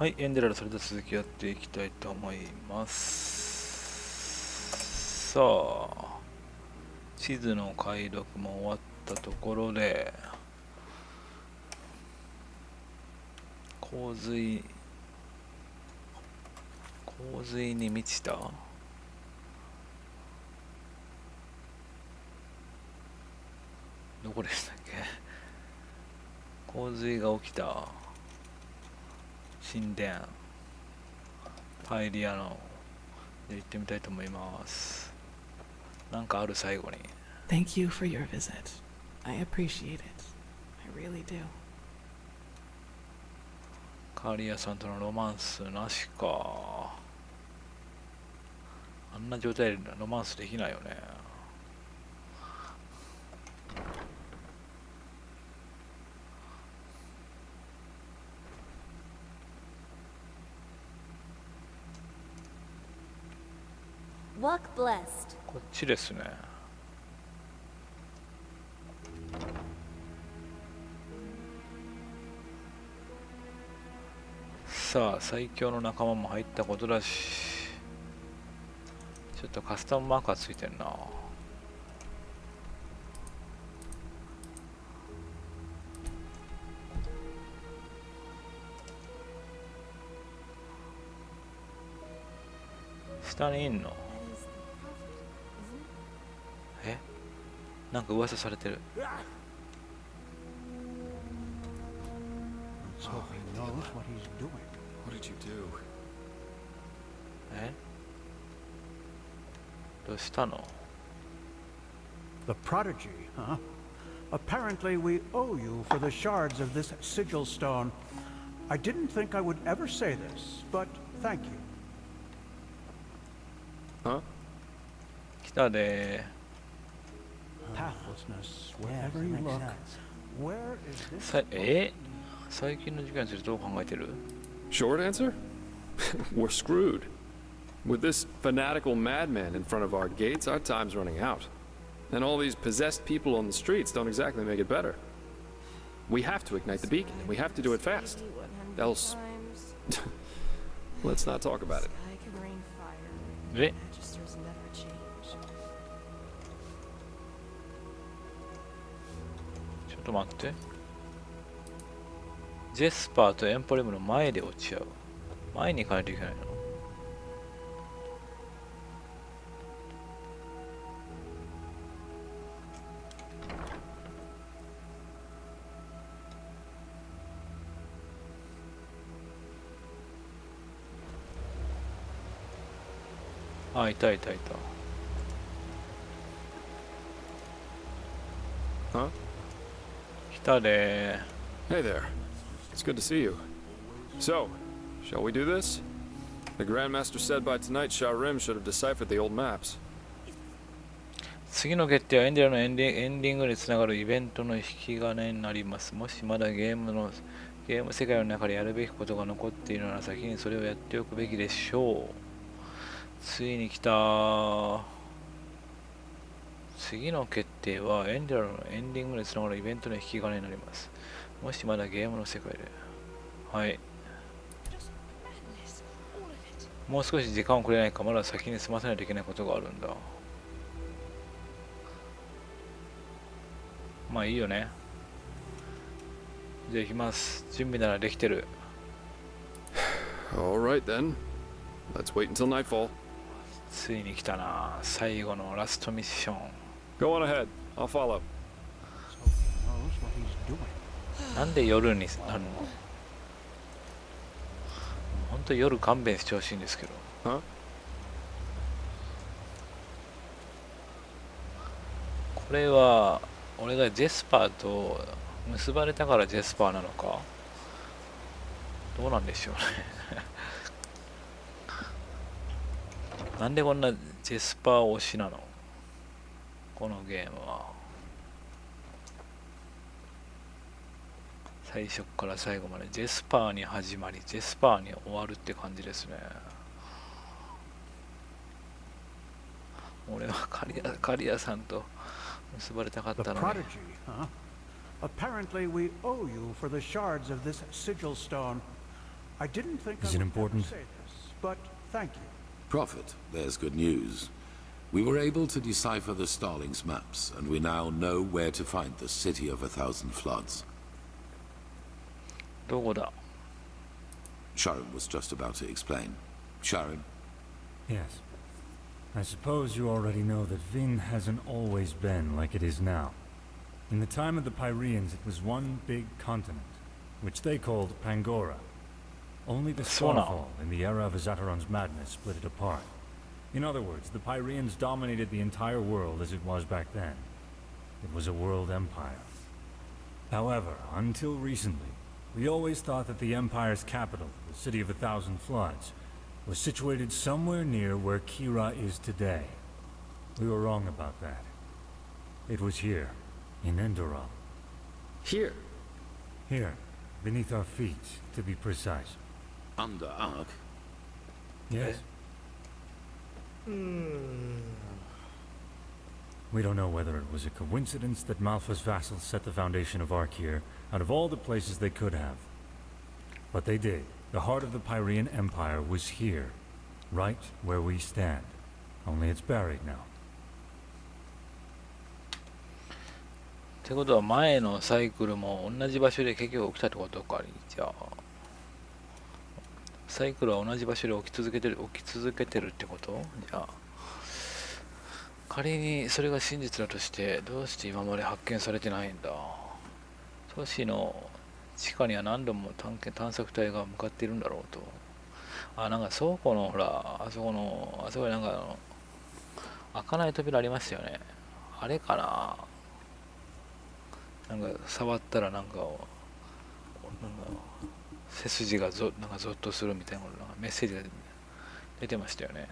はい、エンデラル、それでは続きやっていきたいと思います。さあ、地図の解読も終わったところで、洪水に満ちたどこでしたっけ。洪水が起きた神殿パエリアので行ってみたいと思います。なんかある最後に。 Thank you for your visit. I appreciate it. I really do. カリアさんとのロマンスなしか。あんな状態でロマンスできないよね。Walk blessed. こっちですね。さあ、最強の仲間も入ったことだし、ちょっとカスタムマーカーついてんな。下にいんの？え？なんか噂されてる。え？どうしたの？ The prodigy, huh? Apparently we owe you for the shards of this sigil stone. I didn't think I would ever say this, but thank you. Huh? 来たで。 Pathlessness, wherever you look. Where is this? 最近の事件についてどう考えてる？ Short answer? We're screwed. With this fanatical madman in front of our gates, our time's running out. And all these possessed people on the streets don't exactly make it better. We have to ignite the beacon, and we have to do it fast. Else... Let's not talk about it. え？ちょっと待って。ジェスパーとエンポリムの前で落ち合う。前に行かないといけないの？あ、いたいたいた。Huh? 来たで。 Hey there. It's good to see you. So, shall we do this? The Grandmaster said by tonight Shah-Rim should have deciphered the old maps. 次の決定はエンデラのエンディングにつながるイベントの引き金になります。もしまだゲーム世界の中でやるべきことが残っているなら先にそれをやっておくべきでしょう。ついに来た。次の決定はエンデラのエンディングにつながるイベントの引き金になります。もしまだゲームの世界で。はい。もう少し時間をくれないか。まだ先に済ませないといけないことがあるんだ。まあいいよね。じゃあ行きます。準備ならできてる。Alright then. Let's wait until nightfall. ついに来たな。最後のラストミッション。 Go on ahead. I'll follow. Knows what he's doing. なんで夜になるの？ほんと夜勘弁してほしいんですけど。Huh? これは俺がジェスパーと結ばれたからジェスパーなのかどうなんでしょうね。なんでこんなジェスパー推しなのこのゲームは。最初から最後までジェスパーに始まりジェスパーに終わるって感じですね。俺はカリアさんと結ばれたかっ The たのに。 prodigy, huh? Apparently we owe you for the shards of this sigil stone. I didn't think Is I it would important? ever say this, but thank you. Prophet, there's good news. We were able to decipher the Starling's maps, and we now know where to find the City of a Thousand Floods. どこだ Sharon was just about to explain. Sharon? Yes. I suppose you already know that Vin hasn't always been like it is now. In the time of the Pyreans, it was one big continent, which they called Pangora. Only the So now- Starfall in the era of Azateron's madness split it apart. In other words, the Pyreans dominated the entire world as it was back then. It was a world empire. However, until recently, we always thought that the Empire's capital, the City of a Thousand Floods, was situated somewhere near where Kira is today. We were wrong about that. It was here, in Enderal. Here. Here, beneath our feet, to be precise. Under Ark? Yes? We don't know whether it was a coincidence that Malfa's vassals set the foundation of Ark here, out of all the places they could have. But they did. The heart of the Pyrean Empire was here, right where we stand. Only it's buried now. ってことは前のサイクルも同じ場所で結局起きたってことか。じゃあサイクルは同じ場所で起き続けてるってこと。じゃあ仮にそれが真実だとしてどうして今まで発見されてないんだ。都市の地下には何度も探索隊が向かっているんだろうと。あ、なんか倉庫のほらあそこになんか開かない扉ありますよね。あれかな。なんか触ったらなんか背筋がなんかゾッとするみたいなことなんかメッセージが出てましたよね。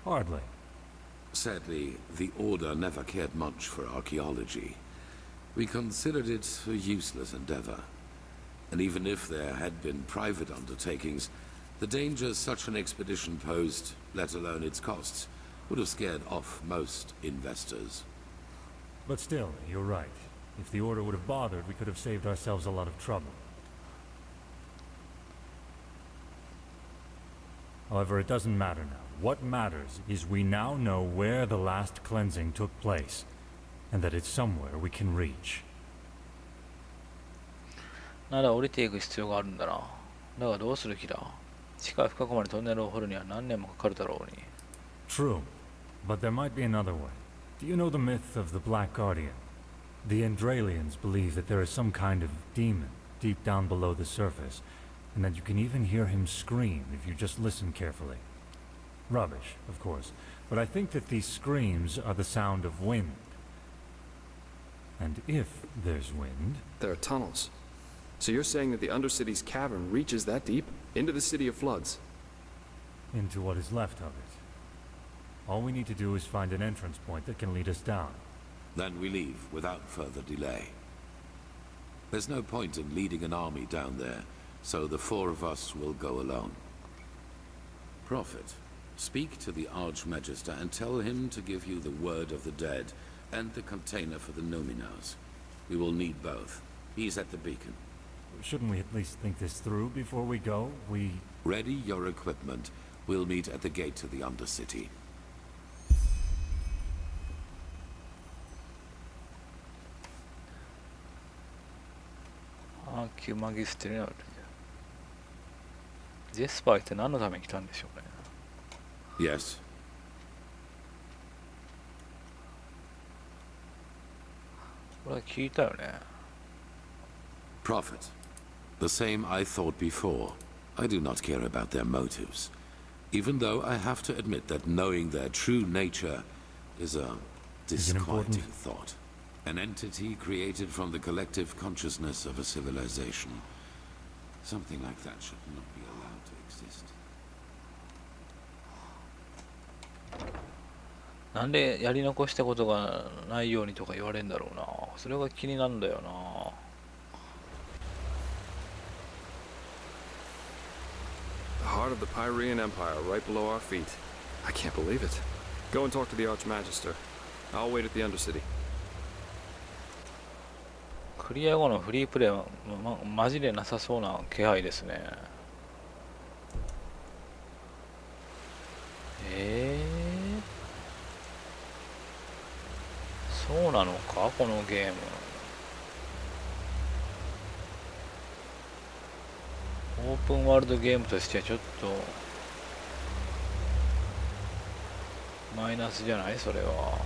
Hardly. Sadly, the Order never cared much for archaeology. We considered it a useless endeavor. And even if there had been private undertakings, the dangers such an expedition posed, let alone its costs, would have scared off most investors. But still, you're right. If the Order would have bothered, we could have saved ourselves a lot of trouble. However, it doesn't matter now. What matters is we now know where the last cleansing took place, and that it's somewhere we can reach. なら降りていく必要があるんだな。だがどうする気だ。地下深くまでトンネルを掘るには何年もかかるだろうに。True, but there might be another way. Do you know the myth of the Black Guardian? The Endralians believe that there is some kind of demon deep down below the surface, and that you can even hear him scream if you just listen carefully. Rubbish, of course, but I think that these screams are the sound of wind. And if there's wind... There are tunnels. So you're saying that the Undercity's cavern reaches that deep? Into the City of Floods? into what is left of it. All we need to do is find an entrance point that can lead us down. Then we leave without further delay. There's no point in leading an army down there, so the four of us will go alone. Prophet, speak to the Archmagister and tell him to give you the word of the dead and the container for the Nominaus. We will need both. He's at the beacon. Shouldn't we at least think this through before we go? Ready your equipment. We'll meet at the gate to the Undercity. Yes. Prophet, the same I thought before. I do not care about their motives. Even though I have to admit that knowing their true nature is a disquieting thought. An entity created from the collective consciousness of a civilization. Something like that should not be allowed to exist. なんでやり残したことがないようにとか言われるんだろうな。それが気になるんだよな。The heart of the Pyrean Empire, right below our feet. I can't believe it. Go and talk to the Archmagister. I'll wait at the Undercity. クリア後のフリープレイは、マジでなさそうな気配ですね。そうなのかこのゲーム。オープンワールドゲームとしてはちょっとマイナスじゃないそれは。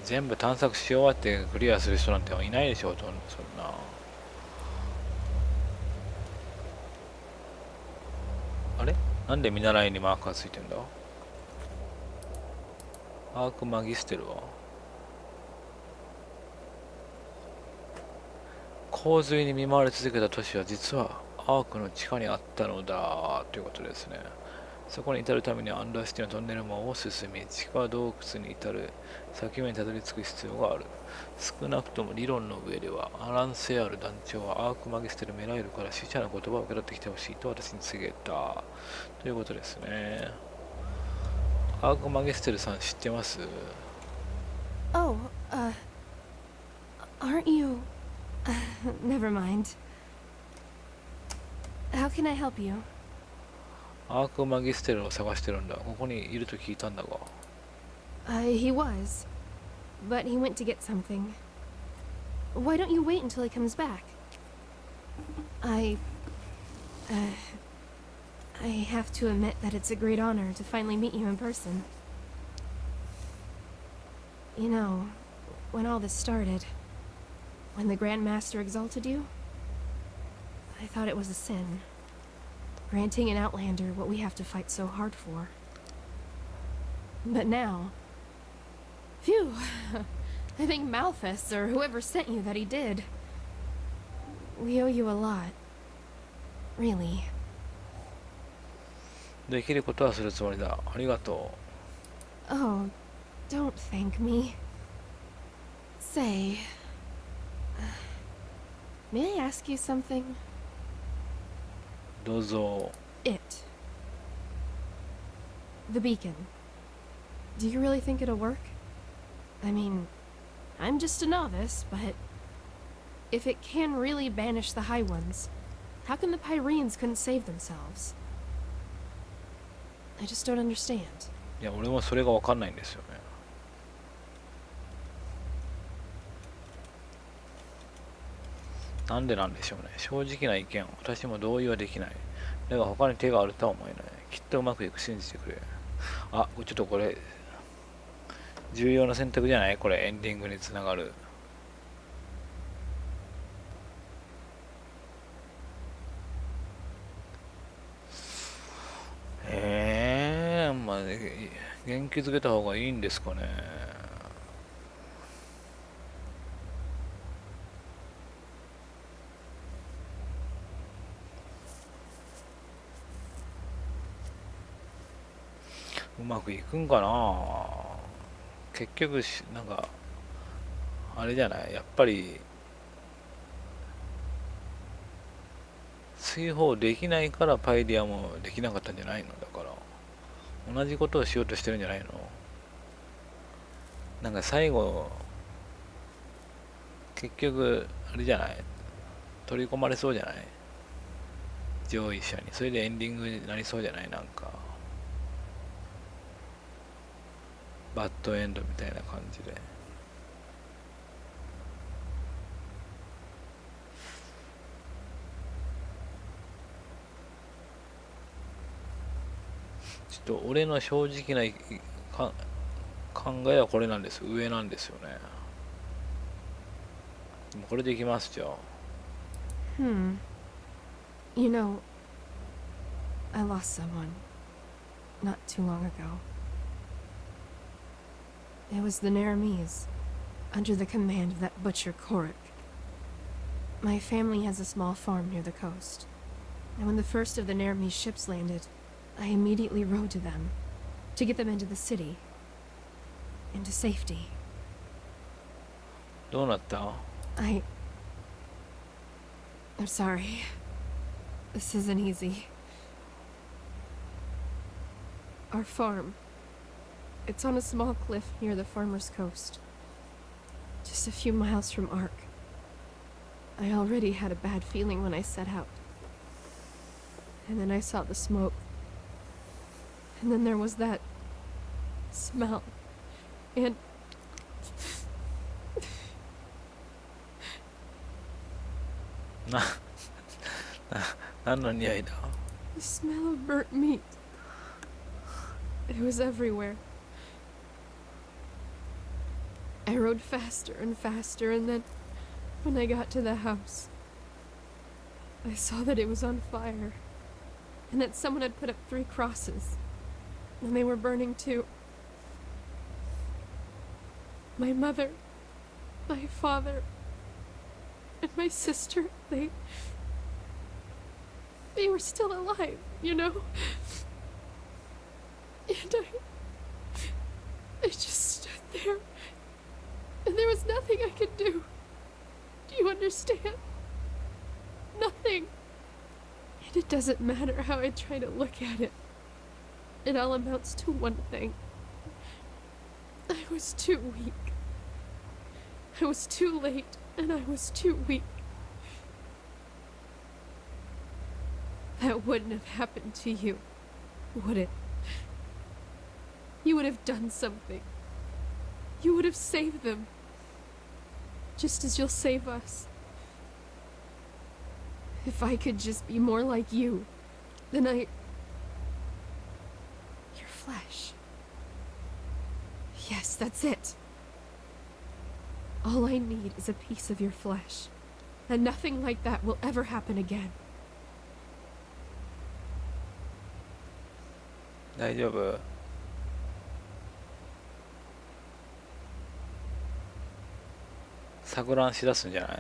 全部探索し終わってクリアする人なんていないでしょう、そんな。あれなんで見習いにマークがついてんだ。アークマギステルは洪水に見舞われ続けた都市は実はアークの地下にあったのだということですね。そこに至るためにアンダーシティのトンネル網を進み、地下洞窟に至る先目にたどり着く必要がある。少なくとも理論の上では、アラン・セアル団長はアークマギステル・メライルから死者の言葉を受け取ってきてほしいと私に告げた。ということですね。アークマギステルさん知ってます？ Oh, aren't you? Never mind. How can I help you? アークマギステルを探してるんだ。ここにいると聞いたんだが。He was. But he went to get something. Why don't you wait until he comes back? I have to admit that it's a great honor to finally meet you in person. You know, when all this started, when the Grand Master exalted you, I thought it was a sin. Granting an outlander what we have to fight so hard for. But now... Phew! I think Malthus, or whoever sent you, that he did. We owe you a lot. Really. できることはするつもりだ。ありがとう。Oh, don't thank me. Say... may I ask you something? どうぞ。It. The beacon. Do you really think it'll work? I mean, I'm just a novice, but... if it can really banish the High Ones, how come the Pyreans couldn't save themselves? I just don't understand. いや、俺もそれがわかんないんですよね。なんでなんでしょうね。正直な意見、私も同意はできない。だが他に手があるとは思えない。きっとうまくいく、信じてくれ。あ、ちょっとこれ、重要な選択じゃないこれ、エンディングにつながる。まあ、元気づけた方がいいんですかね。うまくいくんかな。結局なんかあれじゃない、やっぱり追放できないからパエリアもできなかったんじゃないの。だから同じことをしようとしてるんじゃないの。なんか最後結局あれじゃない、取り込まれそうじゃない、上位者に。それでエンディングになりそうじゃない、なんかバッドエンドみたいな感じで。ちょっと俺の正直な考えはこれなんです。上なんですよね。もうこれでいきます。じゃあ。You know, I lost someone not too long ago. It was the Naramese, under the command of that butcher Korik. My family has a small farm near the coast, and when the first of the Naramese ships landed, I immediately rode to them, to get them into the city, into safety. どうなった？ I'm sorry. This isn't easy. Our farm, It's on a small cliff near the farmer's coast. Just a few miles from Ark. I already had a bad feeling when I set out. And then I saw the smoke. And then there was that smell. And何の匂いだ the smell of burnt meat. It was everywhere. I rode faster and faster, and then when I got to the house, I saw that it was on fire, and that someone had put up 3 crosses, and they were burning too. My mother, my father, and my sister, they were still alive, you know? And I just stood there, and there was nothing I could do. Do you understand? Nothing. And it doesn't matter how I try to look at it. It all amounts to one thing. I was too weak. I was too late, and I was too weak. That wouldn't have happened to you, would it? You would have done something. You would have saved them. Just as you'll save us. If I could just be more like you, then Your flesh. Yes, that's it. All I need is a piece of your flesh. And nothing like that will ever happen again. 大丈夫錯乱しだすんじゃない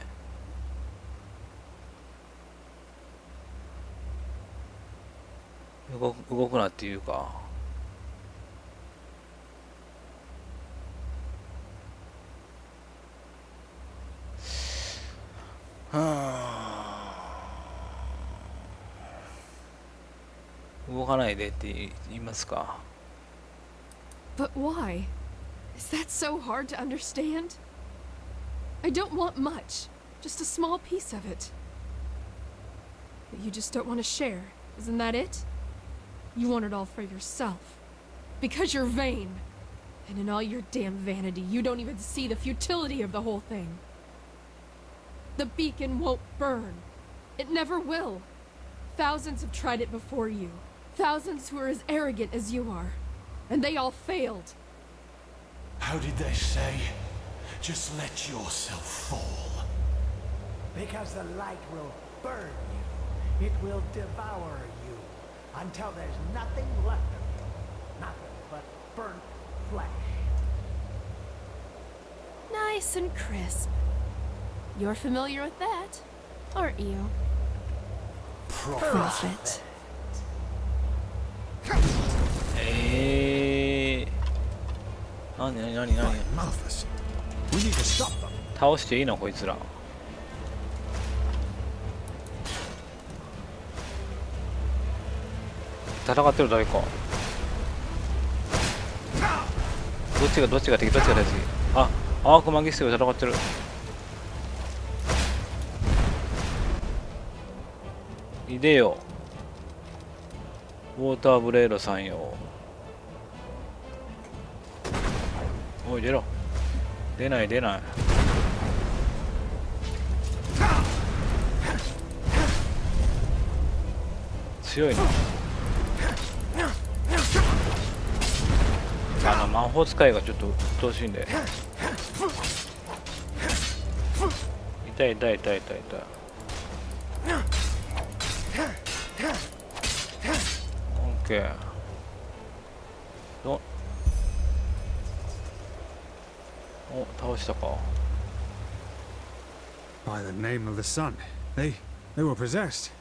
動くなっていうか動かないでって言いますか But why? Is that so hard to understand? I don't want much, just a small piece of it. But you just don't want to share, isn't that it? You want it all for yourself. Because you're vain. And in all your damn vanity, you don't even see the futility of the whole thing. The beacon won't burn. It never will. Thousands have tried it before you. Thousands who are as arrogant as you are. And they all failed. How did they say? Just let yourself fall. Because the light will burn you. It will devour you. Until there's nothing left of you. Nothing but burnt flesh. Nice and crisp. You're familiar with that, aren't you? Prophet. 何 Malthus. We need to stop them. 倒していいのこいつら戦ってる誰かどっちが敵あ、アークマギストが戦ってるいでよウォーターブレードさんよおい出ろ出ない強いな魔法使いがちょっと鬱陶しいんで痛いオッケーお倒したか By the name of the sun. They were possessed.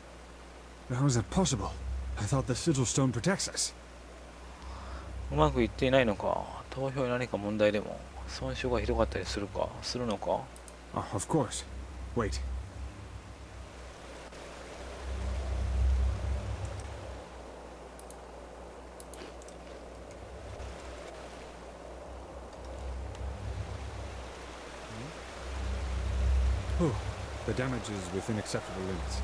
How is that possible? I thought the sigil stone protects us. うまくいっていないのか投票に何か問題でも損傷がひどかったりするのか Of course. Wait. The damage is within acceptable limits.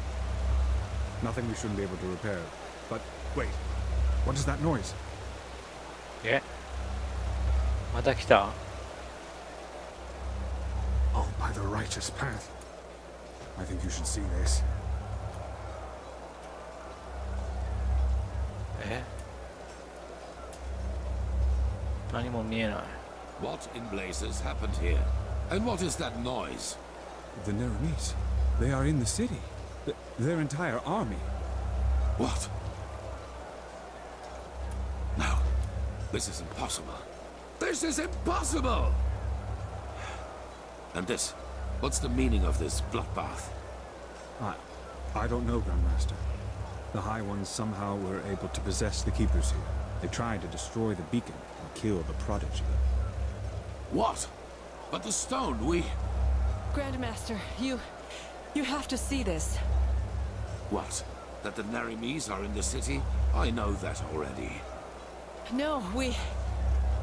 Nothing we shouldn't be able to repair. But wait, what is that noise? え、また来た。 Oh, by the righteous path. I think you should see this. え、何も見えない。 What in blazes happened here? And what is that noise? The Neremese. They are in the city. Their entire army. What? No. This is impossible. This is impossible! And this? What's the meaning of this bloodbath? I don't know, Grandmaster. The High Ones somehow were able to possess the Keepers here. They tried to destroy the beacon and kill the Prodigy. What? But the stone, Grandmaster, you have to see this. What? That the Neremese are in the city? I know that already. No,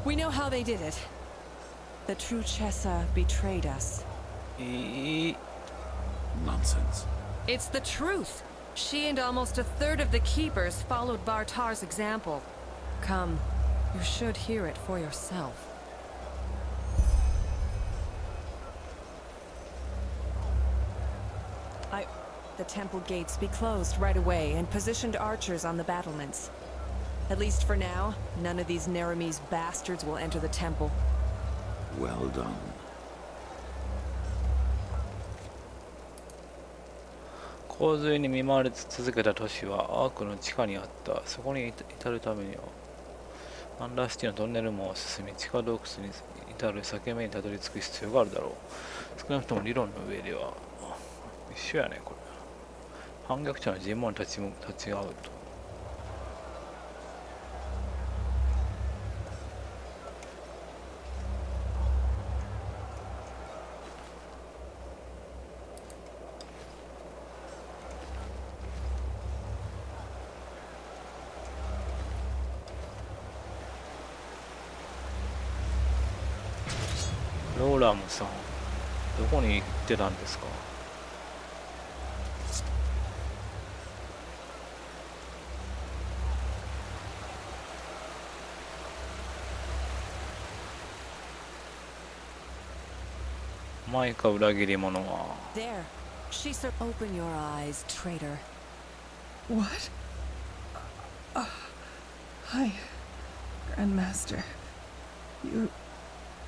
we know how they did it. The true Chessa betrayed us. Nonsense. It's the truth. She and almost a third of the Keepers followed Bartar's example. Come, you should hear it for yourself. The temple gates be closed right away and positioned archers on the battlements. At least for now, none of these Neremese bastards will enter the temple. Well done. 洪水に見舞われ続けた都市はアークの地下にあった。そこに至るためにはアンダーシティのトンネル網を進み、地下洞窟に至る裂け目にたどり着く必要があるだろう。少なくとも理論の上では一緒やね、これ。反逆者の尋問に立ち会うと。ローラムさん、どこに行ってたんですか？マイカ裏切り者は。 There. Open your eyes, traitor. What? Hi, Grandmaster.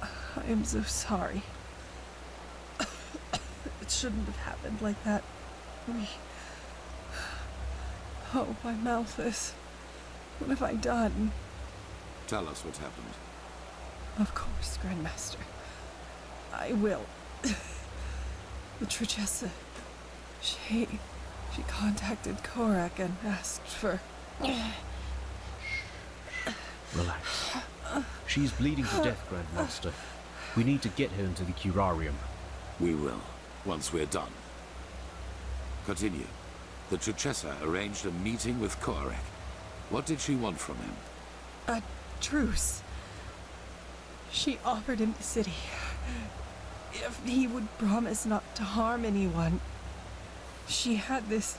I am so sorry. It shouldn't have happened like that. Oh, my Malthus. What have I done? Tell us what happened. Of course, Grandmaster. I will. The Trichessa. She contacted Korak and asked for... Relax. She's bleeding to death, Grandmaster. We need to get her into the curarium. We will, once we're done. Continue. The Trichessa arranged a meeting with Korak. What did she want from him? A truce. She offered him the city. If he would promise not to harm anyone. She had this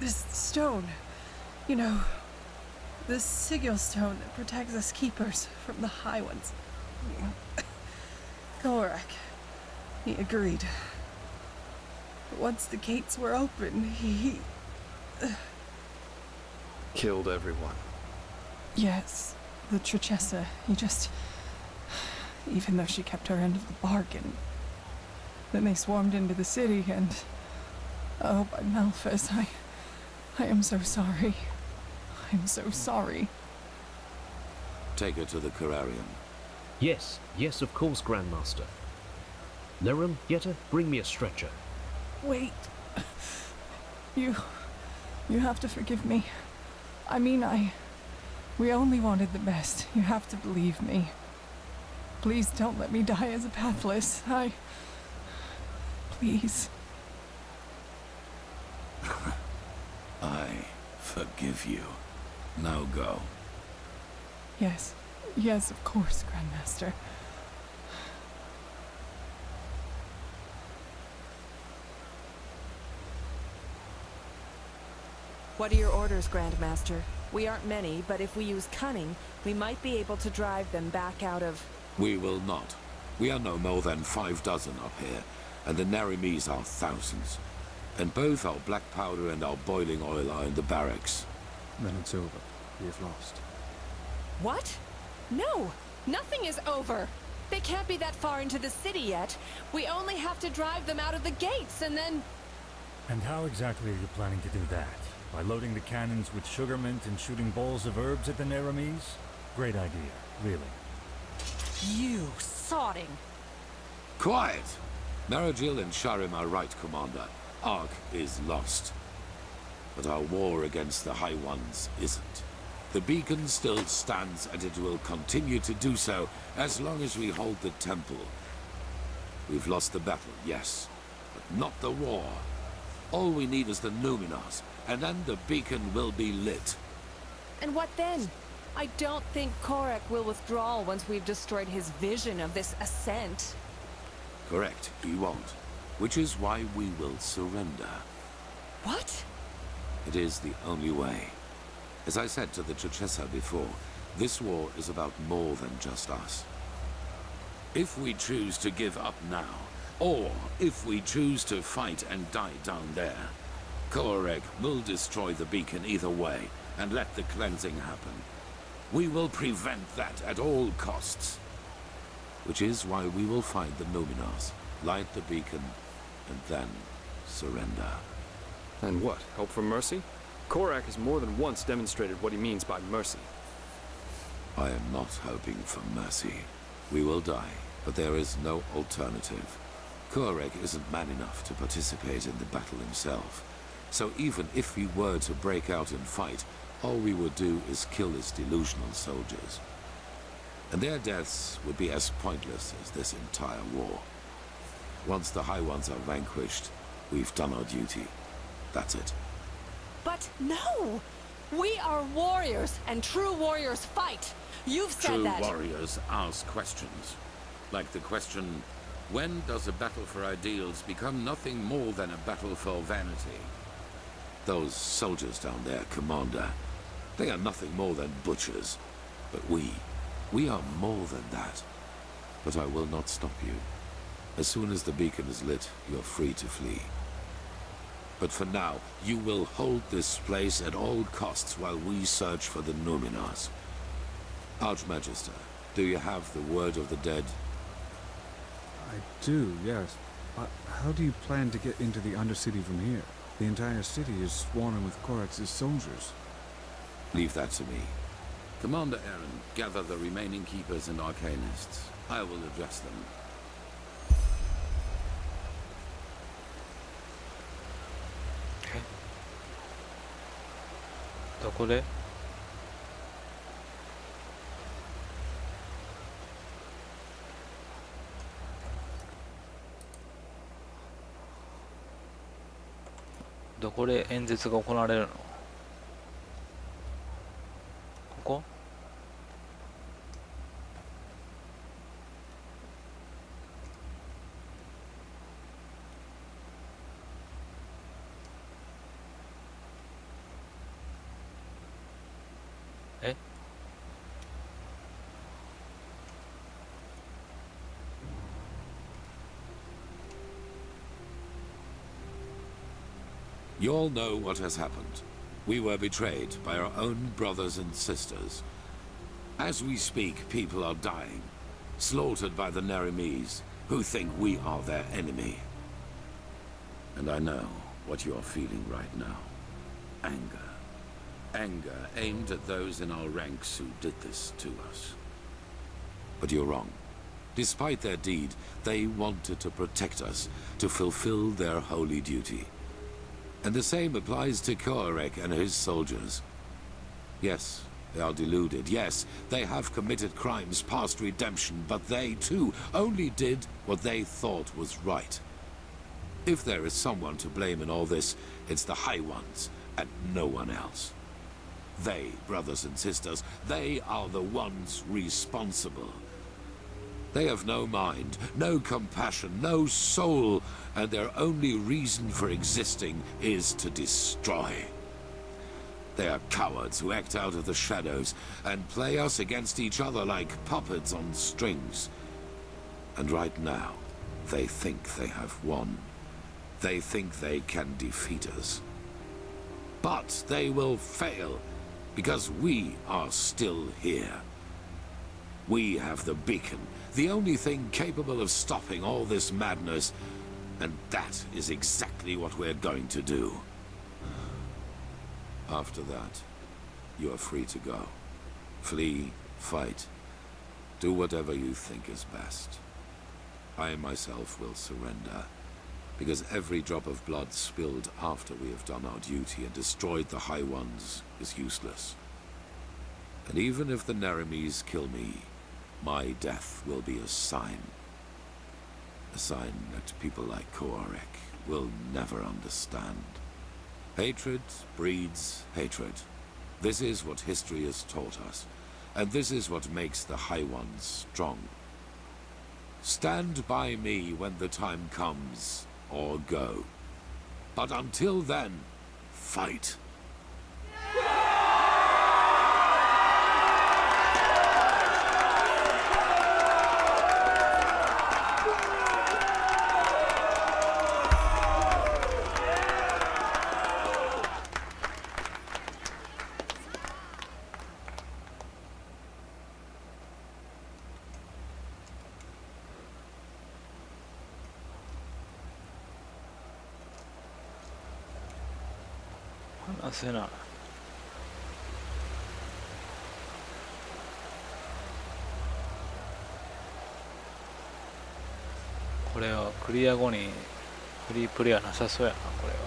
stone. You know, the sigil stone that protects us keepers from the High Ones. Korak. He agreed. But once the gates were open, he... Killed everyone. Yes, the Trichessa. He just... Even though she kept her end of the bargain. Then they swarmed into the city and... Oh, by Malphas, I am so sorry. I'm so sorry. Take her to the Curarium. Yes, of course, Grandmaster. Nerem, Yetta, bring me a stretcher. Wait. You have to forgive me. I mean, we only wanted the best. You have to believe me. Please don't let me die as a pathless. Please. I forgive you. Now go. Yes, of course, Grandmaster. What are your orders, Grandmaster? We aren't many, but if we use cunning, we might be able to drive them back out of... We will not. We are no more than 6 up here, and the Narimis are thousands. And both our black powder and our boiling oil are in the barracks. Then it's over. We have lost. What? No! Nothing is over! They can't be that far into the city yet. We only have to drive them out of the gates, and then... And how exactly are you planning to do that? By loading the cannons with sugar mint and shooting bowls of herbs at the Naramis? Great idea, really. You sodding! Quiet! Marajil and Sharim are right, Commander. Ark is lost. But our war against the High Ones isn't. The beacon still stands, and it will continue to do so as long as we hold the temple. We've lost the battle, yes, but not the war. All we need is the Numenors, and then the beacon will be lit. And what then? I don't think Korek will withdraw once we've destroyed his vision of this ascent. Correct, he won't. Which is why we will surrender. What? It is the only way. As I said to the Trichessa before, this war is about more than just us. If we choose to give up now, or if we choose to fight and die down there, Korek will destroy the beacon either way and let the cleansing happen. We will prevent that at all costs. Which is why we will find the Numenors, light the beacon, and then surrender. And what? Hope for mercy? Korek has more than once demonstrated what he means by mercy. I am not hoping for mercy. We will die, but there is no alternative. Korek isn't man enough to participate in the battle himself. So even if we were to break out and fight, all we would do is kill his delusional soldiers. And their deaths would be as pointless as this entire war. Once the High Ones are vanquished, we've done our duty. That's it. But no! We are warriors, and true warriors fight! You've said that! True warriors ask questions. Like the question, when does a battle for ideals become nothing more than a battle for vanity? Those soldiers down there, Commander, they are nothing more than butchers. But we are more than that. But I will not stop you. As soon as the beacon is lit, you're free to flee. But for now, you will hold this place at all costs while we search for the Numenors. Archmagister, do you have the word of the dead? I do, yes. How do you plan to get into the Undercity from here? The entire city is swarming with Korax's soldiers. Leave that to me. Commander Aaron, gather the remaining Keepers and Arcanists. I will address them. どこでどこで演説が行われるの？ここ？え？ You all know what has happened. We were betrayed by our own brothers and sisters. As we speak, people are dying, slaughtered by the Narimis, who think we are their enemy. And I know what you are feeling right now. Anger. Anger aimed at those in our ranks who did this to us. But you're wrong. Despite their deed, they wanted to protect us, to fulfill their holy duty. And the same applies to Koarek and his soldiers. Yes, they are deluded. Yes, they have committed crimes past redemption, but they, too, only did what they thought was right. If there is someone to blame in all this, it's the High Ones, and no one else. They, brothers and sisters, they are the ones responsible. They have no mind, no compassion, no soul, and their only reason for existing is to destroy. They are cowards who act out of the shadows and play us against each other like puppets on strings. And right now, they think they have won. They think they can defeat us. But they will fail, because we are still here. We have the beacon, the only thing capable of stopping all this madness, and that is exactly what we're going to do. After that, you are free to go. Flee, fight, do whatever you think is best. I myself will surrender, because every drop of blood spilled after we have done our duty and destroyed the High Ones is useless. And even if the Naramis kill me, my death will be a sign. A sign that people like Koarek will never understand. Hatred breeds hatred. This is what history has taught us, and this is what makes the High Ones strong. Stand by me when the time comes, or go. But until then, fight. 話せない。これはクリア後にフリープレイはなさそうやな、これは。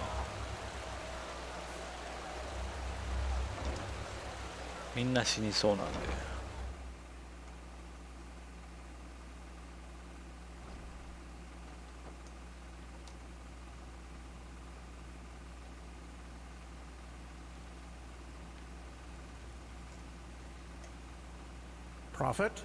みんな死にそうなんで。Prophet?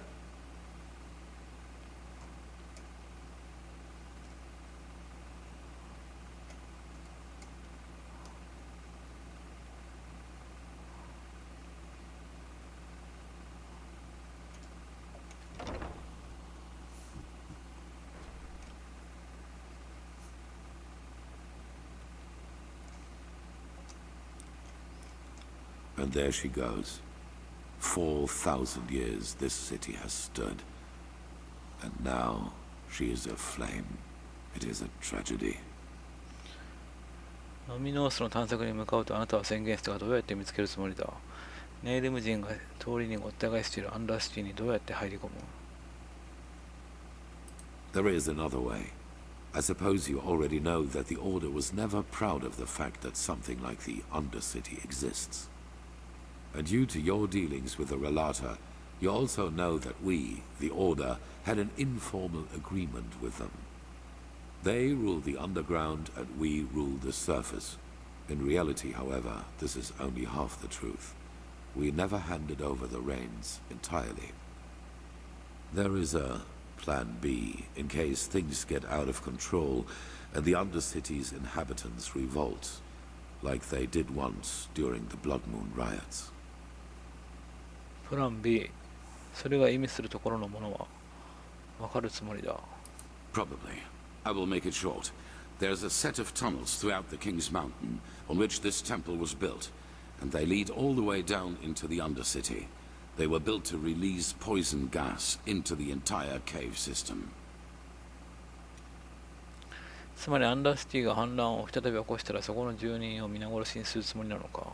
And there she goes. 4,000 years this city has stood. And now she is aflame. It is a tragedy. ノミノースの探索に向かうとあなたは宣言したが、どうやって見つけるつもりだ。ネイルム人が通りにごった返しているアンダーシティにどうやって入り込む。 There is another way. I suppose you already know that the Order was never proud of the fact that something like the Undercity exists. And due to your dealings with the Relata, you also know that we, the Order, had an informal agreement with them. They rule the underground and we rule the surface. In reality, however, this is only half the truth. We never handed over the reins entirely. There is a Plan B in case things get out of control and the Undercity's inhabitants revolt, like they did once during the Blood Moon riots. プラン B、 それが意味するところのものはわかるつもりだ。 Probably. I will make it short. There's a set of tunnels throughout the King's Mountain on which this temple was built, and they lead all the way down into the Undercity. They were built to release poison gas into the entire cave system. つまりアンダーシティが反乱を再び起こしたらそこの住人を皆殺しにするつもりなのか。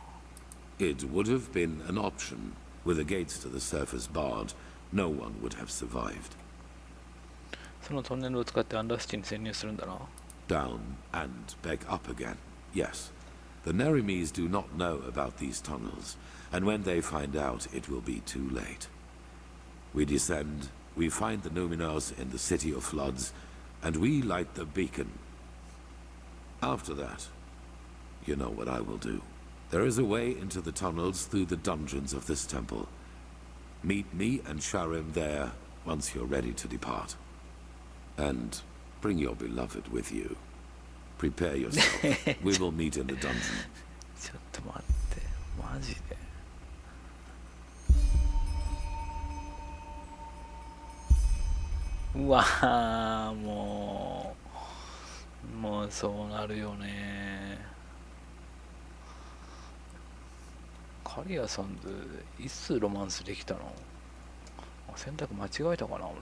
It would have been an option. With the gates to the surface barred, no one would have survived. そのトンネルを使ってアンダーシティに潜入するんだな。 Down and back up again. Yes. The Nerimes do not know about these tunnels, and when they find out, it will be too late. We descend, we find the Numinos in the City of Floods, and we light the beacon. After that, you know what I will do. There is a way into the tunnels through the dungeons of this temple. Meet me and Sharim there once you're ready to depart. And bring your beloved with you. Prepare yourself. We will meet in the dungeon. ちょっと待って。マジで。うわー、もうそうなるよね。カリアさんでいつロマンスできたの？選択間違えたかな俺。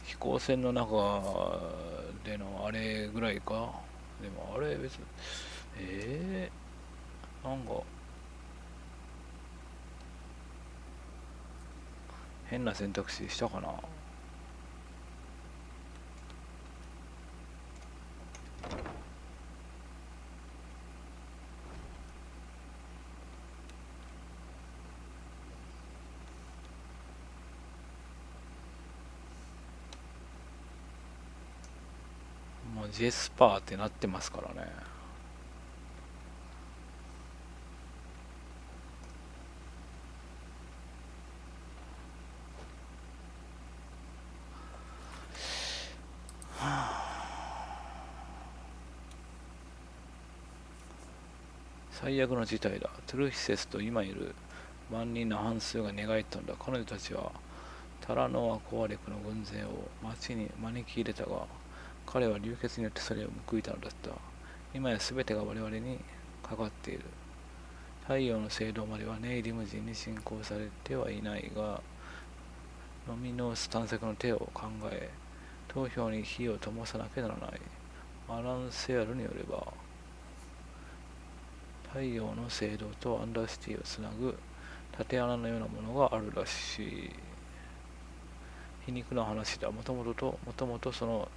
飛行船の中でのあれぐらいか。でもあれ別になんか変な選択肢したかな。もうジェスパーってなってますからね。最悪の事態だ。トゥルヒセスと今いる万人の半数が願いたんだ。彼女たちはタラノア・コアレクの軍勢を町に招き入れたが、彼は流血によってそれを報いたのだった。今や全てが我々にかかっている。太陽の聖堂まではネイリム人に侵攻されてはいないが、ノミノース探索の手を考え、投票に火を灯さなきゃならない。アラン・セアルによれば、太陽の聖堂とアンダーシティをつなぐ縦穴のようなものがあるらしい。皮肉な話だ。もともとその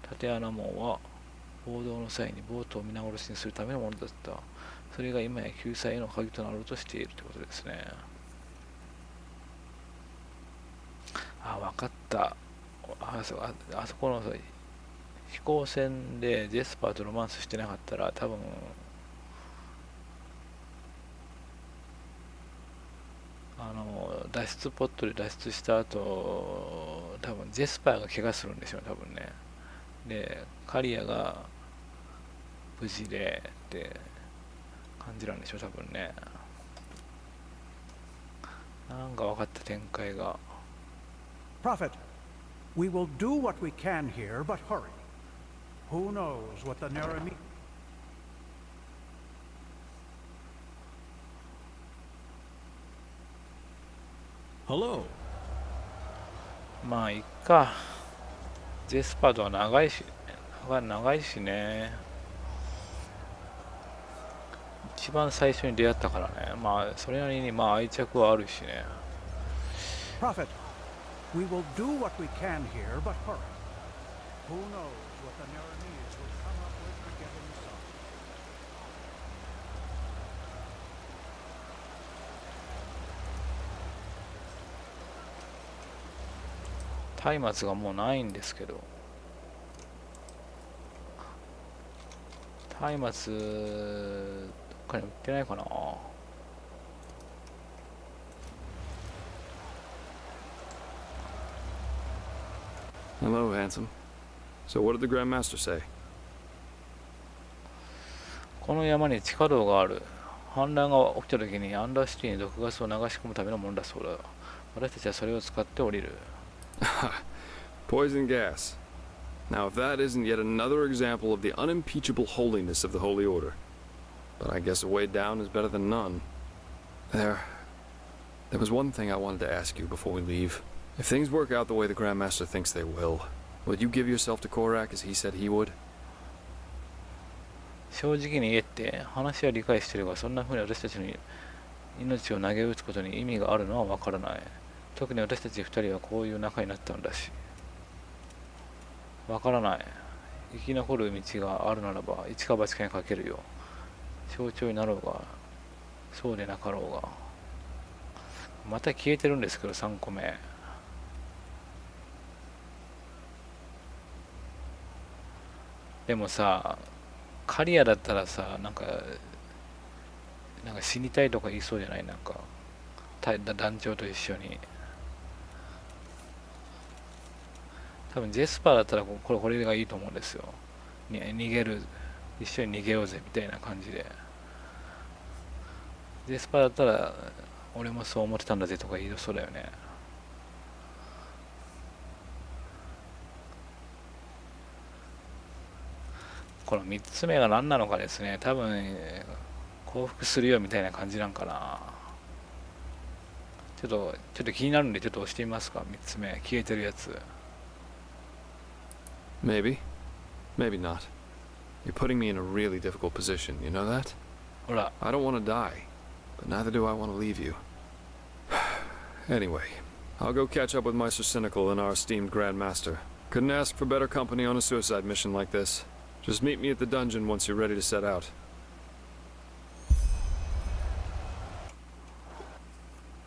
縦穴門は暴動の際にボートを皆殺しにするためのものだった。それが今や救済への鍵となろうとしているということですね。わかった。あそこの飛行船でジェスパーとロマンスしてなかったら多分脱出ポットで脱出した後、多分ジェスパーが怪我するんでしょうね、多分ね。で、カリアが無事でって感じなんでしょう、多分ね。なんか分かった展開が。Prophet, we will do what we can here, but hurry. Who knows what the Narami... Hello. まあいっか。ジェスパーとは長いしね。一番最初に出会ったからね。まあそれなりにまあ愛着はあるしね。Prophet, we will do what we can here, but hurry. Who knows what the Naramis will come up with to get inside. 松明がもうないんですけど、松明どっかに売ってないかな。Hello, handsome. So what did the Grand Master say? この山に地下道がある。氾濫が起きた時にアンダーシティに毒ガスを流し込むためのものだそうだ。私たちはそれを使って降りる。Poison gas. Now, if that isn't yet another example of the unimpeachable holiness of the Holy Order. But I guess a way down is better than none. There was one thing I wanted to ask you before we leave. If things work out the way the Grand Master thinks they will you give yourself to Korak as he said he would? 正直に言えって話は理解してるが、そんな風に私たちに命を投げ打つことに意味があるのはわからない。特に私たち二人はこういう仲になったんだし。わからない。生き残る道があるならば一か八かにかけるよ。象徴になろうがそうでなかろうが。また消えてるんですけど、3個目。でもさ、カリアだったらさ、なんか死にたいとか言いそうじゃない？なんか団長と一緒に。多分ジェスパーだったらこれがいいと思うんですよ。逃げる、一緒に逃げようぜみたいな感じで。ジェスパーだったら俺もそう思ってたんだぜとか言いそうだよね。この3つ目が何なのかですね。多分降伏するよみたいな感じなんかな。ちょっと気になるんでちょっと押してみますか。3つ目消えてるやつ。 Maybe. Maybe not. You're putting me in a really difficult position, you know that? ほら I don't want to die, but neither do I want to leave you. Anyway, I'll go catch up with Meister Cynical and our esteemed Grand Master. Couldn't ask for better company on a suicide mission like this. Just meet me at the dungeon once you're ready to set out.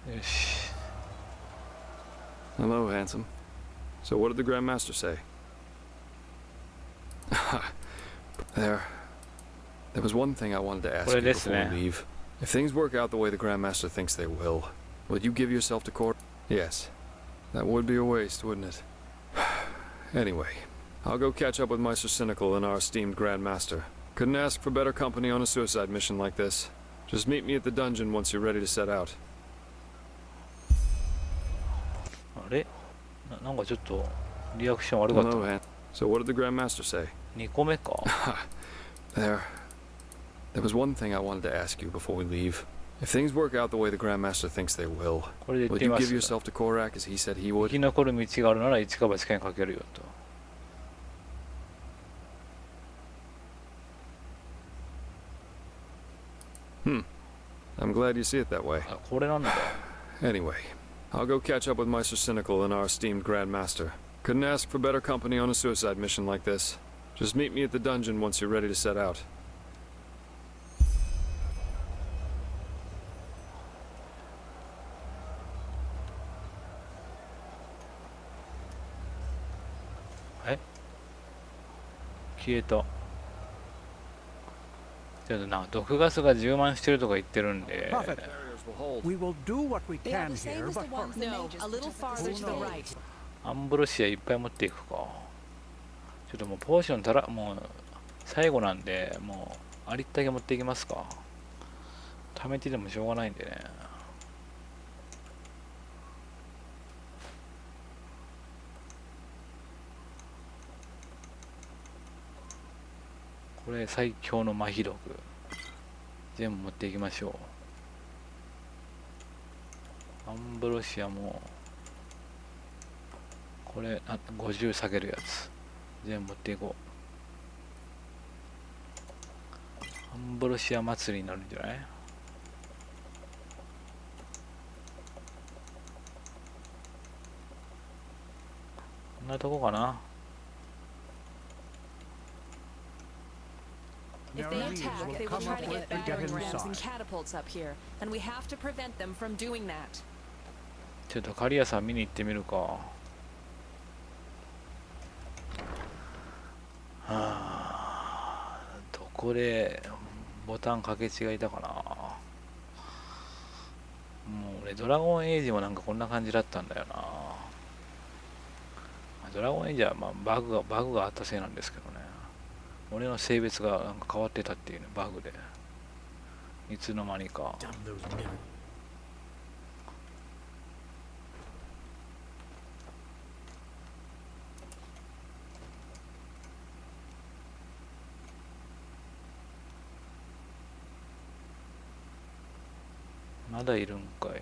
よし。 Hello, handsome. So what did the Grand Master say? There was one thing I wanted to ask you before we leave. If things work out the way the Grand Master thinks they will you give yourself to court? Yes. That would be a waste, wouldn't it? Anyway, I'll go catch up with Meister Cynical and our esteemed Grand Master. Couldn't ask for better company on a suicide mission like this. Just meet me at the dungeon once you're ready to set out. あれなんかちょっとリアクション悪かった。 Hello, So what did the Grand Master say? 2個目か There was one thing I wanted to ask you before we leave. If things work out the way the Grand Master thinks they will you give yourself to Korak as he said he would? 生き残る道があるなら一か八かにかけるよと。 I'm glad you see it that way. あ、これなんだ。 Anyway, I'll go catch up with Meister Cynical and our esteemed Grand Master. Couldn't ask for better company on a suicide mission like this. Just meet me at the dungeon once you're ready to set out. 消えた。ちょっとな、毒ガスが充満してるとか言ってるんで。 We will do what we can here, but No, a little farther to the right. アンブロシアいっぱい持っていくか。ちょっともうポーションもう最後なんで、もうありったけ持っていきますか。貯めてでもしょうがないんでね。これ最強の麻痺毒全部持っていきましょう。アンブロシアもこれ50下げるやつ全部持っていこう。アンブロシア祭りになるんじゃない？こんなとこかな。 If they attack, they will try to get battering rams and catapults up here, and we have to prevent them from doing that. ちょっと刈谷さん見に行ってみるか。はあ、どこでボタン掛け違いだかな。もう俺ドラゴンエイジもなんかこんな感じだったんだよな。ドラゴンエイジはまあバグがあったせいなんですけどね。俺の性別がなんか変わってたっていうね、バグで。いつの間にか。まだいるんかい。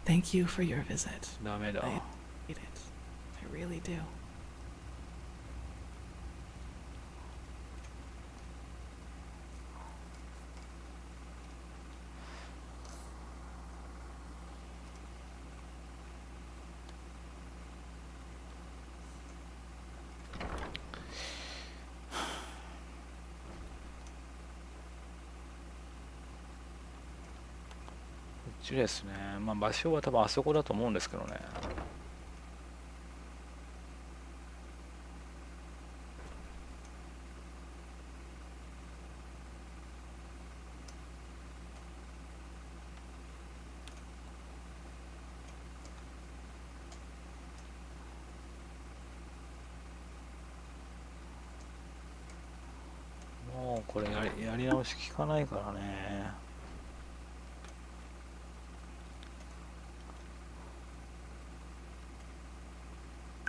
Thank you for your visit. ダメだ。 I need it. I really do.こっちですね。まあ場所は多分あそこだと思うんですけどね。これやり直し効かないからね。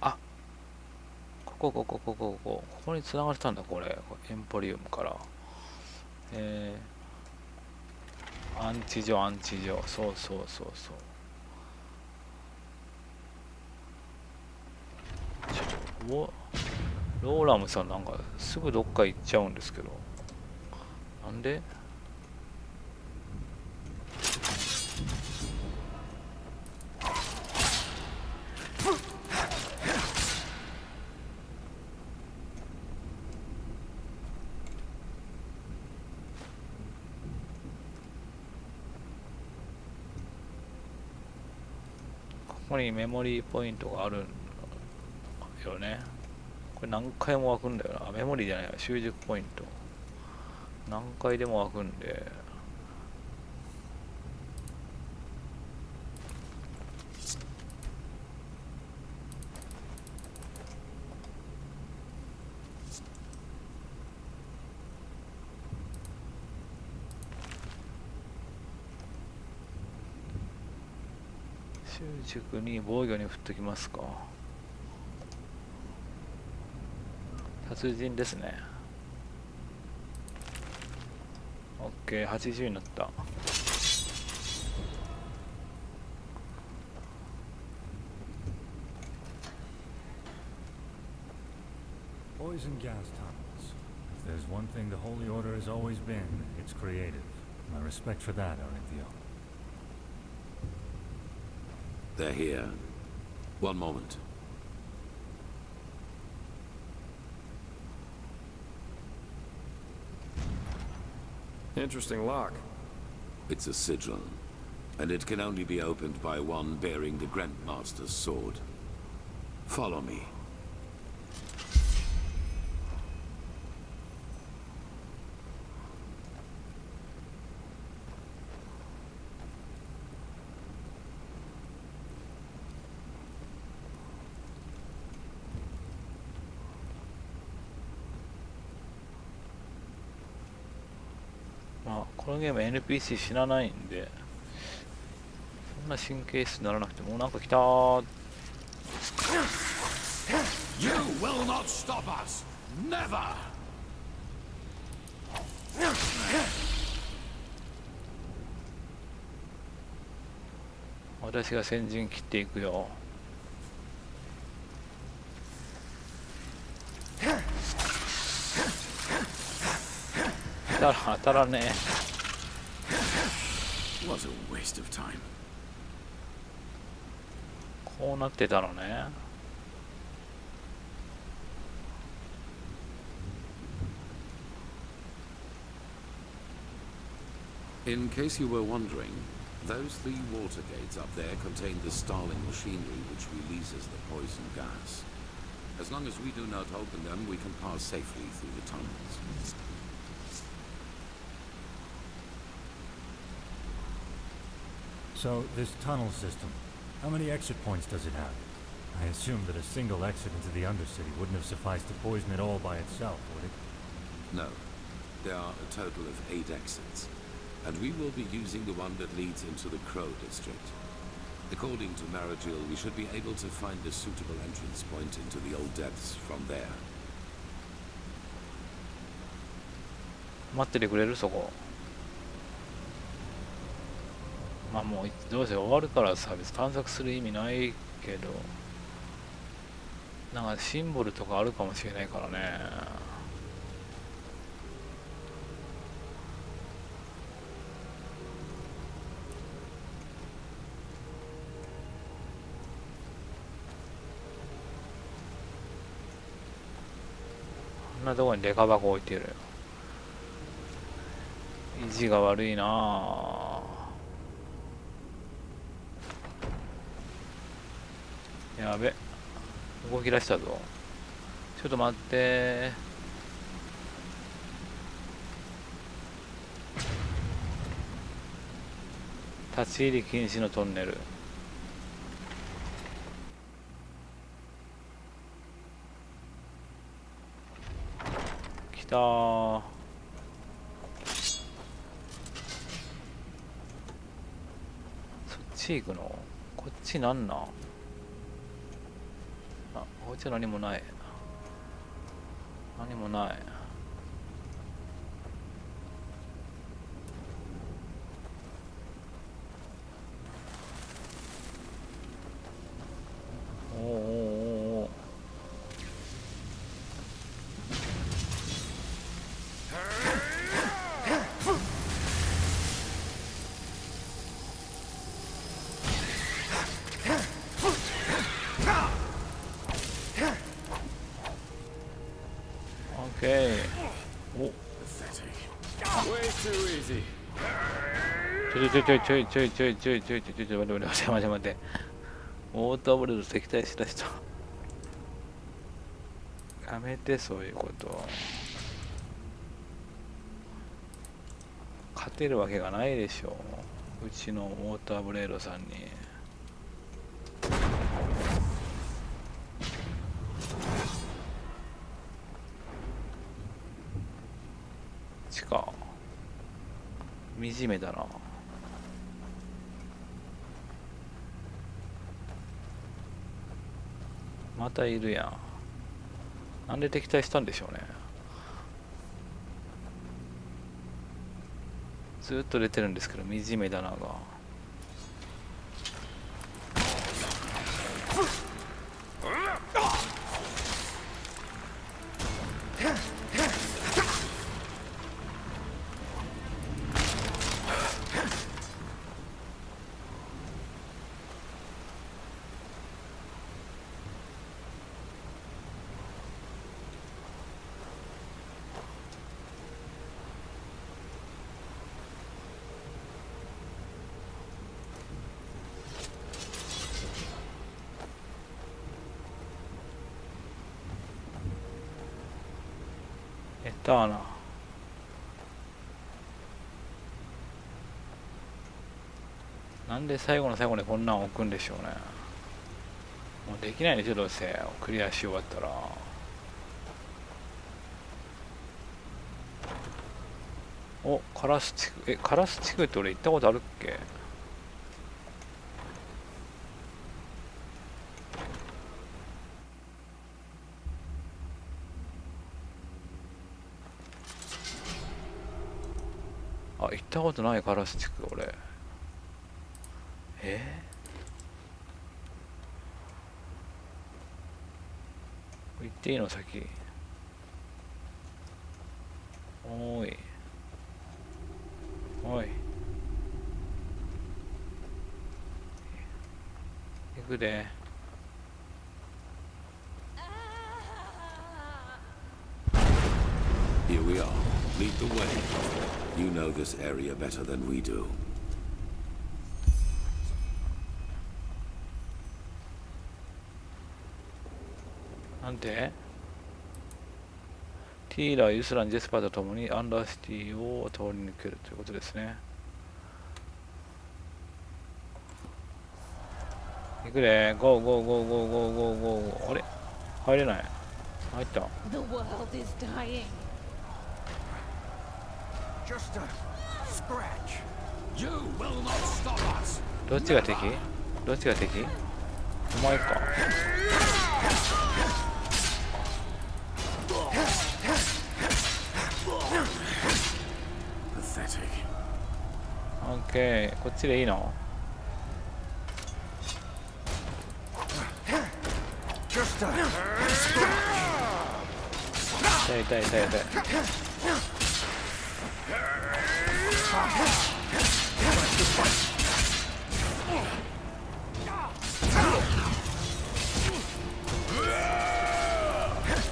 あ、ここに繋がれたんだ、これ。エンポリウムから。アンチ所、そうそうそうそう。ローラムさんなんかすぐどっか行っちゃうんですけど。なんで？ここにメモリーポイントがあるよね。これ何回も湧くんだよな。メモリーじゃないわ、習熟ポイント。何回でも湧くんで。習熟に防御に振っときますか。達人ですね。OK、80になった。Poison gas tunnels. If there's one thing the Holy Order has always been, it's creative. My respect for that, Arenthio. They're here. One moment. Interesting lock. It's a sigil, and it can only be opened by one bearing the Grandmaster's sword. Follow me.まあ、このゲーム NPC 死なないんで、そんな神経質にならなくても、なんか来たー。You will not stop us! Never! 私が先陣切っていくよ。当たらねえ。Was a waste of time. こうなってたのね。In case you were wondering, those 3 water gates up there contain the Starling machinery which releases the poison gas. As long as we do not open them, we can pass safely through the tunnels. So, this tunnel system, how many exit points does it have? I assume that a single exit into the Undercity wouldn't have sufficed to poison it all by itself, would it? No. There are a total of 8 exits, and we will be using the one that leads into the Crow district. According to Maragil, we should be able to find a suitable entrance point into the old depths from there. 待っててくれるそこ。まあもうどうせ終わるからさ、別に探索する意味ないけど、なんかシンボルとかあるかもしれないからね。こんなとこにデカ箱置いてるよ。意地が悪いなぁ。やべ、動き出したぞ。ちょっと待って。立ち入り禁止のトンネル。来たー。ち行くの？こっちなんなん？あ、こっちは何もない。何もない。おーおーおーおー。オッケー。お。Way too easy. ちょい待って。オートブルーと敵対しだした。やめて、そういうこと。勝てるわけがないでしょう。うちのウォーターブレードさんに。地下。惨めだな。またいるやん。なんで敵対したんでしょうね。ずーっと出てるんですけど、惨めだなが。だな。なんで最後の最後にこんなん置くんでしょうね。もうできないでしょ、どうせクリアし終わったら。お、カラス地区。カラス地区って俺行ったことあるっけ？あ、行ったことないカラス地区、俺。行っていいの先。おーい。おい。行くで。Here we are. Lead the way. You know this area better than we do. なんてティーラ、ユスラン、ジェスパーと共にアンダーシティを通り抜けるということですね。行くで。ゴーゴーゴーゴーゴーゴーゴーゴー。あれ入れない。入った。The world is dying. Just a scratch. You will not stop us. どっちが敵？どっちが敵？お前か。Pathetic. オッケー。こっちでいいのJust a 痛い痛い痛い痛い。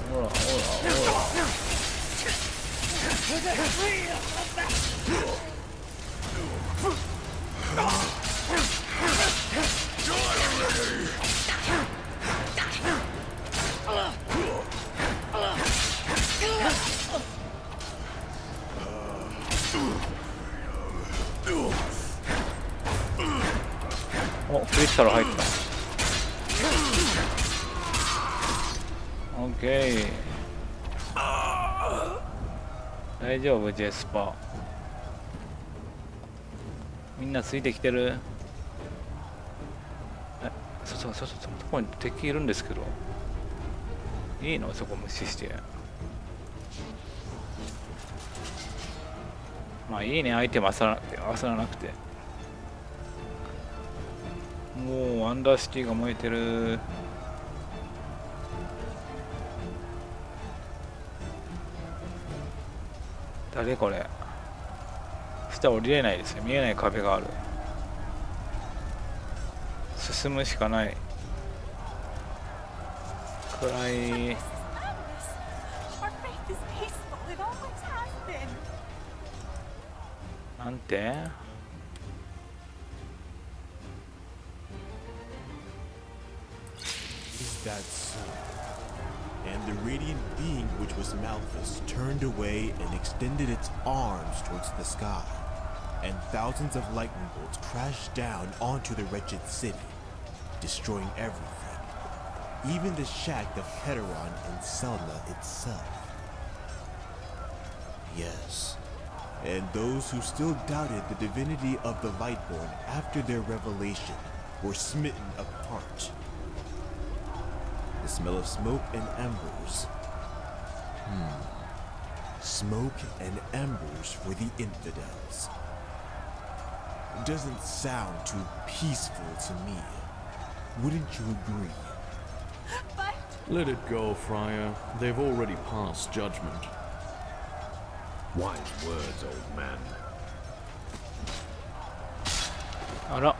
ほらほらほら。お、クリスタル入った。オッケー。大丈夫、ジェスパー。みんなついてきてる。そこに敵いるんですけど、いいのそこ無視して。まあいいね、アイテム焦らなくて。もうアンダーシティが燃えてる。誰これ。下降りれないですよ。見えない壁がある。進むしかない。暗い。なんてIs that so? And the radiant being which was Malthus turned away and extended its arms towards the sky, and thousands of lightning bolts crashed down onto the wretched city, destroying everything, even the shack of Heteron and Selma itself. Yes, and those who still doubted the divinity of the Lightborn after their revelation were smitten apart. The smell of smoke and embers. Smoke and embers for the infidels. Doesn't sound too peaceful to me. Wouldn't you agree? Let it go, Friar. They've already passed judgment. Wise words, old man. あら。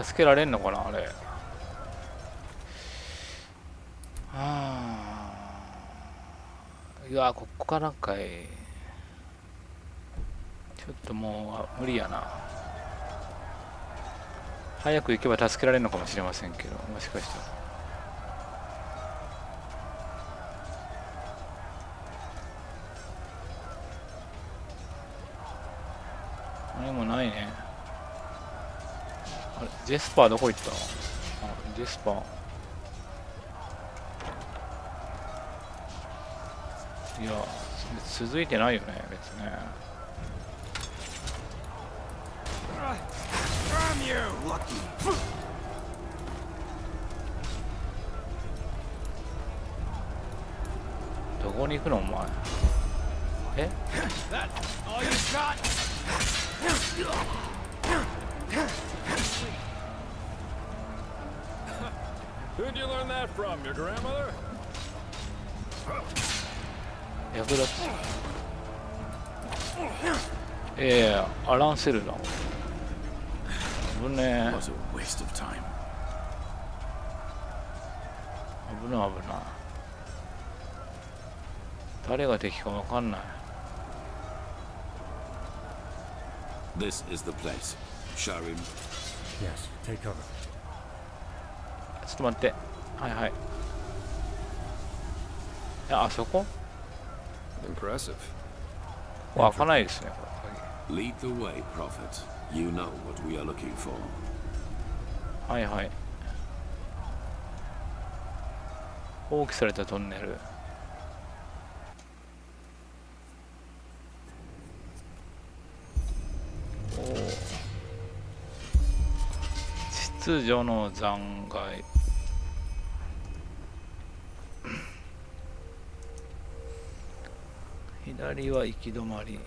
助けられんのかなあれ。いやここからかい。ちょっともう無理やな。早く行けば助けられるのかもしれませんけど、もしかしたら。何もないね。あれ、ジェスパーどこ行ったの？あ、ジェスパー。いや、続いてないよね、別にね。どこに行くのお前。え？ Who'd you learn that from? Your grandmother? 役立つ。アランセルだ。危ねえ。What a waste of time. 危ない危ない。誰が敵かわかんない。This is the place. Sharim. Yes, take cover. ちょっと待って。はいはい。あそこ Impressive. 開かないですね。Lead the way, Prophet. You know what we are looking for. はいはい。放棄されたトンネル。おお。秩序の残骸。左は行き止まり。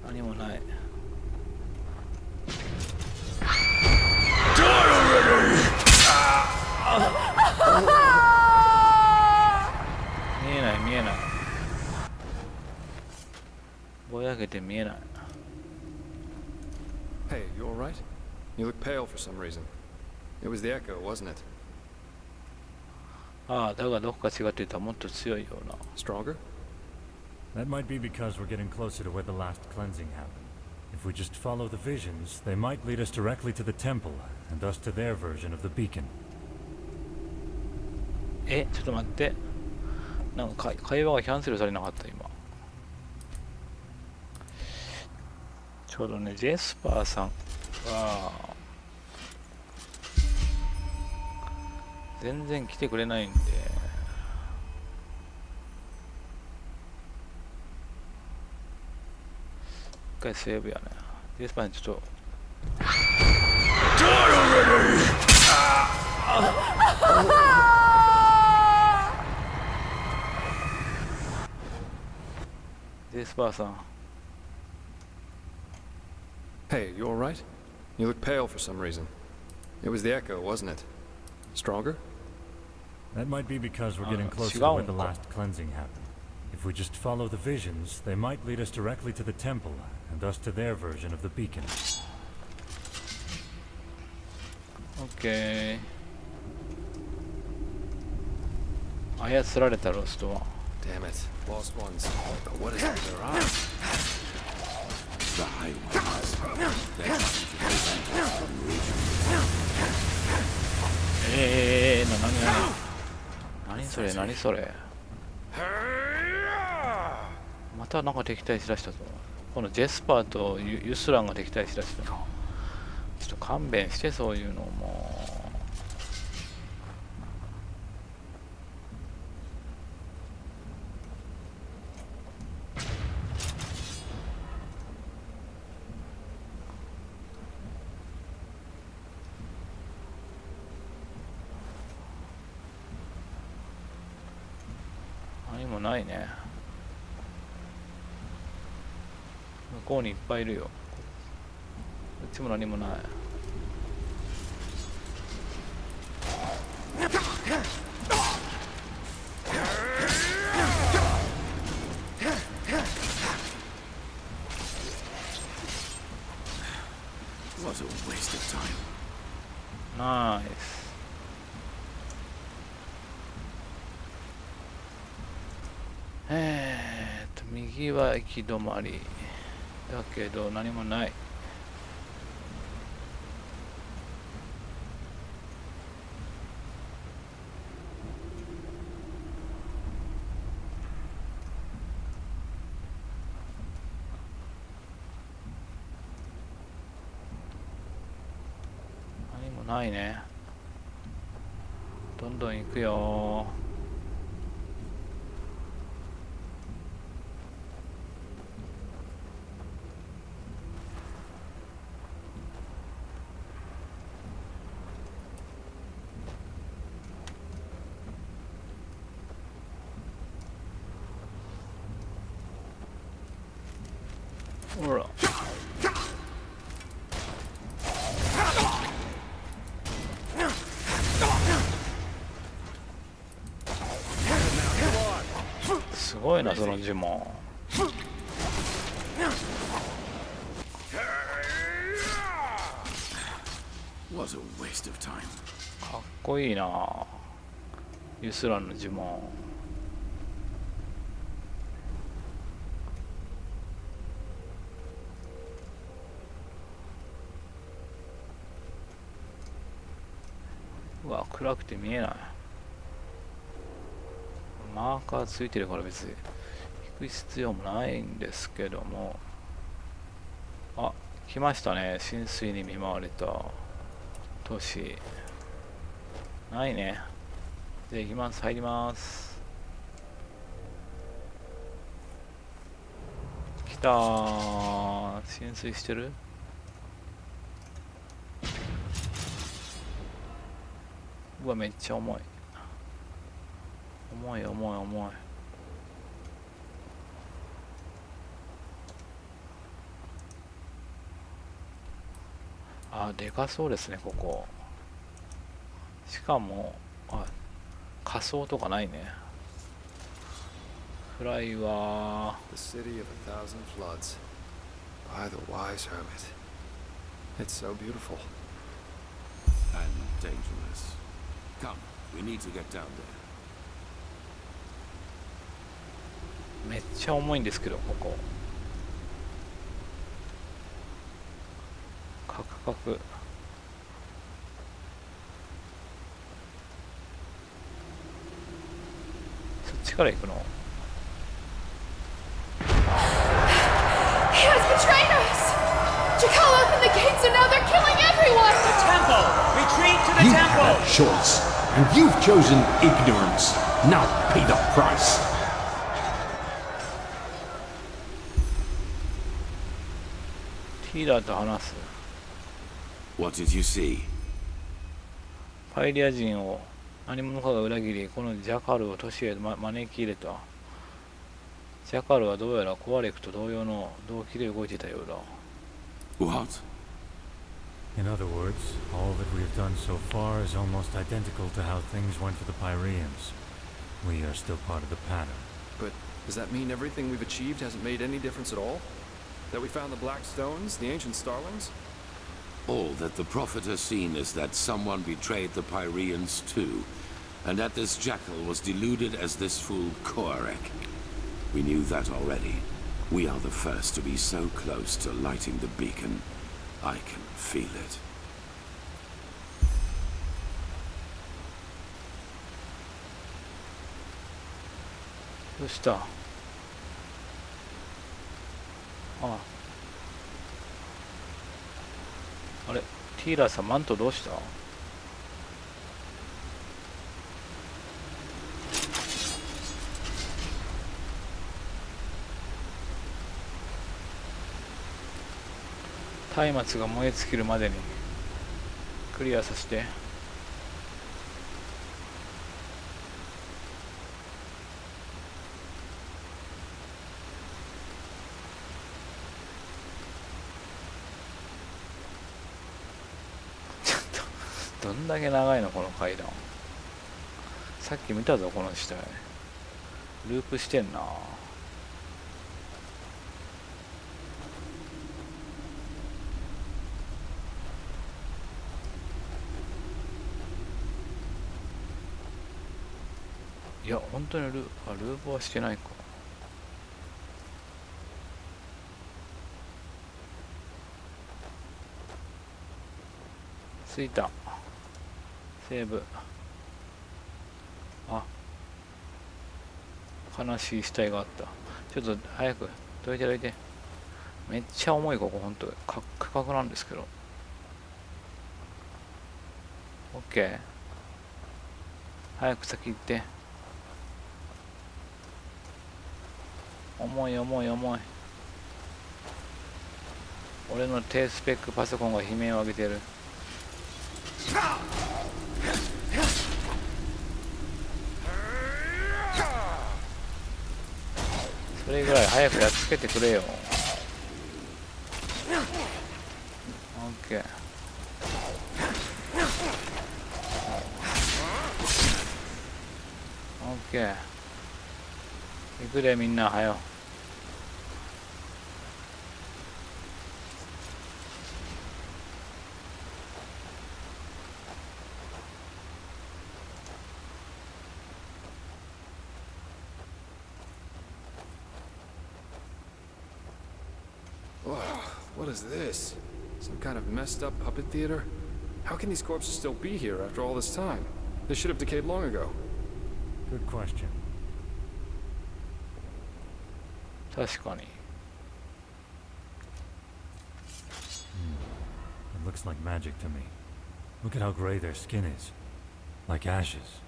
何もない。見えない見えない。ぼやけて見えない。Hey, you alright? You look pale for some reason. It was the echo, wasn't it? ああ、だがどこか違っていた。もっと強いような。Stronger? That might be because we're getting closer to where the last cleansing happened. If we just follow the visions, they might lead us directly to the temple, and thus to their version of the beacon. ちょっと待って。なんか会話がキャンセルされなかった今。ちょうどね、ジェスパーさんは全然来てくれないんで。一回セーブやね。ジェスパーにちょっとデスパーさん。 Hey, you alright? You look pale for some reason. It was the echo, wasn't it? Stronger? That might be because we're getting closer to where the last cleansing happened. If we just follow the visions, they might lead us directly to the temple, and thus to their version of the beacon. Okay. 操られたロストは。 Damn it. Lost ones. But what is it in their eyes? The High Ones. They're trying to prevent us from reaching. 何それ何それ。またなんか敵対しだしたぞ。このジェスパーとユスランが敵対しだした。ちょっと勘弁して、そういうのも。何もないね。向こうにいっぱいいるよ。こっちも何もない。What a waste of time. ナイス。右は行き止まりだけど何もない。何もないね。どんどん行くよ。ほら。すごいな、その呪文。What a waste of time. かっこいいな。ユスランの呪文。うわ、暗くて見えない。マーカーついてるから別に引く必要もないんですけども。あ、来ましたね。浸水に見舞われた都市。ないね。じゃあ行きます。入ります。来たー。浸水してる？うわ、めっちゃ重い。重い重い重い。あ、でかそうですね、ここ。しかも、あ、仮装とかないね。暗いわー。 The city of a thousand floods by the wise hermit. It's so beautiful. And dangerous. Come, we need to get down there. めっちゃ重いんですけど、ここ。カクカク。そっちから行くの？ He has betrayed us! Jakala opened the gates and now they're killing everyone! The temple! Retreat to the You temple! had a choice, and you've chosen ignorance. Now pay the price. ティーダーと話す。What did you see? パイリア人を何者かが裏切り、このジャカルを都市へ、招き入れた。ジャカルはどうやらコアレクと同様の動機で動いていたようだ。What? In other words, all that we have done so far is almost identical to how things went for the Pyreans. We are still part of the pattern. But does that mean everything we've achieved hasn't made any difference at all? That we found the Black Stones, the ancient starlings? All that the Prophet has seen is that someone betrayed the Pyreans too, and that this jackal was deluded as this fool Koarek. We knew that already. We are the first to be so close to lighting the beacon. I can feel it. どうした？あれ、ティーラーさん、マントどうした？松明が燃え尽きるまでにクリアさせて。どんだけ長いのこの階段。さっき見たぞこの下。ループしてんな。いや本当にループはしてないか。着いた。セーブ。悲しい死体があった。ちょっと早くどいてどいて。めっちゃ重いここほんと区画なんですけど。オッケー。早く先行って。重い重い重い。俺の低スペックパソコンが悲鳴を上げてる。それぐらい早くやっつけてくれよ。オッケー。オッケー。行くでみんな早よ。What is this? Some kind of messed up puppet theater? How can these corpses still be here after all this time? They should have decayed long ago. Good question. 確かに。It looks like magic to me. Look at how gray their skin is. Like ashes.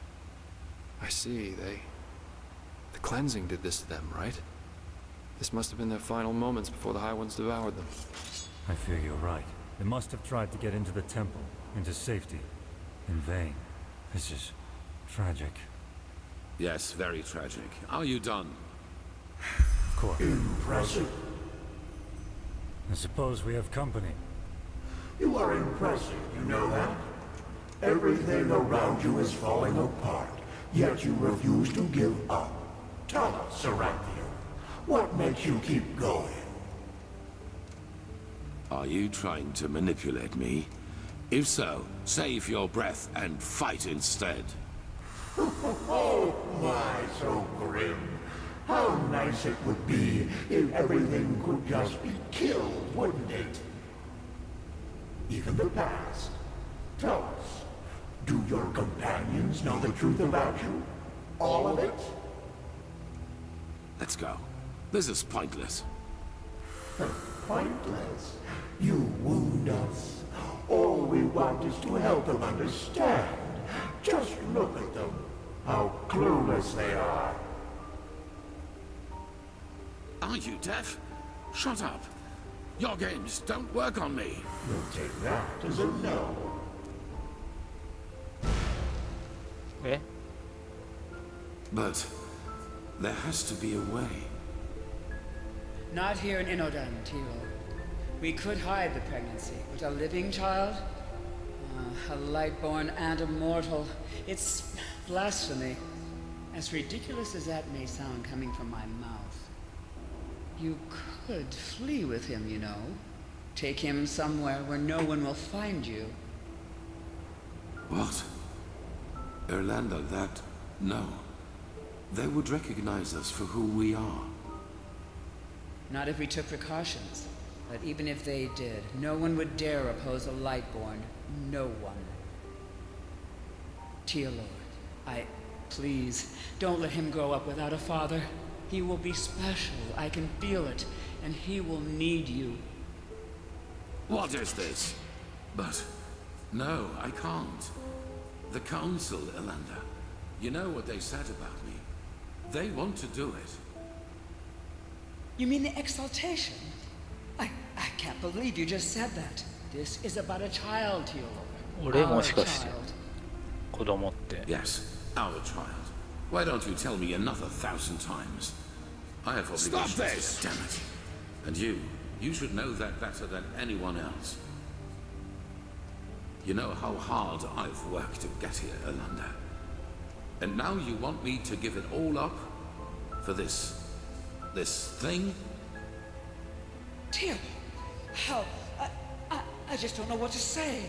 I see, The cleansing did this to them, right? This must have been their final moments before the High Ones devoured them. I fear you're right. They must have tried to get into the temple, into safety. In vain. This is tragic. Yes, very tragic. Are you done? Of course. Impressive. I suppose we have company. You are impressive, you know that? Everything around you is falling apart, yet you refuse to give up. Tell us, Seraphio, what makes you keep going? Are you trying to manipulate me? If so, save your breath and fight instead. Oh my, so grim. How nice it would be if everything could just be killed, wouldn't it? Even the past. Tell us, do your companions know the truth about you? All of it? Let's go. This is pointless. Pointless? You wound us. All we want is to help them understand. Just look at them. How clueless they are. Are you deaf? Shut up. Your games don't work on me. We'll take that as a no. え But there has to be a way. Not here in Inodan, Tilo. We could hide the pregnancy, but a living child? A light-born and a mortal. It's blasphemy. As ridiculous as that may sound coming from my mouth. You could flee with him, you know. Take him somewhere where no one will find you. What? Irlanda, that... no. They would recognize us for who we are. Not if we took precautions. But even if they did, no one would dare oppose a Lightborn. No one. Tia Lord, please, don't let him grow up without a father. He will be special, I can feel it, and he will need you. What is this? But... no, I can't. The Council, Irlanda. You know what they said about me. They want to do it. You mean the exaltation? I can't believe you just said that. This is about a child, Tia Lord. 俺もしかして子供って Yes, our child. Why don't you tell me another 1,000 times? I have obligations. Stop this! Damn it. And you should know that better than anyone else. You know how hard I've worked to get here, Irlanda. And now you want me to give it all up? For this thing? Tia, how? I just don't know what to say.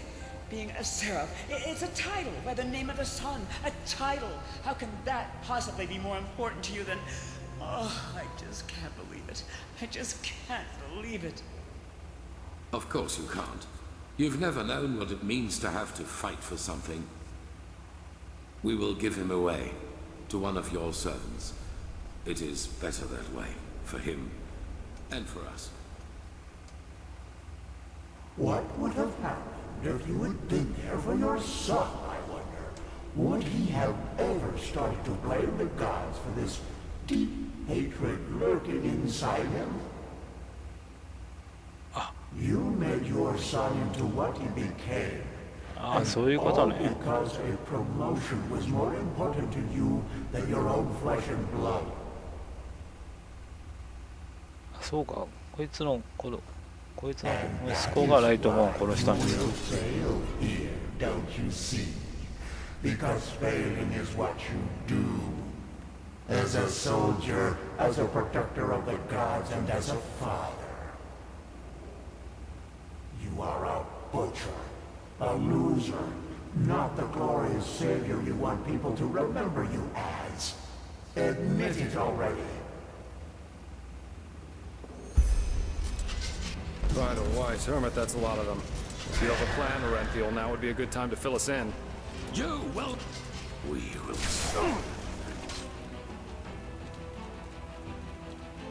Being a seraph, it's a title by the name of the sun. A title. How can that possibly be more important to you than... oh, I just can't believe it. I just can't believe it. Of course you can't. You've never known what it means to have to fight for something. We will give him away to one of your servants. It is better that way, for him and for us. What would have happened if you had been there for your son, I wonder? Would he have ever started to blame the gods for this deep hatred lurking inside him? You made your son into what he became. And all because a promotion was more important to you than your own flesh and blood. そうか、こいつの息子がライトモンを殺したんですよ。 Don't you see? Because failing is what you do. As a soldier, as a protector of the gods, and as a father. You are a butcher, a loser, not the glorious savior you want people to remember you as. Admit it already. Right, a wise hermit, that's a lot of them. If you have a plan, Orenthiel, now would be a good time to fill us in. You will... we will...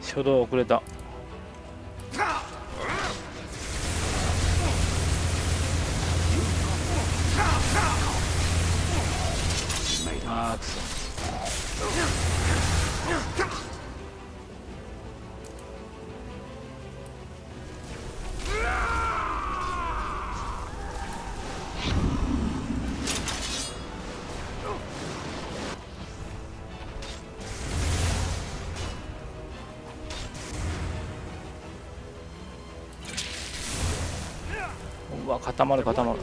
初動遅れた。あーくそ。うわ、固まる固まる。う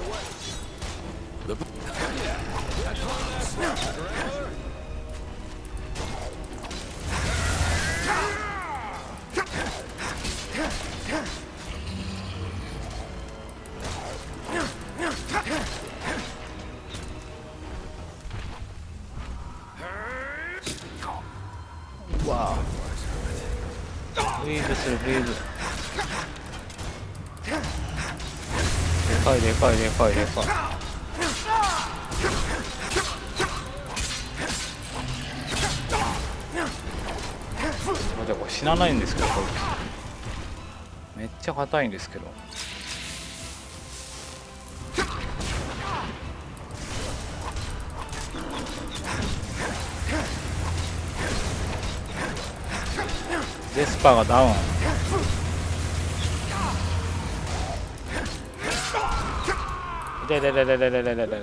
わフリーズするフリーズ。でかいでかいでかいでかい。待って、これ死なないんですけど、こいつめっちゃ硬いんですけど。デスパーがダウン。痛い痛い痛い痛い痛い痛い痛い痛い。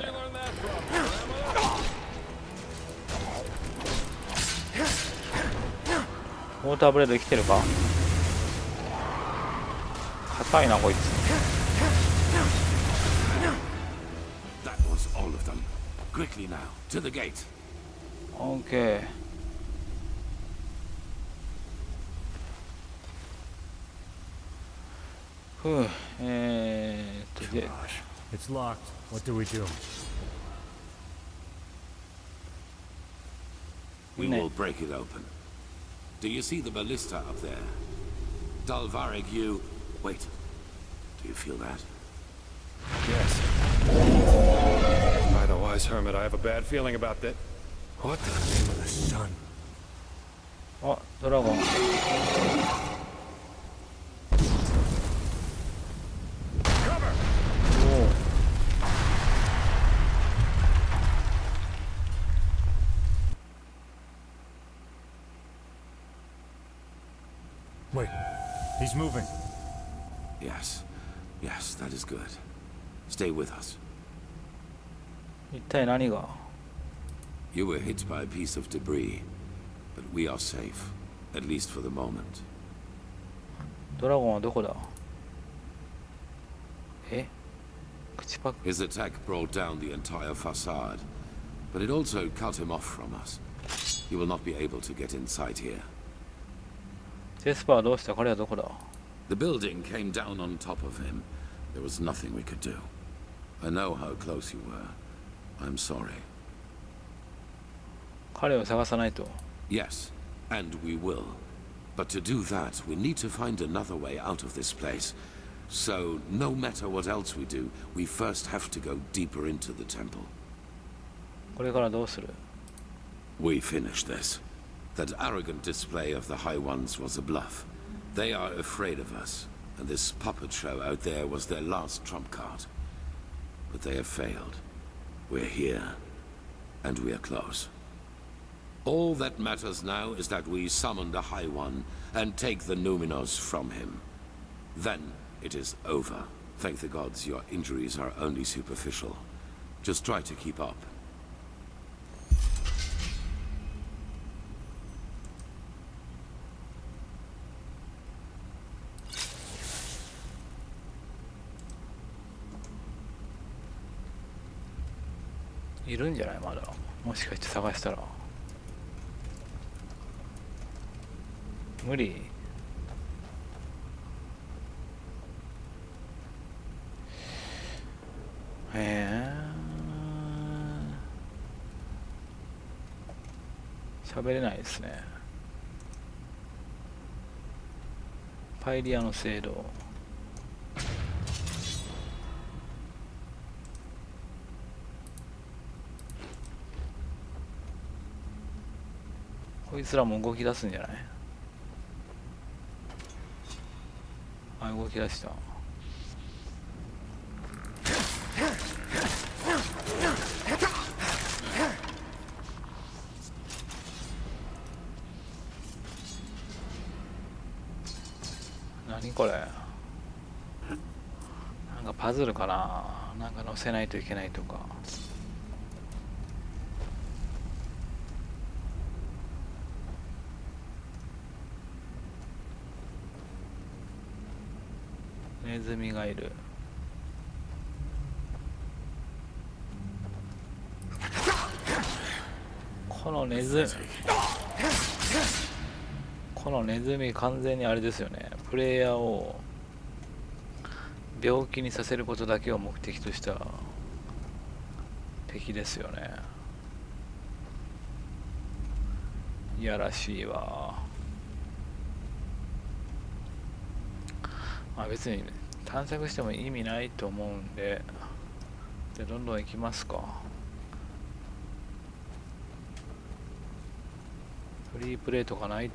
ウォーターブレード生きてるか。硬いなこいつ。That was all of them. Quickly now, to the gate. OK。ふう、で、It's locked. What do we do? We will break it open. Do you see the ballista up there? Dalvarig, you... Wait. Do you feel that? Yes. By the wise hermit, I have a bad feeling about that. What the name of the sun? あ、ドラゴン。Wait, he's moving. Yes. Yes, that is good. Stay with us. 一体何が。 You were hit by a piece of debris, but we are safe, at least for the moment. ドラゴンはどこだ。え、口パク。 His attack brought down the entire facade, but it also cut him off from us. You will not be able to get inside here. ジェスパーはどうした。彼はどこだ。 The building came down on top of him. There was nothing we could do. I know how close you were. I'm sorry. 彼を探さないと。 Yes, and we will. But to do that, we need to find another way out of this place. So, no matter what else we do, we first have to go deeper into the temple. これからどうする。 We finish this. That arrogant display of the High Ones was a bluff. They are afraid of us, and this puppet show out there was their last trump card. But they have failed. We're here, and we are close. All that matters now is that we summon the High One and take the Numinos from him. Then it is over. Thank the gods your injuries are only superficial. Just try to keep up. いるんじゃない。まだもしかして探したら無理。喋れないですね。パイリアの制度。こいつらも動き出すんじゃない。あ、動き出した。何これ。なんかパズルかな。なんか乗せないといけないとか。ネズミがいる。このネズミ完全にあれですよね。プレイヤーを病気にさせることだけを目的とした敵ですよね。いやらしいわ。まあ別に探索しても意味ないと思うんで、じゃあどんどん行きますか。フリープレイとかない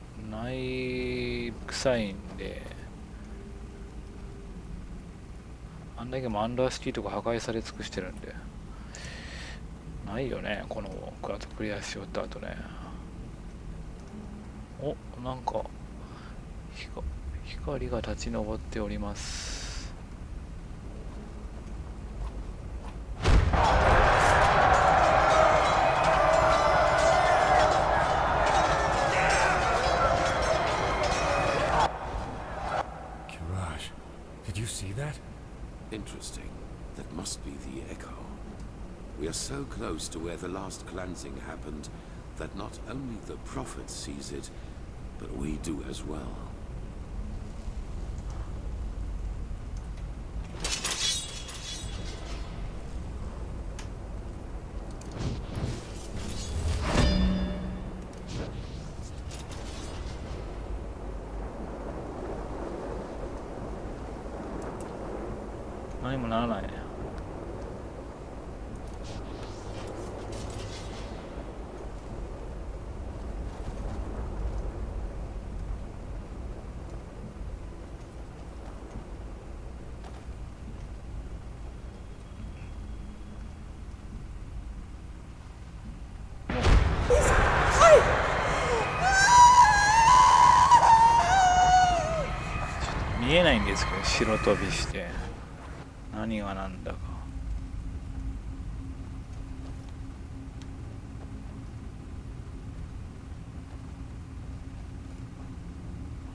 臭いんで、あんだけもアンダーシティとか破壊され尽くしてるんでないよね。このクラウドクリアしよった後ね。お、なんか光が立ち上っております。interesting. That must be the echo. We are so close to where the last cleansing happened that not only the Prophet sees it, but we do as well. Noin mun alainen.見えないんですけど、白飛びして何がなんだか。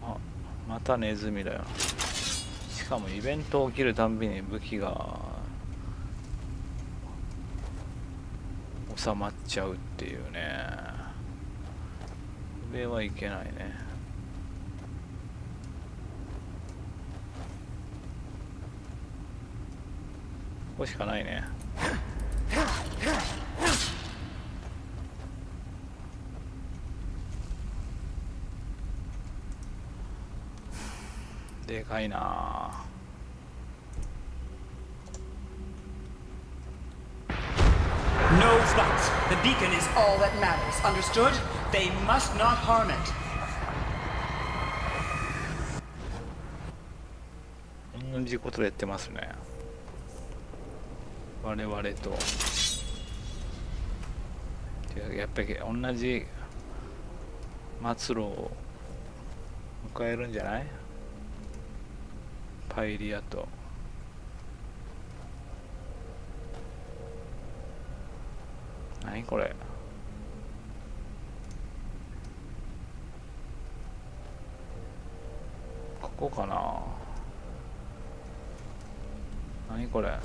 あ、またネズミだよ。しかもイベント起きるたんびに武器が収まっちゃうっていうね。上はいけないね。ここしかないね。でかいな。No fuss. The beacon is all that matters. Understood? They must not harm it. 同じことやってますね。我々とやっぱり同じ末路を迎えるんじゃない？パイリアと。何これ？ここかな？何これ？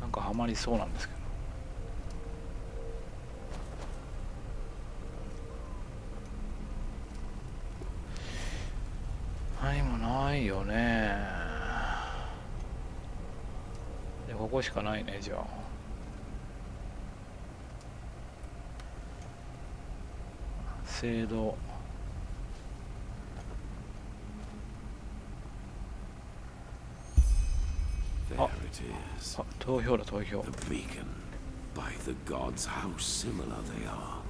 なんかハマりそうなんですけど。何もないよね。でここしかないね、じゃあ。精度。There it is. あ、投票だ、投票。 The beacon. By the gods, how similar they are.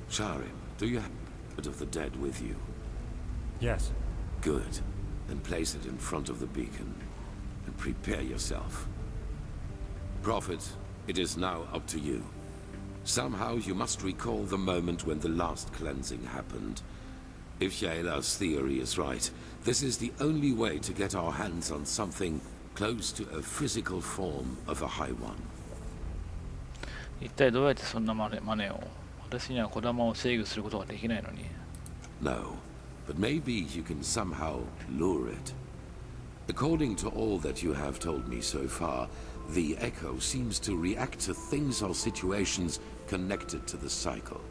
Sharim, do you have a bit of the dead with you? Yes. Good. Then place it in front of the beacon and prepare yourself. Prophet, it is now up to you. Somehow you must recall the moment when the last cleansing happened. If Shayla's theory is right, this is the only way to get our hands on something close to a physical form of a High One. 一体どうやってそんなマネを？私には小玉を制御することができないのに。No, but maybe you can somehow lure it. According to all that you have told me so far, the Echo seems to react to things or situations connected to the cycle.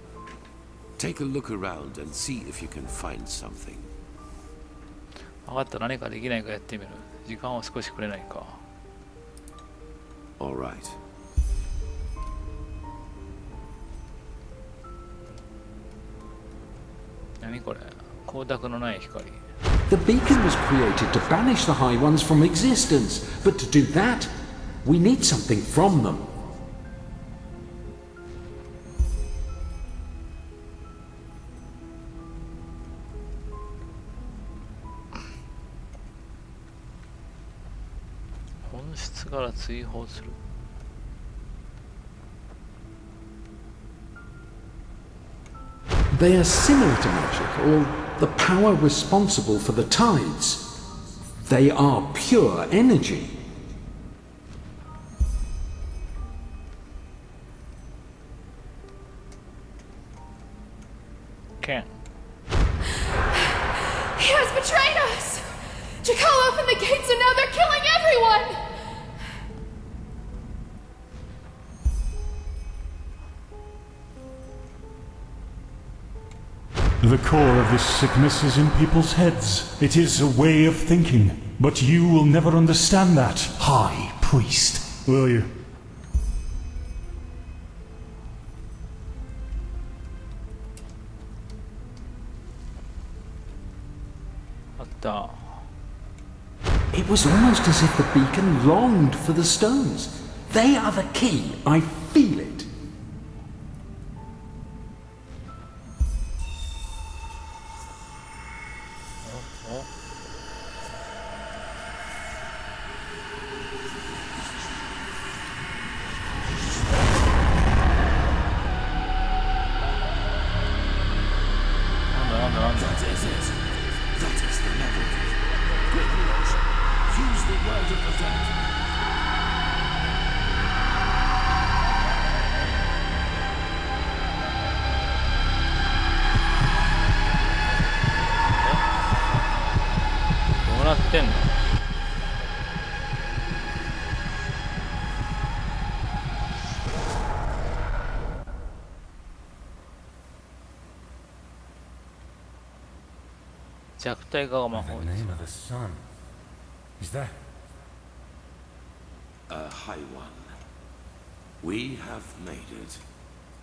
Take a look around and see if you can find something. 分かった、何かできないかやってみる。時間を少しくれないか。All right. 何これ？光沢のない光。The beacon was created to banish the High Ones from existence, but to do that, we need something from them. They are similar to magic, or the power responsible for the tides. They are pure energy. He has betrayed us! Chikala opened the gates and now they're killing everyone! The core of this sickness is in people's heads. It is a way of thinking. But you will never understand that, High Priest. Will you? It was almost as if the beacon longed for the stones. They are the key. I feel it.弱体化が魔法 The name of the sun. Is that? High One. We have made it.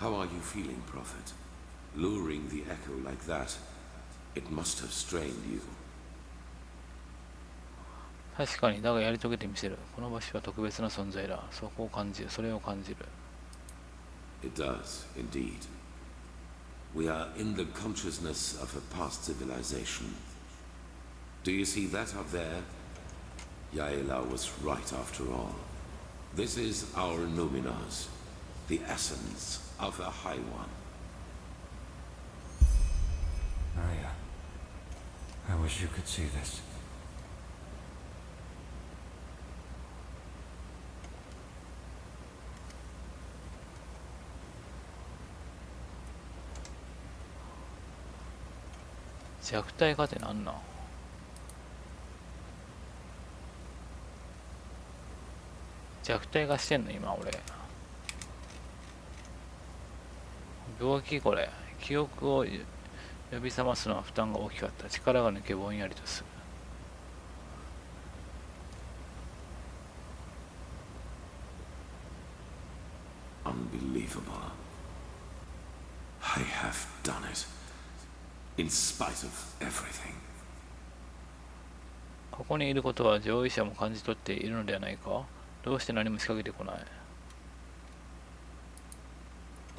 How are you feeling, Prophet? Luring the echo like that, it must have strained you. 確かに、だがやり遂げてみせる。この場所は特別な存在だ。そこを感じる。それを感じる。It does, indeed. We are in the consciousness of a past civilization. Do you see that up there? Yaela was right after all. This is our Numinars, the essence of a High One. I wish you could see this. "弱体化ってなんなん?" 弱体化してんの今俺。病気これ。記憶を呼び覚ますのは負担が大きかった。力が抜けぼんやりとする。Unbelievable. I have done it. In spite of everything. ここにいることは上位者も感じ取っているのではないか?どうして何も仕掛けてこない?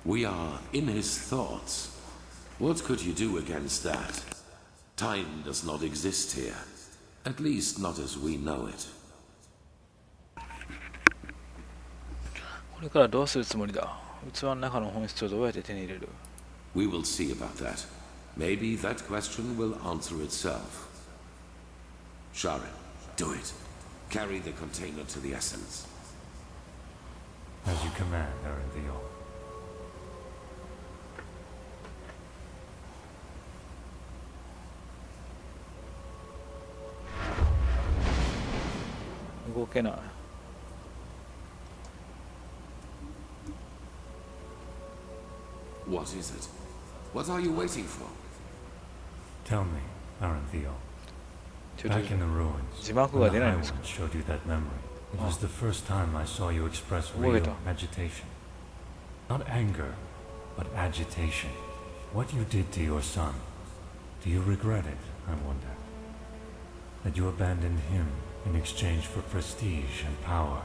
We are in his thoughts. What could you do against that? Time does not exist here. At least not as we know it. これからどうするつもりだ?器の中の本質をどうやって手に入れる? We will see about that. Maybe that question will answer itself. Sharon, do it. Carry the container to the essence. As you command, Enderal. 動けない。What is it? What are you waiting for? Tell me, Enderal. Back in the ruins, when the High One showed you that memory, it was the first time I saw you express real agitation. Not anger, but agitation. What you did to your son, do you regret it, I wonder? That you abandoned him in exchange for prestige and power?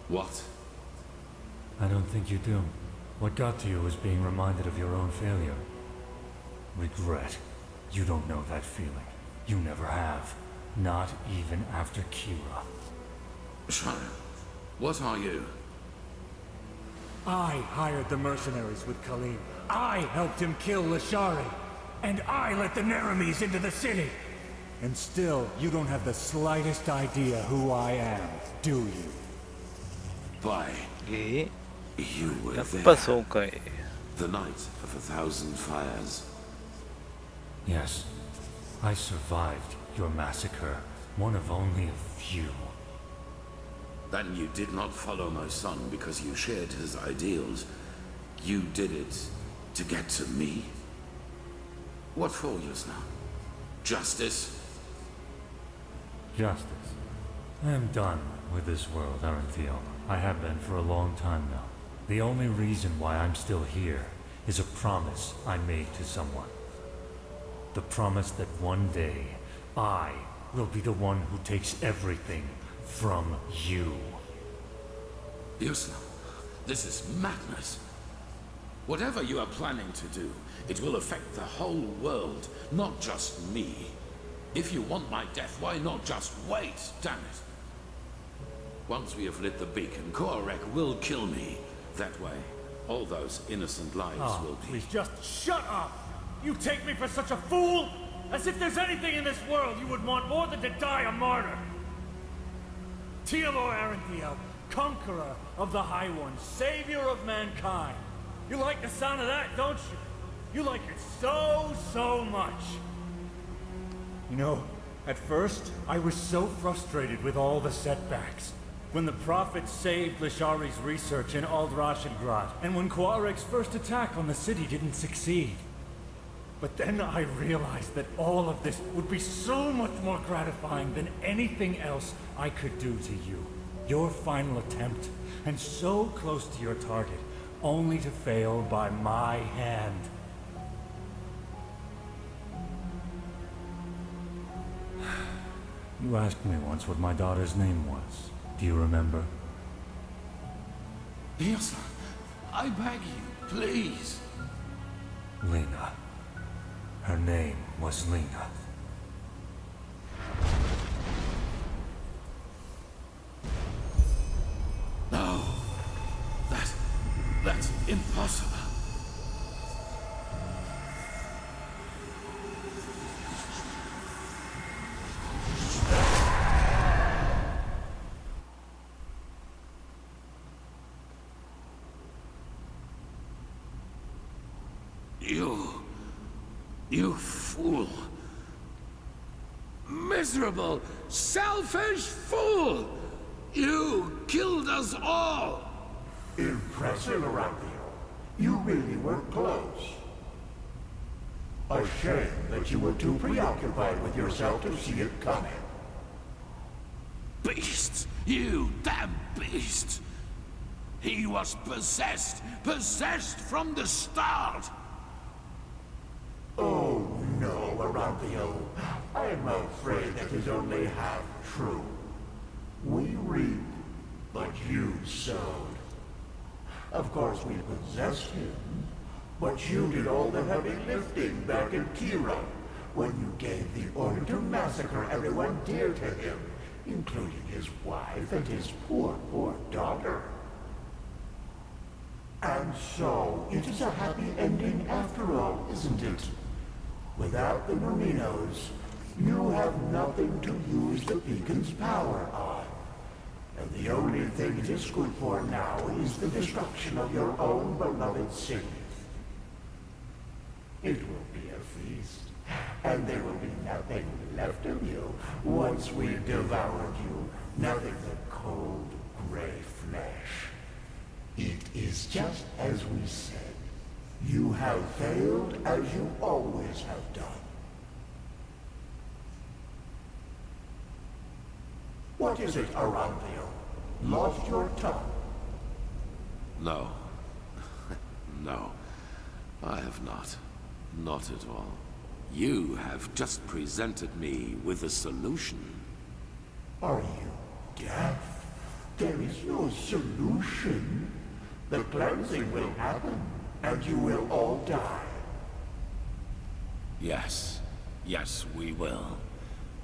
What? I don't think you do. What got to you was being reminded of your own failure. Regret. You don't know that feeling. You never have. Not even after Kira. Sharon, what are you? I hired the mercenaries with Khalim. I helped him kill Lashari. And I let the Neramis into the city. And still, you don't have the slightest idea who I am, do you? Why? You were there. The night of 1,000 fires. Yes. I survived your massacre, one of only a few. Then you did not follow my son because you shared his ideals. You did it to get to me? What for, Yuzna? Justice? Justice. I am done with this world, Arenthio. I have been for a long time now. The only reason why I'm still here is a promise I made to someone. The promise that one day, I will be the one who takes everything from you. Yuzna, this is madness. Whatever you are planning to do, it will affect the whole world, not just me. If you want my death, why not just wait, damn it? Once we have lit the beacon, Korek will kill me. That way, all those innocent lives will be... Please just shut up! You take me for such a fool? As if there's anything in this world you would want more than to die a martyr! Teodor Arenthio, conqueror of the High Ones, savior of mankind. You like the sound of that, don't you? You like it so much. You know, at first, I was so frustrated with all the setbacks. When the Prophet saved Lishari's research in Aldrashengrad, and when Koarek's first attack on the city didn't succeed. But then I realized that all of this would be so much more gratifying than anything else I could do to you. Your final attempt, and so close to your target, only to fail by my hand. You asked me once what my daughter's name was. Do you remember? Yes, I beg you, please. Lena. Her name was Lena. No. That's impossible. You fool. Miserable, selfish fool! You killed us all! Impressive, Aranthio. You really were close. A shame that you were too preoccupied with yourself to see it coming. Beasts! You damn beast! He was possessed from the start! Oh no, Aranthio. I'm afraid that is only half true. We reap, but you sowed. Of course we possessed him, but you did all the heavy lifting back in Kira when you gave the order to massacre everyone dear to him, including his wife and his poor daughter. And so, it is a happy ending after all, isn't it? Without the Merinos, you have nothing to use the beacon's power on. And the only thing it is good for now is the destruction of your own beloved city. It will be a feast, and there will be nothing left of you once we've devoured you, nothing but cold, gray flesh. It is just as we said. You have failed as you always have done. What is it, Aranthio? Lost your tongue? No. No. I have not. Not at all. You have just presented me with a solution. Are you deaf? There is no solution. The cleansing will happen, and you will all die. Yes. Yes, we will.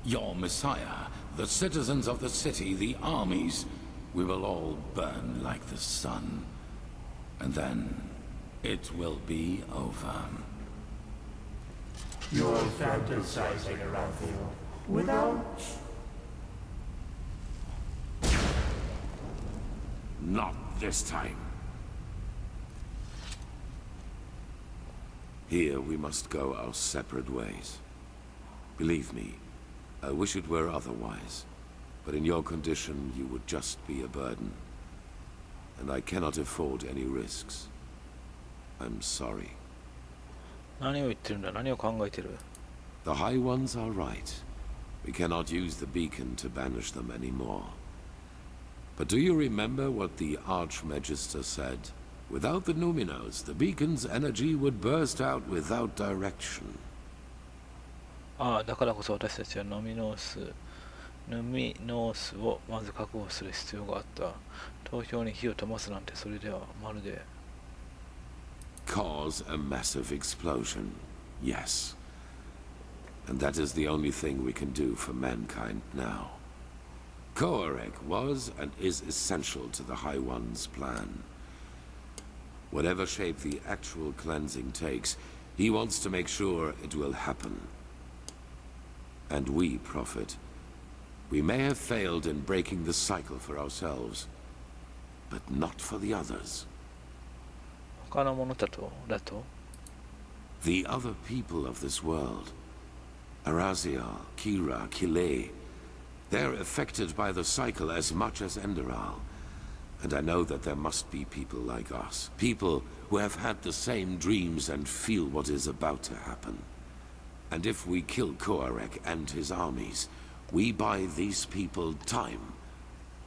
Your Messiah, the citizens of the city, the armies, we will all burn like the sun. And then it will be over. You're fantasizing, Aranthio. Without... Not this time. Here we must go our separate ways. Believe me, I wish it were otherwise. But in your condition, you would just be a burden. And I cannot afford any risks. I'm sorry. 何を言ってるんだ？何を考えてる？ The High Ones are right. We cannot use the beacon to banish them anymore. But do you remember what the Archmagister said? Without the Numinos, the beacon's energy would burst out without direction. ああ、だからこそ私たちはヌミノースをまず確保する必要があった。投票に火を灯すなんてそれではまるで。Cause a massive explosion, yes. And that is the only thing we can do for mankind now. Koarek was and is essential to the High One's plan. Whatever shape the actual cleansing takes, he wants to make sure it will happen. And we, Prophet, we may have failed in breaking the cycle for ourselves, but not for the others. 他の者だと The other people of this world, Araziel, Kira, Kile, they're affected by the cycle as much as Enderal. And I know that there must be people like us, people who have had the same dreams and feel what is about to happen. And if we kill Koarek and his armies, we buy these people time.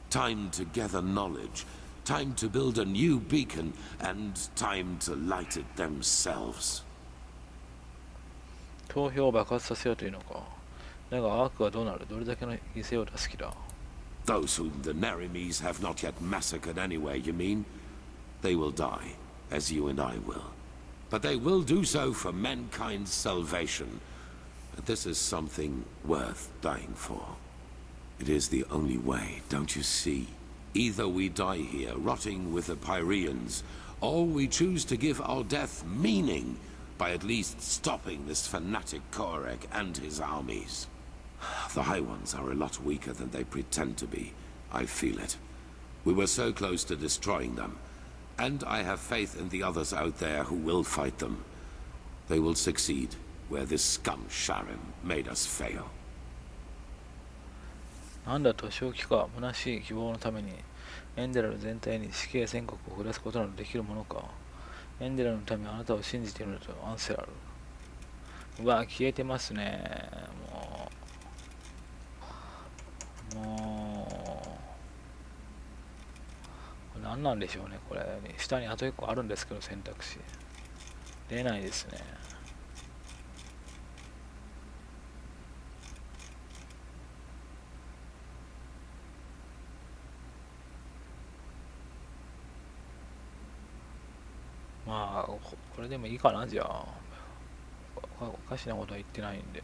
Time to gather knowledge, time to build a new beacon, and time to light it themselves. 投票を爆発させようというのか。だがアークはどうなる？どれだけの犠牲を出す気だ？ Those whom the Nerimes have not yet massacred anyway, you mean? They will die, as you and I will. But they will do so for mankind's salvation. And this is something worth dying for. It is the only way, don't you see? Either we die here, rotting with the Pyreans, or we choose to give our death meaning by at least stopping this fanatic Koarek and his armies. The High Ones are a lot weaker than they pretend to be. I feel it. We were so close to destroying them. And I have faith in the others out there who will fight them. They will succeed where this scum Sharim made us fail. なんだと正気か虚しい希望のためにエンデラル全体に死刑宣告を下すことなどできるものか。エンデラルのためにあなたを信じているのとアンセラル。うわ、消えてますね。これ何なんでしょうね。これ下にあと1個あるんですけど選択肢出ないですね。まあこれでもいいかな。じゃあおかしなことは言ってないんで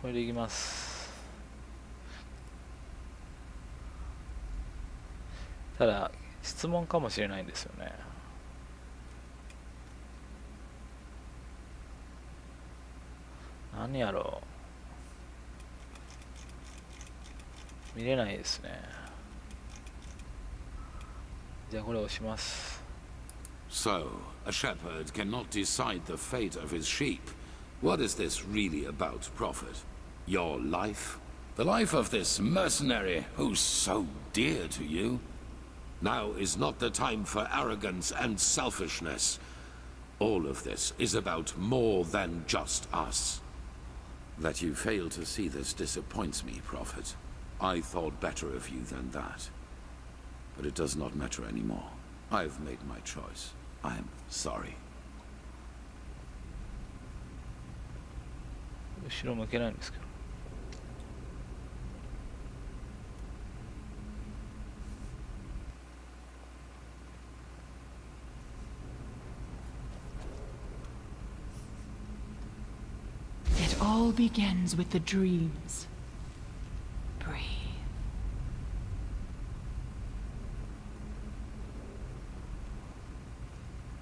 これでいきます。ただ質問かもしれないんですよね。何やろう。見れないですね。じゃあこれ押します。So, a shepherd cannot decide the fate of his sheep. What is this really about, Prophet? Your life? The life of this mercenary who's so dear to you? Now is not the time for arrogance and selfishness. All of this is about more than just us. That you fail to see this disappoints me, Prophet. I thought better of you than that. But it does not matter anymore. I've made my choice. I'm sorry. 後ろ向けないんですけど。It all begins with the dreams. Breathe.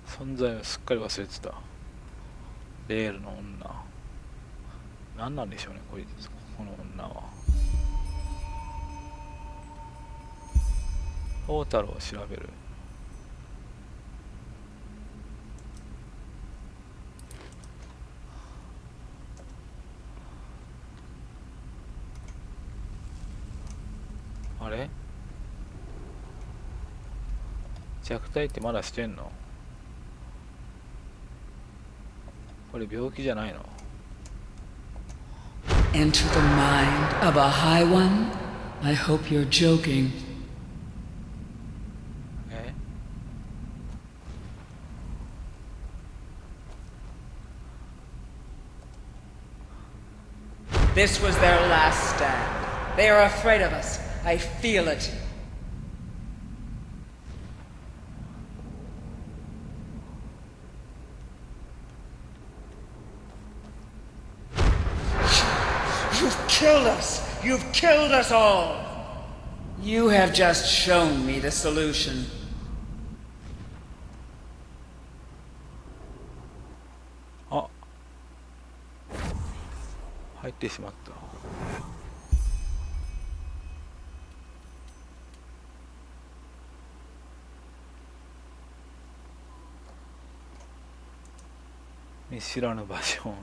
存在をすっかり忘れてた。ベールの女。何なんでしょうね、この女は。大太郎を調べる。あれ弱体ってまだしてんの？これ病気じゃないの？ Enter the mind of a high one? I hope you're joking. え This was their last stand. They are afraid of us. I feel it. You've killed us! You've killed us all! You have just shown me the solution. あ、入ってしまった。見知らぬ場所。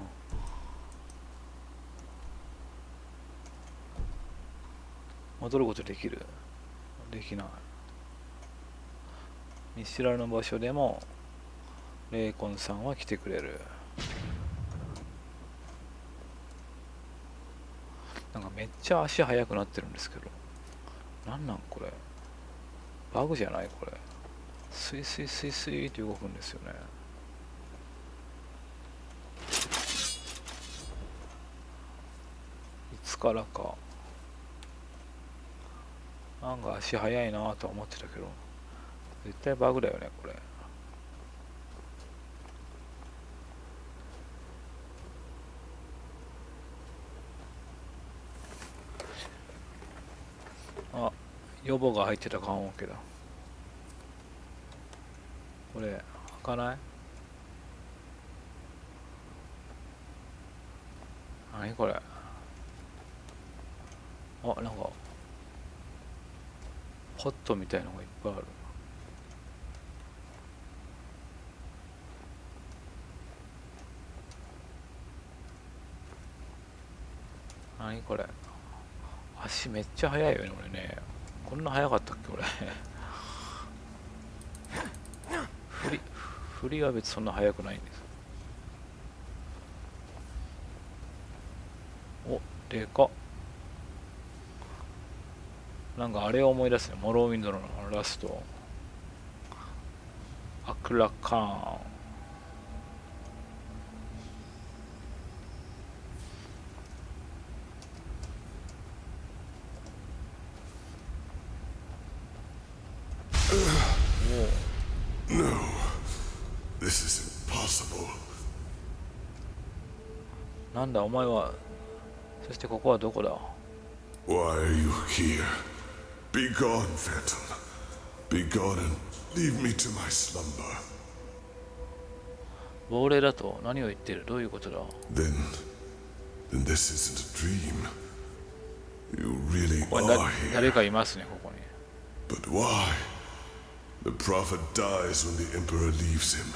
戻ることできる？できない。見知らぬ場所でもレイコンさんは来てくれる。なんかめっちゃ足速くなってるんですけど、なんなんこれ？バグじゃないこれ？スイスイスイスイって動くんですよね。いつからか。なんか足速いなとは思ってたけど、絶対バグだよねこれ。あ、予防が入ってた缶オケだ。これ開かない？何これ？あ、なんかポットみたいのがいっぱいある。何これ？足めっちゃ速いよね俺ね。こんな速かったっけ俺。振りは別にそんな速くないんです。お、でかっ。なんかあれを思い出すね。モローウィンドのラスト。アクラカーン。No, this is impossible. なんだお前は。そしてここはどこだ？ Why are you here? Be gone, Phantom. Be gone and leave me to my slumber. 亡霊だと何を言ってる？どういうことだ？ Then this isn't a dream. You really are 誰かいますねここに。 But why? The prophet dies when the emperor leaves him.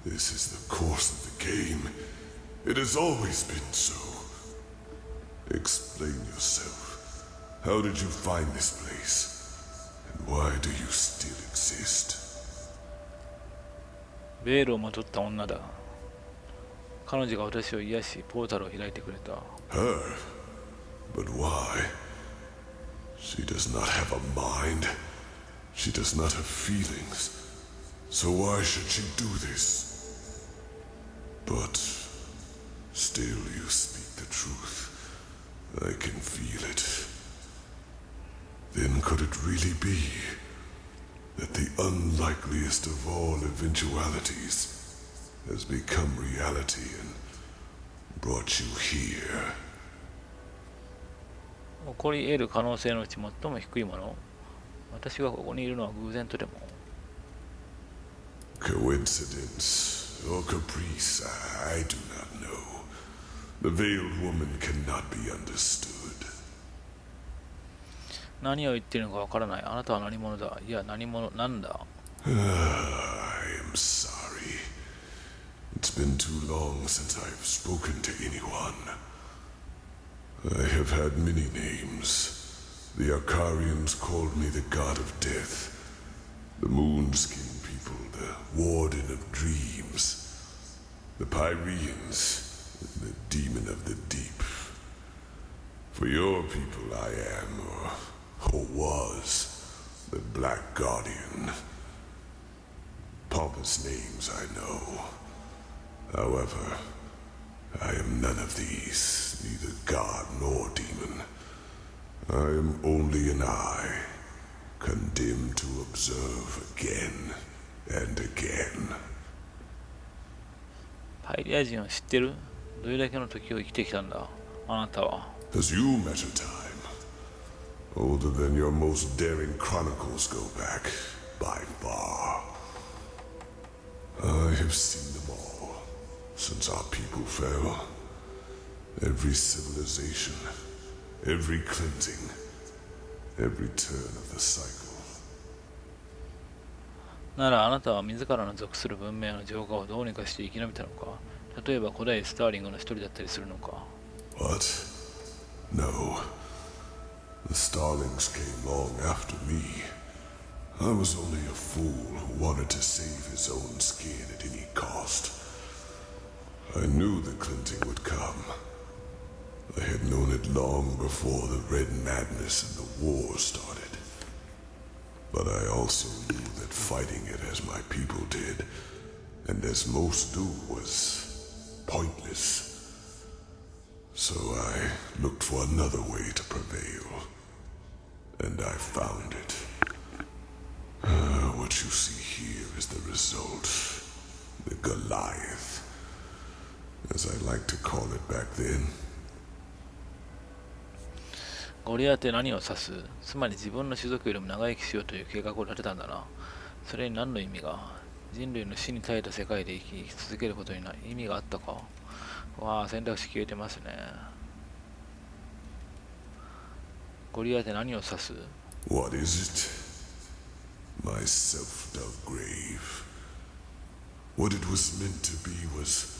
This is the course of the game. It has always been so. Explain yourself. How did you find this place? And why do you still exist? ベールをまとった女だ。彼女が私を癒し、ポータルを開いてくれた。Her? But why? She does not have a mind. She does not have feelings. So why should she do this? But still you speak the truth. I can feel it. Then could it really be that the unlikeliest of all eventualities has become reality and brought you here? 起こり得る可能性のうち最も低いもの。私がここにいるのは偶然とでも。Coincidence or caprice, I do not know. The veiled woman cannot be understood. 何を言っているのかわからない。あなたは何者だ？いや、何者なんだ？ I am sorry. It's been too long since I've spoken to anyone. I have had many names, the Akarians called me the god of death, the Moonskin people, the warden of dreams, the Pyreans, the demon of the deep. For your people I am, or was, the Black Guardian. Pompous names, I know. However, I am none of these, neither god nor demon. I am only an eye, condemned to observe again and again. パイリア人を知ってる？どれだけの時を生きてきたんだ、あなたは。As you measure time, older than your most daring chronicles go back, by far. I have seen them all, since our people fell. Every civilization, every cleansing, every turn of the cycle. ならあなたは自らの属する文明の浄化をどうにかして生き延びたのか。例えば古代スターリングの一人だったりするのか。What? No. The Starlings came long after me. I was only a fool who wanted to save his own skin at any cost. I knew the cleansing would come. I had known it long before the Red Madness and the war started. But I also knew that fighting it as my people did, and as most do, was pointless. So I looked for another way to prevail. And I found it. What you see here is the result. The Goliath. As I liked to call it back then. ゴリアテ何を指す？つまり自分の種族よりも長生きしようという計画を立てたんだな。それに何の意味が？人類の死に絶えた世界で生き続けることに意味があったか？わあ、選択肢消えてますね。ゴリアテ何を指す？ What is it? My self-dug grave. What it was meant to be was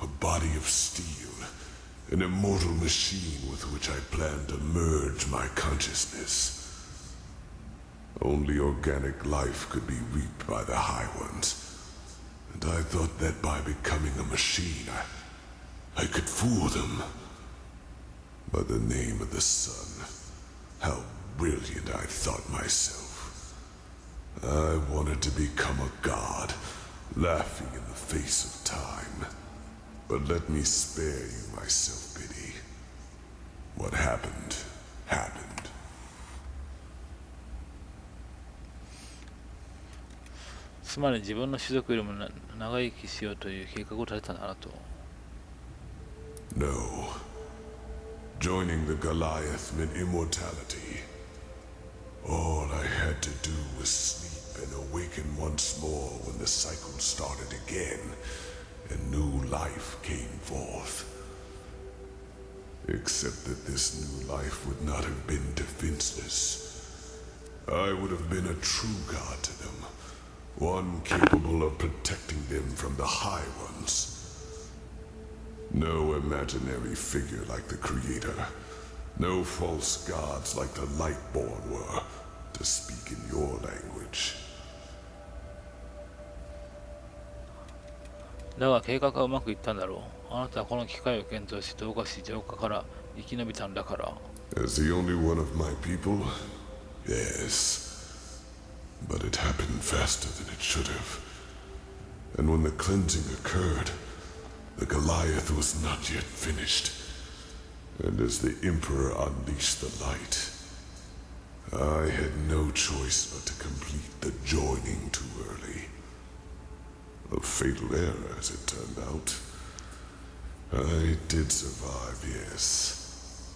a body of steel, an immortal machine with which I planned to merge my consciousness. Only organic life could be reaped by the High Ones, and I thought that by becoming a machine, I could fool them. By the name of the sun, how brilliant I thought myself. I wanted to become a god, laughing in the face of time. But let me spare you my self-pity. What happened, happened. つまり自分の種族よりも長生きしようという計画を立てたんだなと。No. Joining the Goliath meant immortality. All I had to do was sleep and awaken once more when the cycle started again, and new life came forth. Except that this new life would not have been defenseless. I would have been a true god to them, one capable of protecting them from the High Ones. No imaginary figure like the Creator. No false gods like the Lightborn were, to speak in your language. だが計画はうまくいったんだろう。あなたはこの機械を検討し、同化し、浄化から生き延びたんだから。As the only one of my people? Yes. But it happened faster than it should have. And when the cleansing occurred, the Goliath was not yet finished. And as the Emperor unleashed the light, I had no choice but to complete the joining too early. A fatal error, as it turned out. I did survive, yes.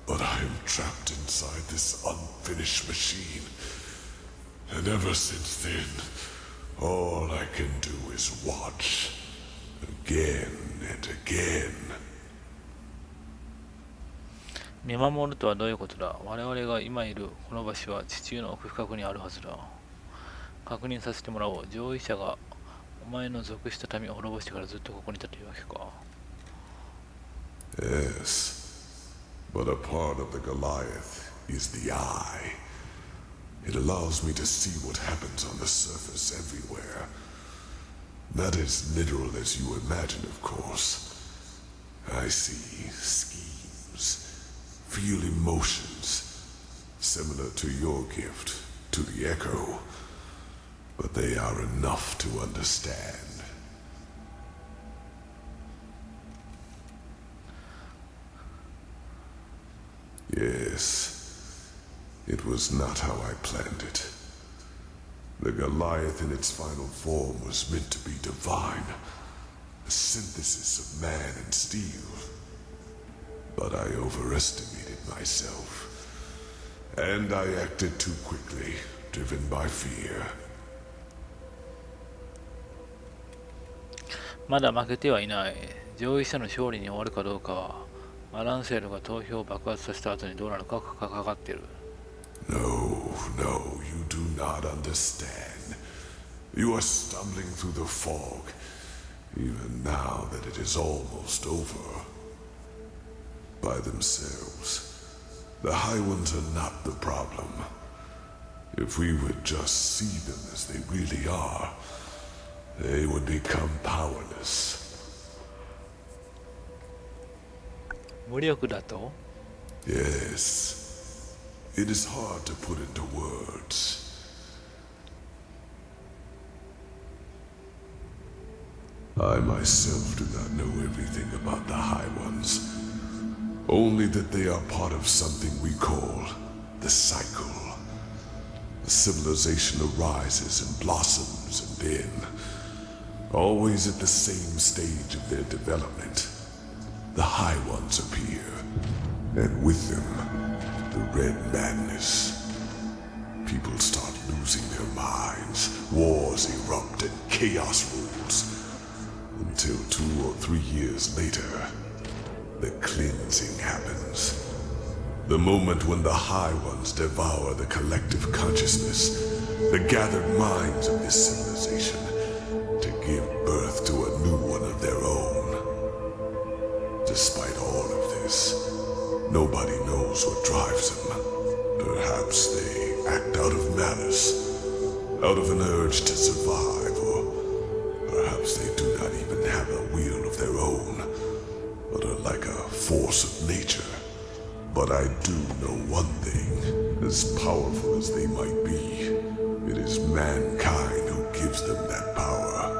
But I am trapped inside this unfinished machine. And ever since then, all I can do is watch. Again and again. 見守るとはどういうことだ。我々が今いるこの場所は地中の奥深くにあるはずだ。確認させてもらおう。上位者がお前の属した民を滅ぼしてからずっとここにいたというわけか。Yes, but a part of the Goliath is the eye. It allows me to see what happens on the surface everywhere. Not as literal as you imagine, of course. I see schemes, feel emotions, similar to your gift, to the Echo. But they are enough to understand. Yes, it was not how I planned it. The Goliath in its final form was meant to be divine, a synthesis of man and steel. But I overestimated myself, and I acted too quickly, driven by fear. まだ負けてはいない。上位者の勝利に終わるかどうかは、アランセールが投票を爆発させた後にどうなるかかかっている。No, no, you do not understand. You are stumbling through the fog, even now that it is almost over. By themselves, the High Ones are not the problem. If we would just see them as they really are, they would become powerless. 無力だと? Yes. It is hard to put into words. I myself do not know everything about the High Ones. Only that they are part of something we call the cycle. A civilization arises and blossoms, and then, always at the same stage of their development, the High Ones appear, and with them, the Red Madness. People start losing their minds, wars erupt, and chaos rules. Until 2 or 3 years later, the cleansing happens. The moment when the High Ones devour the collective consciousness, the gathered minds of this civilization, to give birth to a new one of their own. Despite all of this, nobody knows what drives them. Perhaps they act out of malice, out of an urge to survive, or perhaps they do not even have a will of their own, but are like a force of nature. But I do know one thing, as powerful as they might be, it is mankind who gives them that power.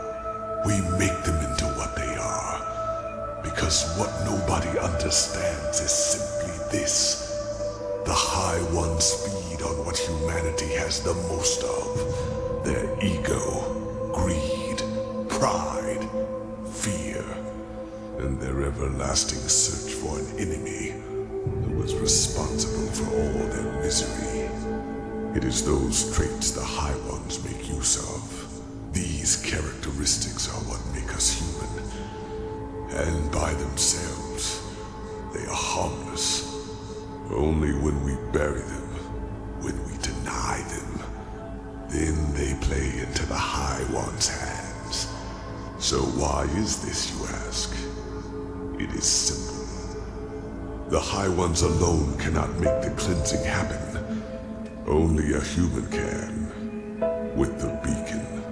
We make them into what they are, because what nobody understands is simply this. The High Ones feed on what humanity has the most of. Their ego, greed, pride, fear, and their everlasting search for an enemy who is responsible for all their misery. It is those traits the High Ones make use of. These characteristics are what make us human. And by themselves, they are harmless. Only when we bury them, when we deny them, then they play into the High One's hands. So why is this, you ask? It is simple. The High Ones alone cannot make the cleansing happen. Only a human can. With the beacon,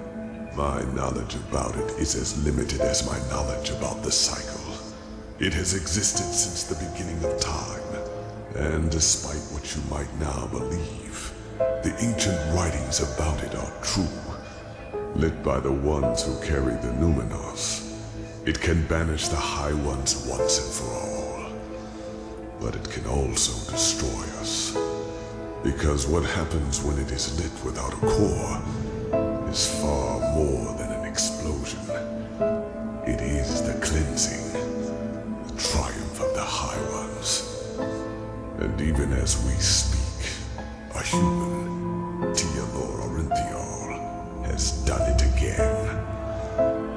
my knowledge about it is as limited as my knowledge about the cycle. It has existed since the beginning of time. And despite what you might now believe, the ancient writings about it are true. Lit by the ones who carry the Numenos, it can banish the High Ones once and for all. But it can also destroy us. Because what happens when it is lit without a core is far more than an explosion. It is the cleansing, the triumph of the High Ones. And even as we speak, a human, Tealor Orinthiol, has done it again.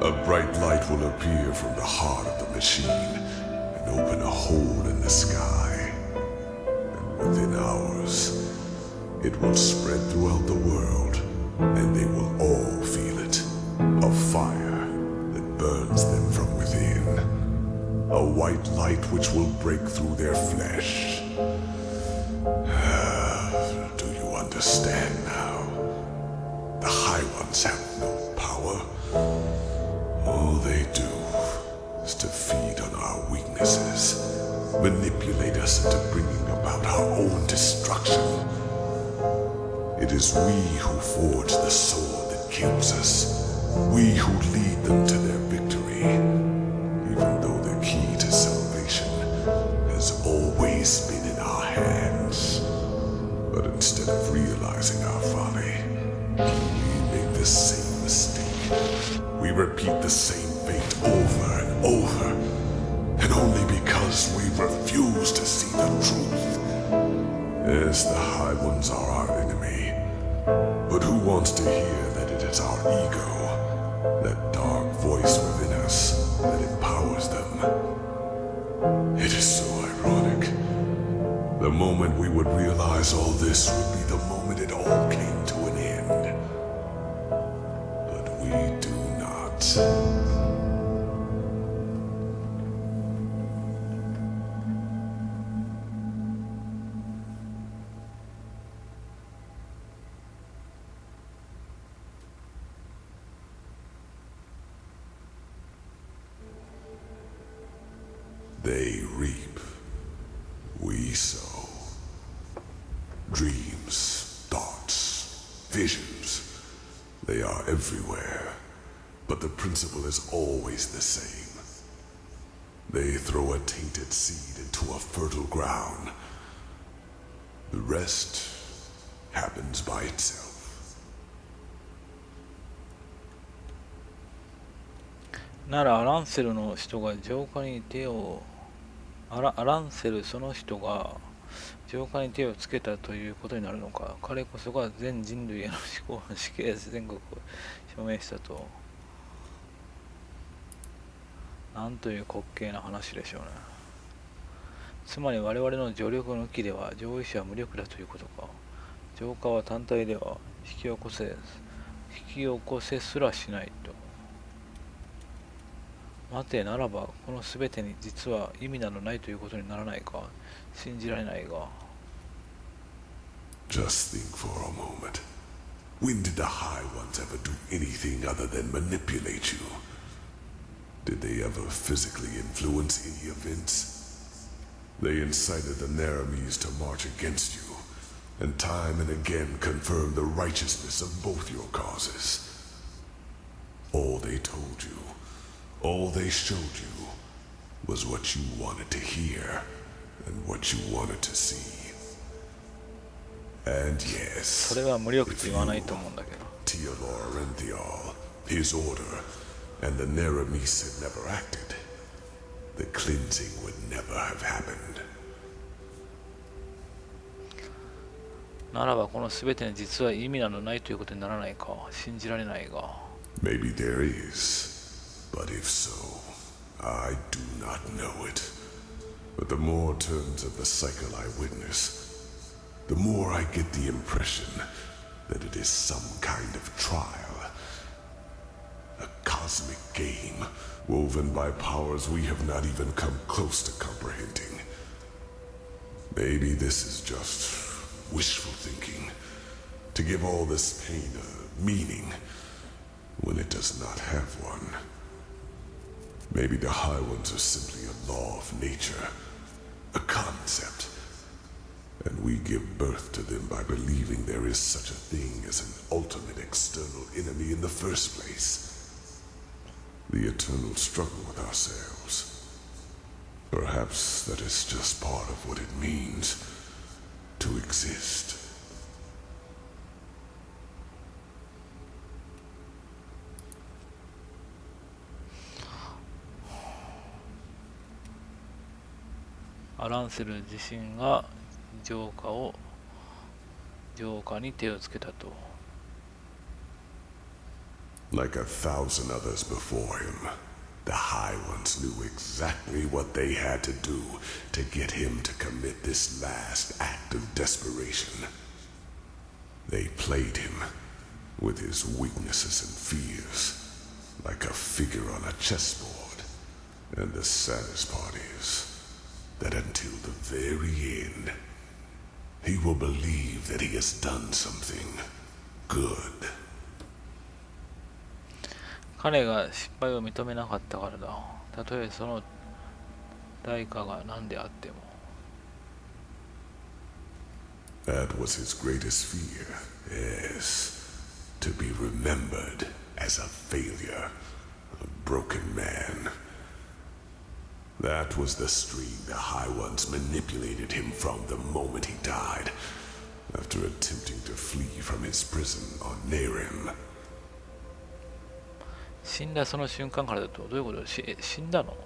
A bright light will appear from the heart of the machine and open a hole in the sky. And within hours, it will spread throughout the world, and they will all feel it. A fire that burns them from within. A white light which will break through their flesh. understand now. The High Ones have no power. All they do is to feed on our weaknesses, manipulate us into bringing about our own destruction. It is we who forge the sword that kills us, we who lead them to their victory, even though the key to salvation has always been in our hands. But instead of realizing our folly, we make the same mistake. We repeat the same fate over and over, and only because we refuse to see the truth. Yes, the High Ones are our enemy, but who wants to hear that it is our ego, that dark voice within us, that empowers them? It is so ironic. The moment we would realize all this would be the moment it all came to an end. But we do not. 'They reap, we sow. Dreams, thoughts, visions, they are everywhere, but the principle is always the same. They throw a tainted seed into a fertile ground. The rest happens by itself. ならアランセルの人が浄化に手をアランセルその人が浄化に手をつけたということになるのか。彼こそが全人類への思考の死刑全国を証明したと。なんという滑稽な話でしょうね。つまり我々の助力抜きでは上位者は無力だということか。浄化は単体では引き起こせすらしないと。待て、ならばこのすべてに実は意味などないということにならないか。信じられないが。Just think for a moment. When did the High Ones ever do anything other than manipulate you? Did they ever physically influence any events? They incited the Naramis to march against you, and time and again confirmed the righteousness of both your causes. All they told you, all they showed you, was what you wanted to hear and what you wanted to see. And yes, それは無力と言わないと思うんだけど。 Teodor Enderal, his order, and the Naramis had never acted, the cleansing would never have happened. ならばこのすべてに実は意味などないということにならないか。信じられないが。 Maybe there is, but if so, I do not know it. But the more turns of the cycle I witness, the more I get the impression that it is some kind of trial. A cosmic game, woven by powers we have not even come close to comprehending. Maybe this is just wishful thinking, to give all this pain a meaning, when it does not have one. Maybe the High Ones are simply a law of nature, a concept, and we give birth to them by believing there is such a thing as an ultimate external enemy in the first place. The eternal struggle with ourselves. Perhaps that is just part of what it means to exist. アランセル自身が浄化に手をつけたと。 Like a thousand others before him, the High Ones knew exactly what they had to do to get him to commit this last act of desperation. They played him with his weaknesses and fears, like a figure on a chessboard. And the saddest part is that until the very end, he will believe that he has done something good. 彼が失敗を認めなかったからだ。たとえその代価が何であっても。That was his greatest fear, yes. To be remembered as a failure, a broken man. That was the stream the High Ones manipulated him from the moment he died, after attempting to flee from his prison on Nehrim. 死んだその瞬間からだとどういうこと？死んだの？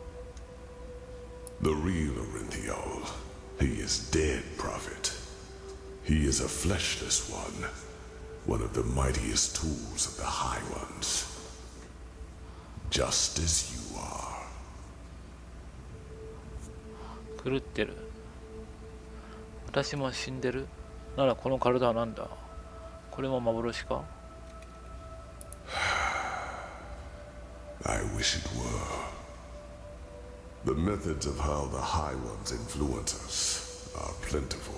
The real Orinthiol, he is dead, Prophet. He is a fleshless one of the mightiest tools of the High Ones. Just as you are. 狂ってる。私も死んでる。ならこの体は何だ？これも幻か？ I wish it were. The methods of how the High Ones influence us are plentiful,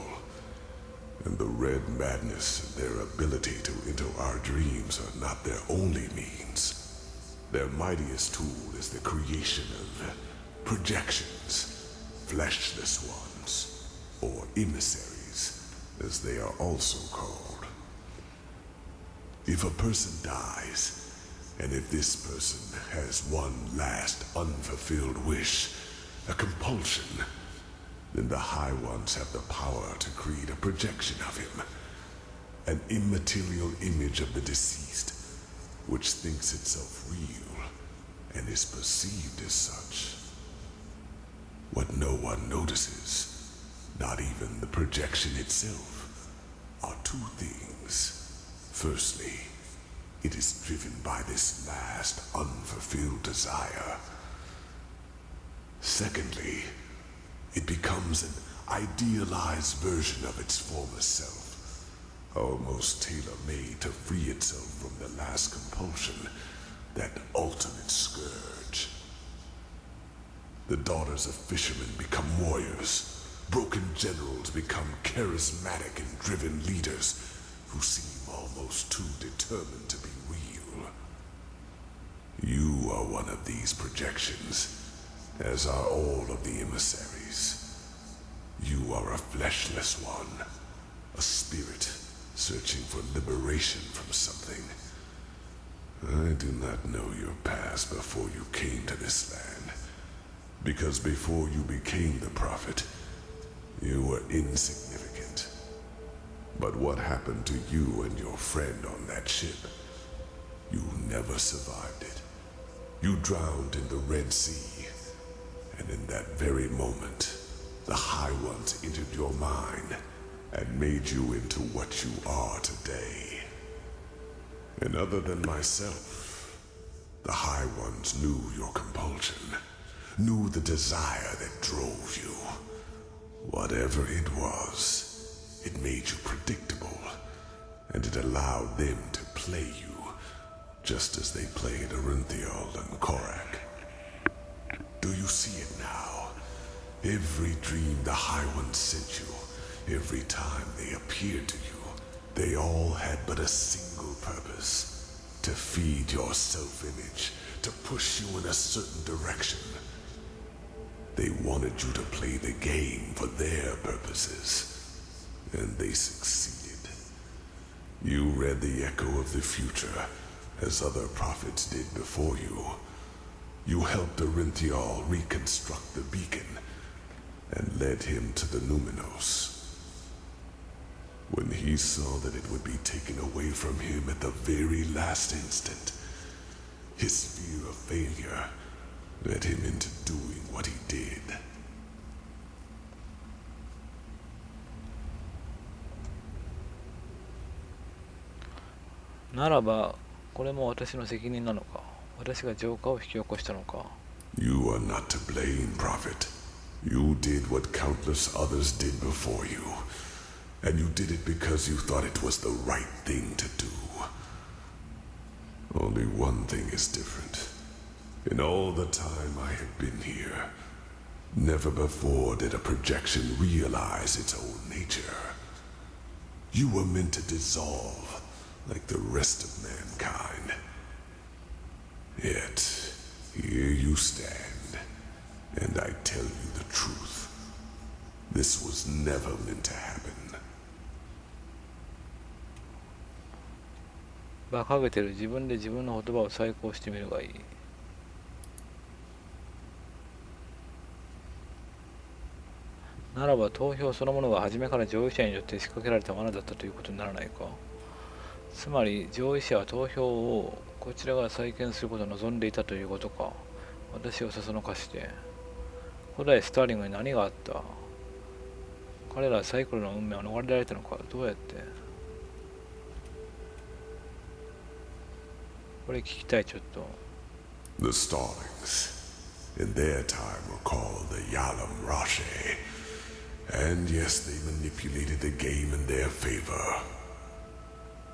and the red madness and their ability to enter our dreams are not their only means. Their mightiest tool is the creation of projections, fleshless ones, or emissaries, as they are also called. If a person dies, and if this person has one last unfulfilled wish, a compulsion, then the High Ones have the power to create a projection of him, an immaterial image of the deceased, which thinks itself real and is perceived as such. What no one notices, not even the projection itself, are two things. Firstly, it is driven by this last unfulfilled desire. Secondly, it becomes an idealized version of its former self, almost tailor-made to free itself from the last compulsion, that ultimate scourge. The daughters of fishermen become warriors. Broken generals become charismatic and driven leaders who seem almost too determined to be real. You are one of these projections, as are all of the emissaries. You are a fleshless one, a spirit searching for liberation from something. I do not know your past before you came to this land, because before you became the prophet, you were insignificant. But what happened to you and your friend on that ship? You never survived it. You drowned in the Red Sea, and in that very moment, the High Ones entered your mind and made you into what you are today. And other than myself, the High Ones knew your compulsion, knew the desire that drove you. Whatever it was, it made you predictable, and it allowed them to play you, just as they played Orinthiol and Korak. Do you see it now? Every dream the High Ones sent you, every time they appeared to you, they all had but a single purpose: to feed your self-image, to push you in a certain direction. They wanted you to play the game for their purposes, and they succeeded. You read the echo of the future, as other prophets did before you. You helped Orinthiol reconstruct the beacon, and led him to the Numinos. When he saw that it would be taken away from him at the very last instant, his fear of failure led him into doing what he did. Naらば、これも私の責任なのか。私が浄化を引き起こしたのか。You are not to blame, Prophet. You did what countless others did before you, and you did it because you thought it was the right thing to do. Only one thing is different. In all the time I have been here, never before did a projection realize its own nature. You were meant to dissolve like the rest of mankind. Yet, here you stand, and I tell you the truth. This was never meant to happen. 馬鹿げてる。自分で自分の言葉を再考してみるがいい。ならば投票そのものが初めから上位者によって仕掛けられた罠だったということにならないか。つまり上位者は投票をこちらが再建することを望んでいたということか。私をそそのかして。古代スターリングに何があった？彼らはサイクルの運命を逃れられたのか。どうやって？これ聞きたい、ちょっと。 The Starlings, in their time, were called the Yalam Rache. And yes, they manipulated the game in their favor.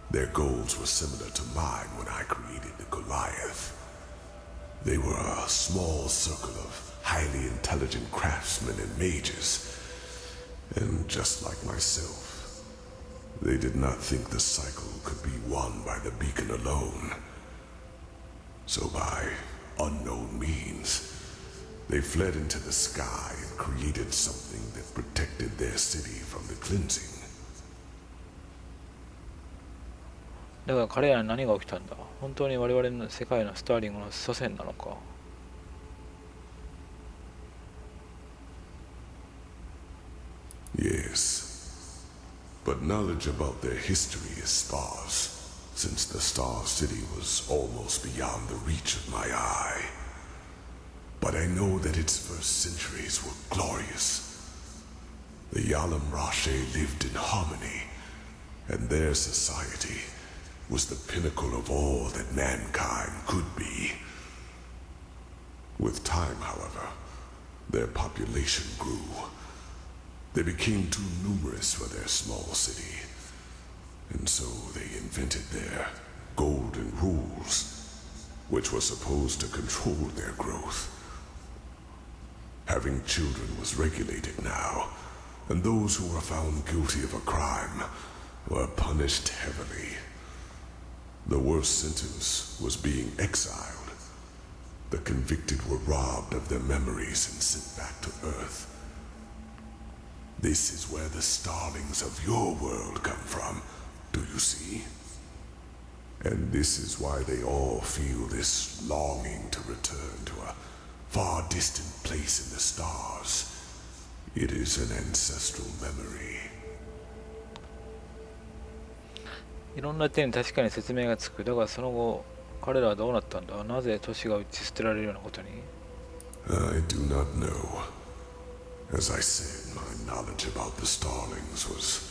Their goals were similar to mine when I created the Goliath. They were a small circle of highly intelligent craftsmen and mages. And just like myself, they did not think the cycle could be won by the beacon alone. So by unknown means, they fled into the sky and created something that protected their city from the cleansing. だから彼らに何が起きたんだ。本当に我々の世界のスターリングの祖先なのか。Yes, but knowledge about their history is sparse, since the Star City was almost beyond the reach of my eye. But I know that its first centuries were glorious. The Yalam Rache lived in harmony, and their society was the pinnacle of all that mankind could be. With time, however, their population grew. They became too numerous for their small city, and so they invented their golden rules, which were supposed to control their growth. Having children was regulated now, and those who were found guilty of a crime were punished heavily. The worst sentence was being exiled. The convicted were robbed of their memories and sent back to Earth. This is where the starlings of your world come from, do you see? And this is why they all feel this longing to return to a far distant place in the stars. It is an ancestral memory. いろんな点に確かに説明がつく。だがその後、彼らはどうなったんだ。なぜ都市が打ち捨てられるようなことに。 I do not know. As I said, my knowledge about the starlings was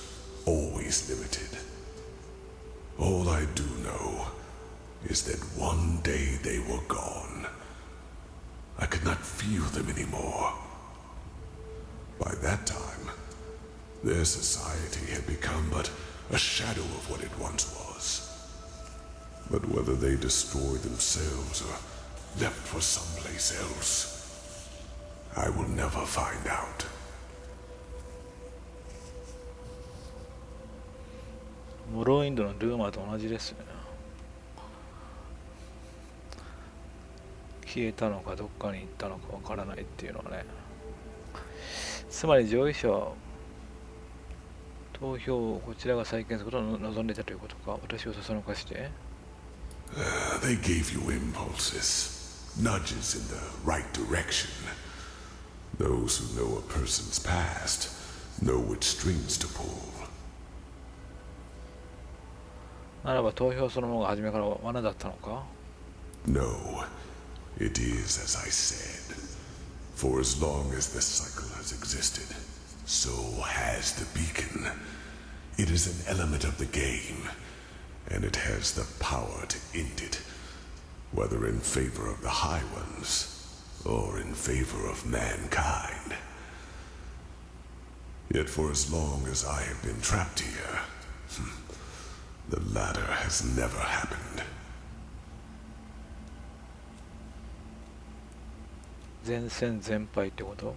always limited. All I do know is that one day they were gone. I could not feel them anymore. By that time, their society had become but a shadow of what it once was. But whether they destroyed themselves or left for someplace else, I will never find out. モロインドのルーマーと同じですね。消えたのかどっかに行ったのかわからないっていうのはね。つまり上位者は投票をこちらが再建することを望んでいたということか。私をそそのかして。They gave you impulses, nudges in the right direction. Those who know a person's past know which strings to pull. ならば投票そのものが初めから罠だったのか？ No, it is as I said. For as long as the cycle has existed, so has the beacon. It is an element of the game, and it has the power to end it, whether in favor of the High Ones or in favor of mankind. Yet for as long as I have been trapped here, the latter has never happened. 全戦全敗ってこと？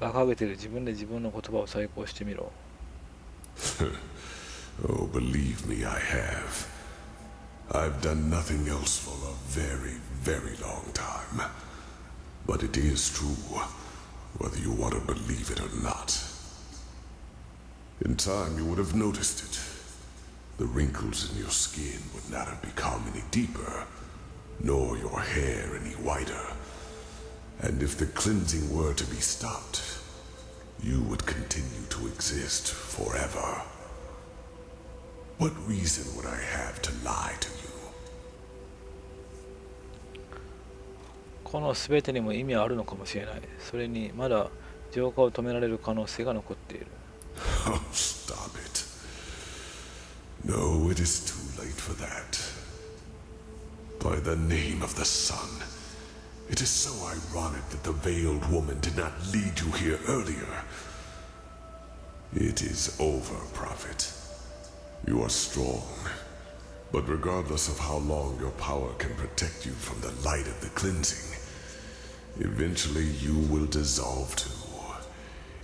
馬鹿げてる。自分で自分の言葉を再考してみろ。Oh, believe me, I have. I've done nothing else for a very, very long time. But it is true, whether you want to believe it or not. In time, you would have noticed it. The wrinkles in your skin would not have become any deeper, nor your hair any whiter. And if the cleansing were to be stopped, you would continue to exist forever. What reason would I have to lie to you? この全てにも意味はあるのかもしれない。それにまだ浄化を止められる可能性が残っている。Oh, stop it. No, it is too late for that. By the name of the sun, it is so ironic that the veiled woman did not lead you here earlier. It is over, Prophet. You are strong, but regardless of how long your power can protect you from the light of the cleansing, eventually you will dissolve too.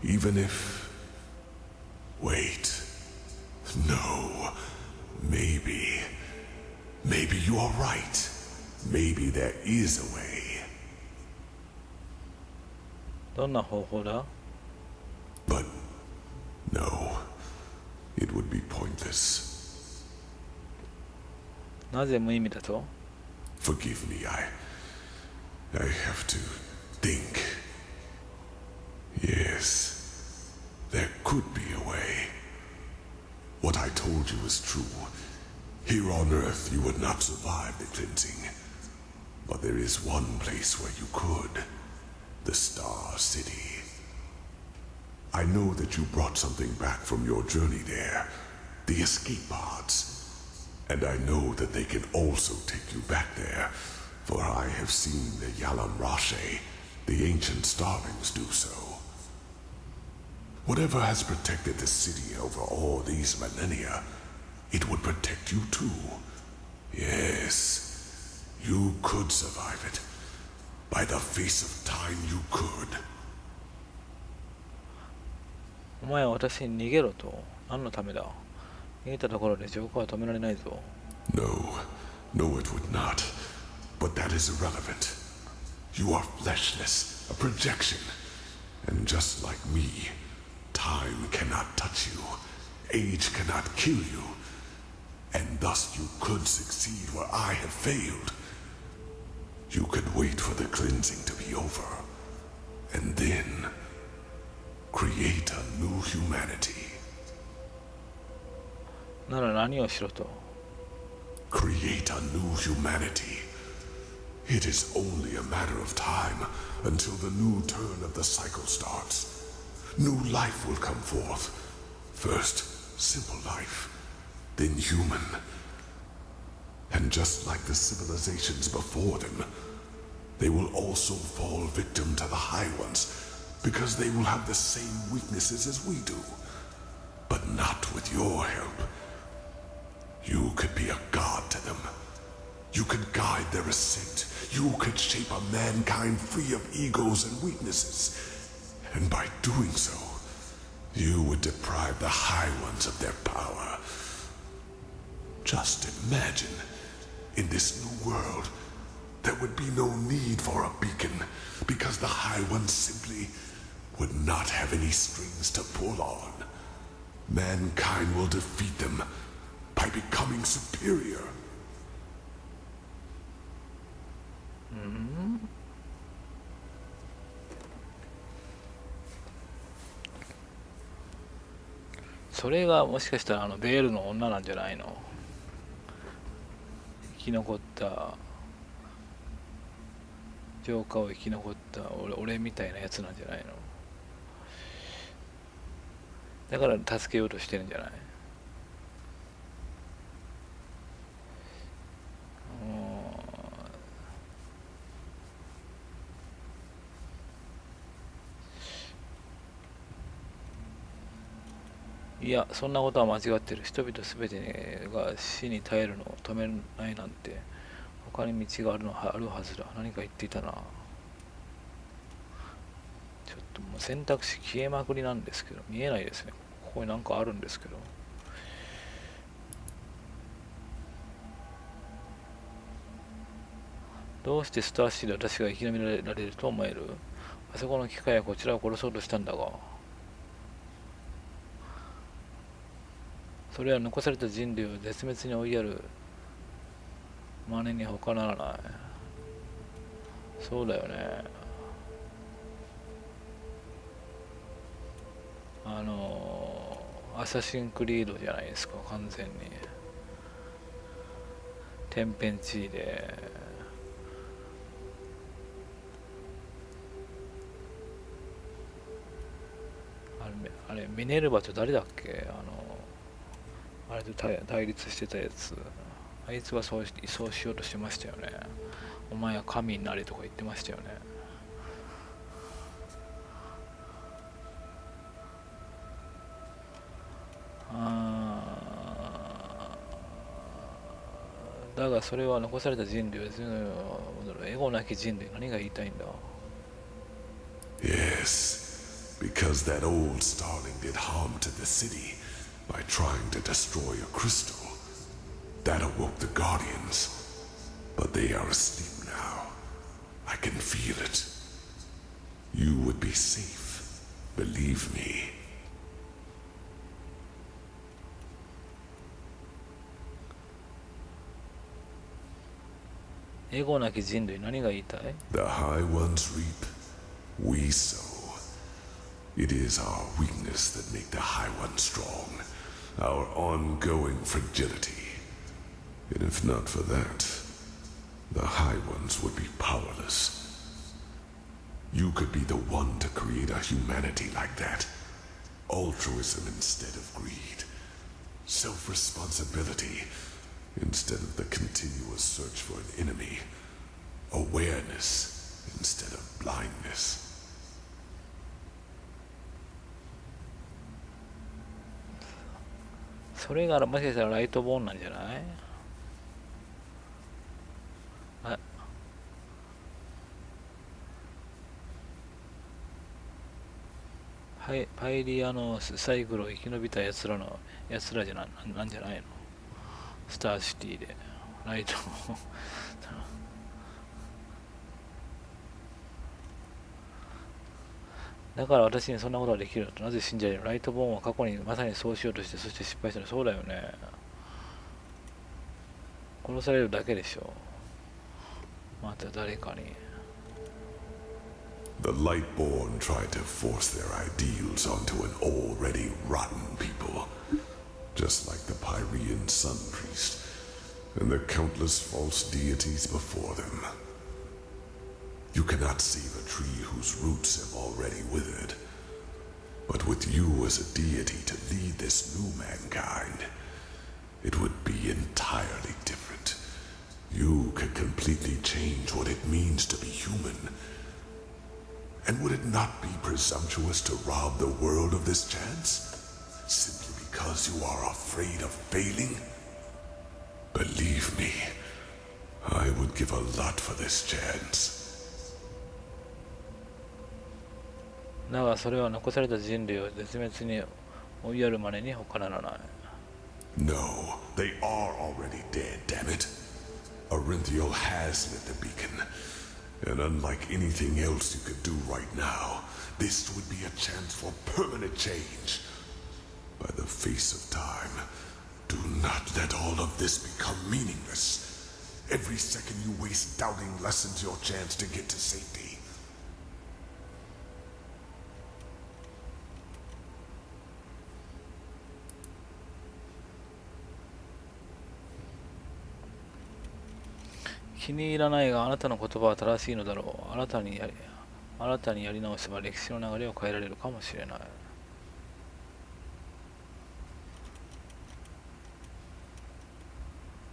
Even if... Wait. No. Maybe you are right. Maybe there is a way. どんな方法だ？ But no, it would be pointless. なぜ無意味だと？ Forgive me, I have to think. Yes, there could be a way. What I told you is true. Here on Earth, you would not survive the cleansing. But there is one place where you could. The Star City. I know that you brought something back from your journey there. The escape pods. And I know that they can also take you back there. For I have seen the Yalam Rashe, the ancient starlings, do so. Whatever has protected the city over all these millennia, it would protect you too. Yes, you could survive it. By the face of time, you could. お前は私に逃げろと。何のためだ？逃げたところで浄化は止められないぞ。No, it would not. But that is irrelevant. You are fleshless, a projection. And just like me, time cannot touch you. Age cannot kill you. And thus you could succeed where I have failed. You could wait for the cleansing to be over. And then create a new humanity. なら何をしろと？ Create a new humanity. It is only a matter of time until the new turn of the cycle starts. New life will come forth. First, simple life, then human. And just like the civilizations before them, they will also fall victim to the High Ones, because they will have the same weaknesses as we do. But not with your help. You could be a god to them. You could guide their ascent. You could shape a mankind free of egos and weaknesses. And by doing so, you would deprive the High Ones of their power. Just imagine, in this new world, there would be no need for a beacon, because the High Ones simply would not have any strings to pull on. Mankind will defeat them by becoming superior. Mm-hmm. それがもしかしたらベールの女なんじゃないの？生き残った浄化を生き残った俺みたいなやつなんじゃないの？だから助けようとしてるんじゃない？いや、そんなことは間違ってる。人々すべてが死に耐えるのを止めないなんて、他に道があるはずだ。何か言っていたな。ちょっともう選択肢消えまくりなんですけど、見えないですね。ここになんかあるんですけど。どうしてスターシードは私が生き延びられると思える？あそこの機械はこちらを殺そうとしたんだが。それは残された人類を絶滅に追いやる真似に他ならない。そうだよね。アサシンクリードじゃないですか、完全に。天変地異で。あれ、ミネルヴァと誰だっけ？あれと対立してたやつ。あいつはそうしようとしてましたよね。お前は神になれとか言ってましたよね。だがそれは残された人類はエゴなき人類、何が言いたいんだ？ Yes, because that old starling did harm to the city by trying to destroy a crystal. That awoke the Guardians. But they are asleep now. I can feel it. You would be safe. Believe me. エゴなき人類、何が言いたい？ The high ones reap, we sow. It is our weakness that make the high ones strong. Our ongoing fragility. And if not for that, the high ones would be powerless. You could be the one to create a humanity like that. Altruism instead of greed. Self-responsibility instead of the continuous search for an enemy. Awareness instead of blindness. それがもしかしたらライトボーンなんじゃない？パイリアのサイクルを生き延びたやつらじゃなんじゃないの？スターシティでライトだから私にそんなことができるとなぜ信じられる？ライトボーンは過去にまさにそうしようとして、そして失敗したの。そうだよね。殺されるだけでしょ。また誰かに。The Lightborn tried to force their ideals onto an already rotten people, just like the Pyrean Sun Priest and the countless false deities before them. You cannot save a tree whose roots have already withered, but with you as a deity to lead this new mankind, it would be entirely different. You could completely change what it means to be human.And would it not be presumptuous to rob the world of this chance? Simply because you are afraid of failing? Believe me, I would give a lot for this chance. だがそれは残された人類を絶滅に追いやるまでに他ならない。No, they are already dead, damn it. Arinthiel has lit the beacon.And unlike anything else you could do right now, this would be a chance for permanent change. By the face of time, do not let all of this become meaningless. Every second you waste doubting lessens your chance to get to safety. 気に入らないがあなたの言葉は正しいのだろう。新たにやり直せば歴史の流れを変えられるかもしれない。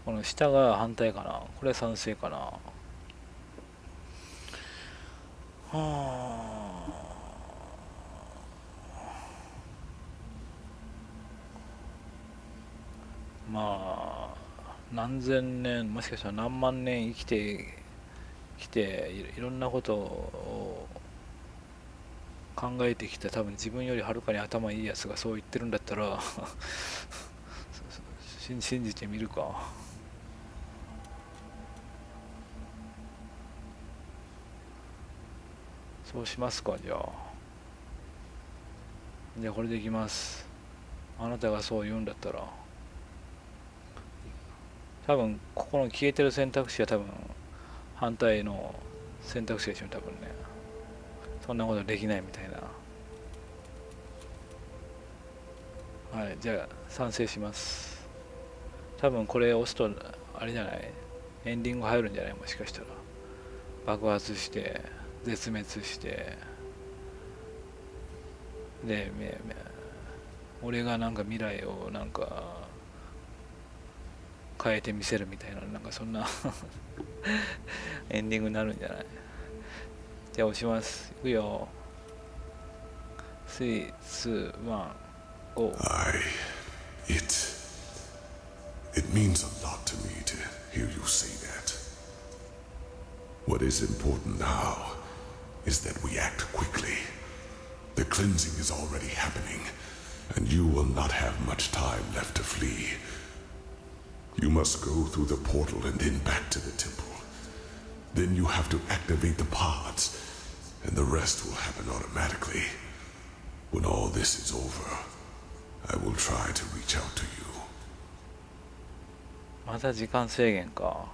この下が反対かな。これ賛成かな。まあ何千年、もしかしたら何万年生きてきていろんなことを考えてきた、多分自分よりはるかに頭いいやつがそう言ってるんだったら信じてみるか。そうしますか。じゃあこれでいきます。あなたがそう言うんだったら、多分ここの消えてる選択肢は多分反対の選択肢でしょ多分ね。そんなことできないみたいな。はい、じゃあ賛成します。多分これ押すとあれじゃない、エンディング入るんじゃない、もしかしたら。爆発して絶滅してで俺がなんか未来をなんか変えてみせるみたいな、なんかそんなエンディングになるんじゃない。じゃあ押します。いくよ。3、2、1、GO。 It means a lot to me to hear you say that. What is important now is that we act quickly. The cleansing is already happening, and you will not have much time left to flee. You must go through the portal and then back to the temple. Then you have to activate the pods, and the rest will happen automatically. When all this is over, I will try to reach out to you. また時間制限か。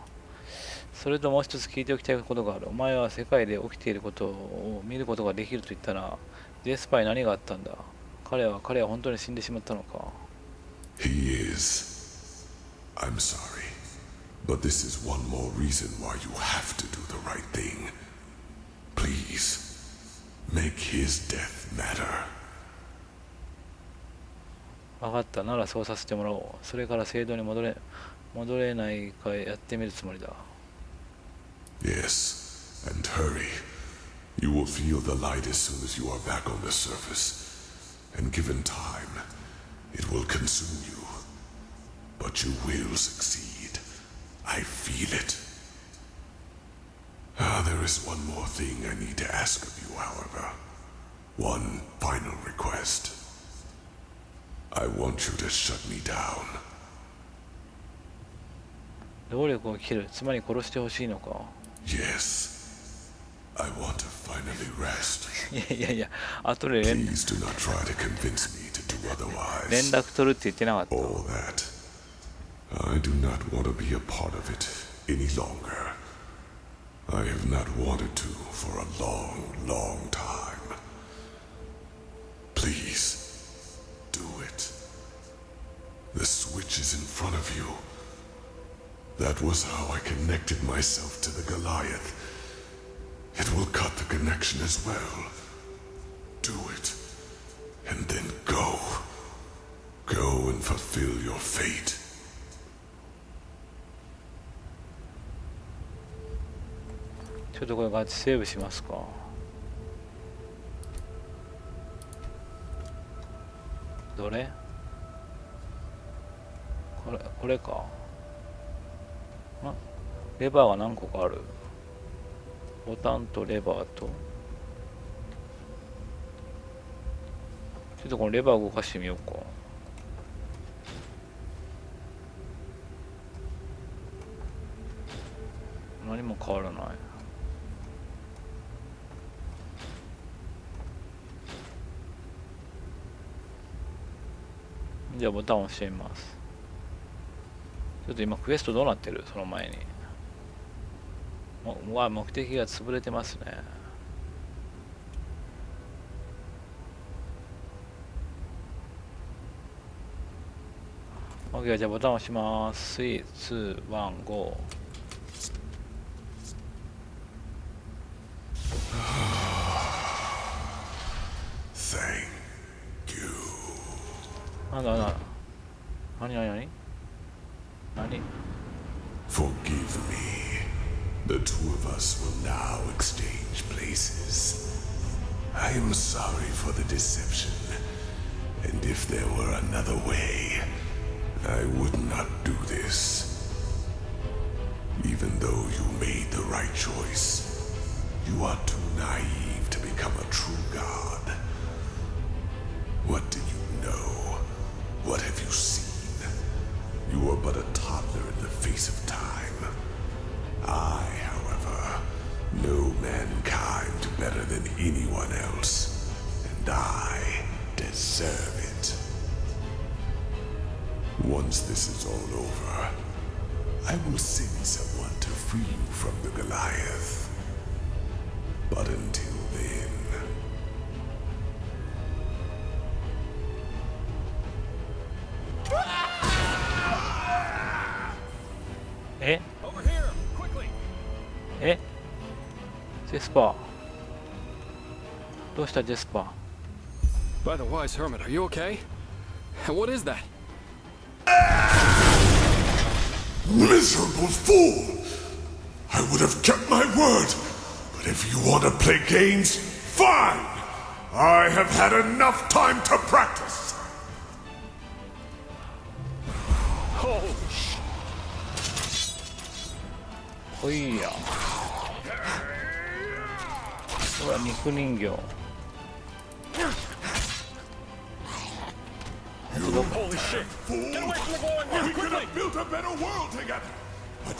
それともう一つ聞いておきたいことがある。お前は世界で起きていることを見ることができると言ったら、デスパイ何があったんだ。彼は本当に死んでしまったのか。 He is. I'm sorry, but this is one more reason why you have to do the right thing. Please, make his death matter. 分かった。ならそうさせてもらおう。それから制度に戻れないかやってみるつもりだ。 Yes, and hurry. You will feel the light as soon as you are back on the surface. And given time, it will consume you. But you will succeed. I feel it. There is one more thing I need to ask of you, however. One final request. I want you to shut me down. 動力を切る。つまり殺してほしいのか。 Yes. I want to finally rest. いやいや、後で Please do not try to convince me to do otherwise. 連絡取るって言ってなかった。 All that. I do not want to be a part of it any longer. I have not wanted to for a long, long time. Please, do it. The switch is in front of you. That was how I connected myself to the Goliath. It will cut the connection as well. Do it, and then go. Go and fulfill your fate. ちょっとこれガチセーブしますか。どれ？これか。レバーが何個かある。ボタンとレバーと。ちょっとこのレバー動かしてみようか。何も変わらない。じゃあボタンを押してみます。ちょっと今クエストどうなってる？その前に。目的が潰れてますね。OK、じゃあボタンを押します。3、2、1、GO。何 Forgive me. The two of us will now exchange places. I am sorry for the deception. And if there were another way, I would not do this. Even though you made the right choice, you are too naive to become a true god. What have you seen? You are but a toddler in the face of time. I, however, know mankind better than anyone else, and I deserve it. Once this is all over, I will send someone to free you from the Goliath. But until then... Eh? Over here, quickly. えジェスパーどうしたジェスパ By the wise hermit, are you okay? What is that? Miserable fool! I would have kept my word, but if you want to play games, fine! I have had enough time to practice! Oh, ーおいやほら肉人形 holy shit! Get away from the glowing one, We could quickly! have built a better world together! But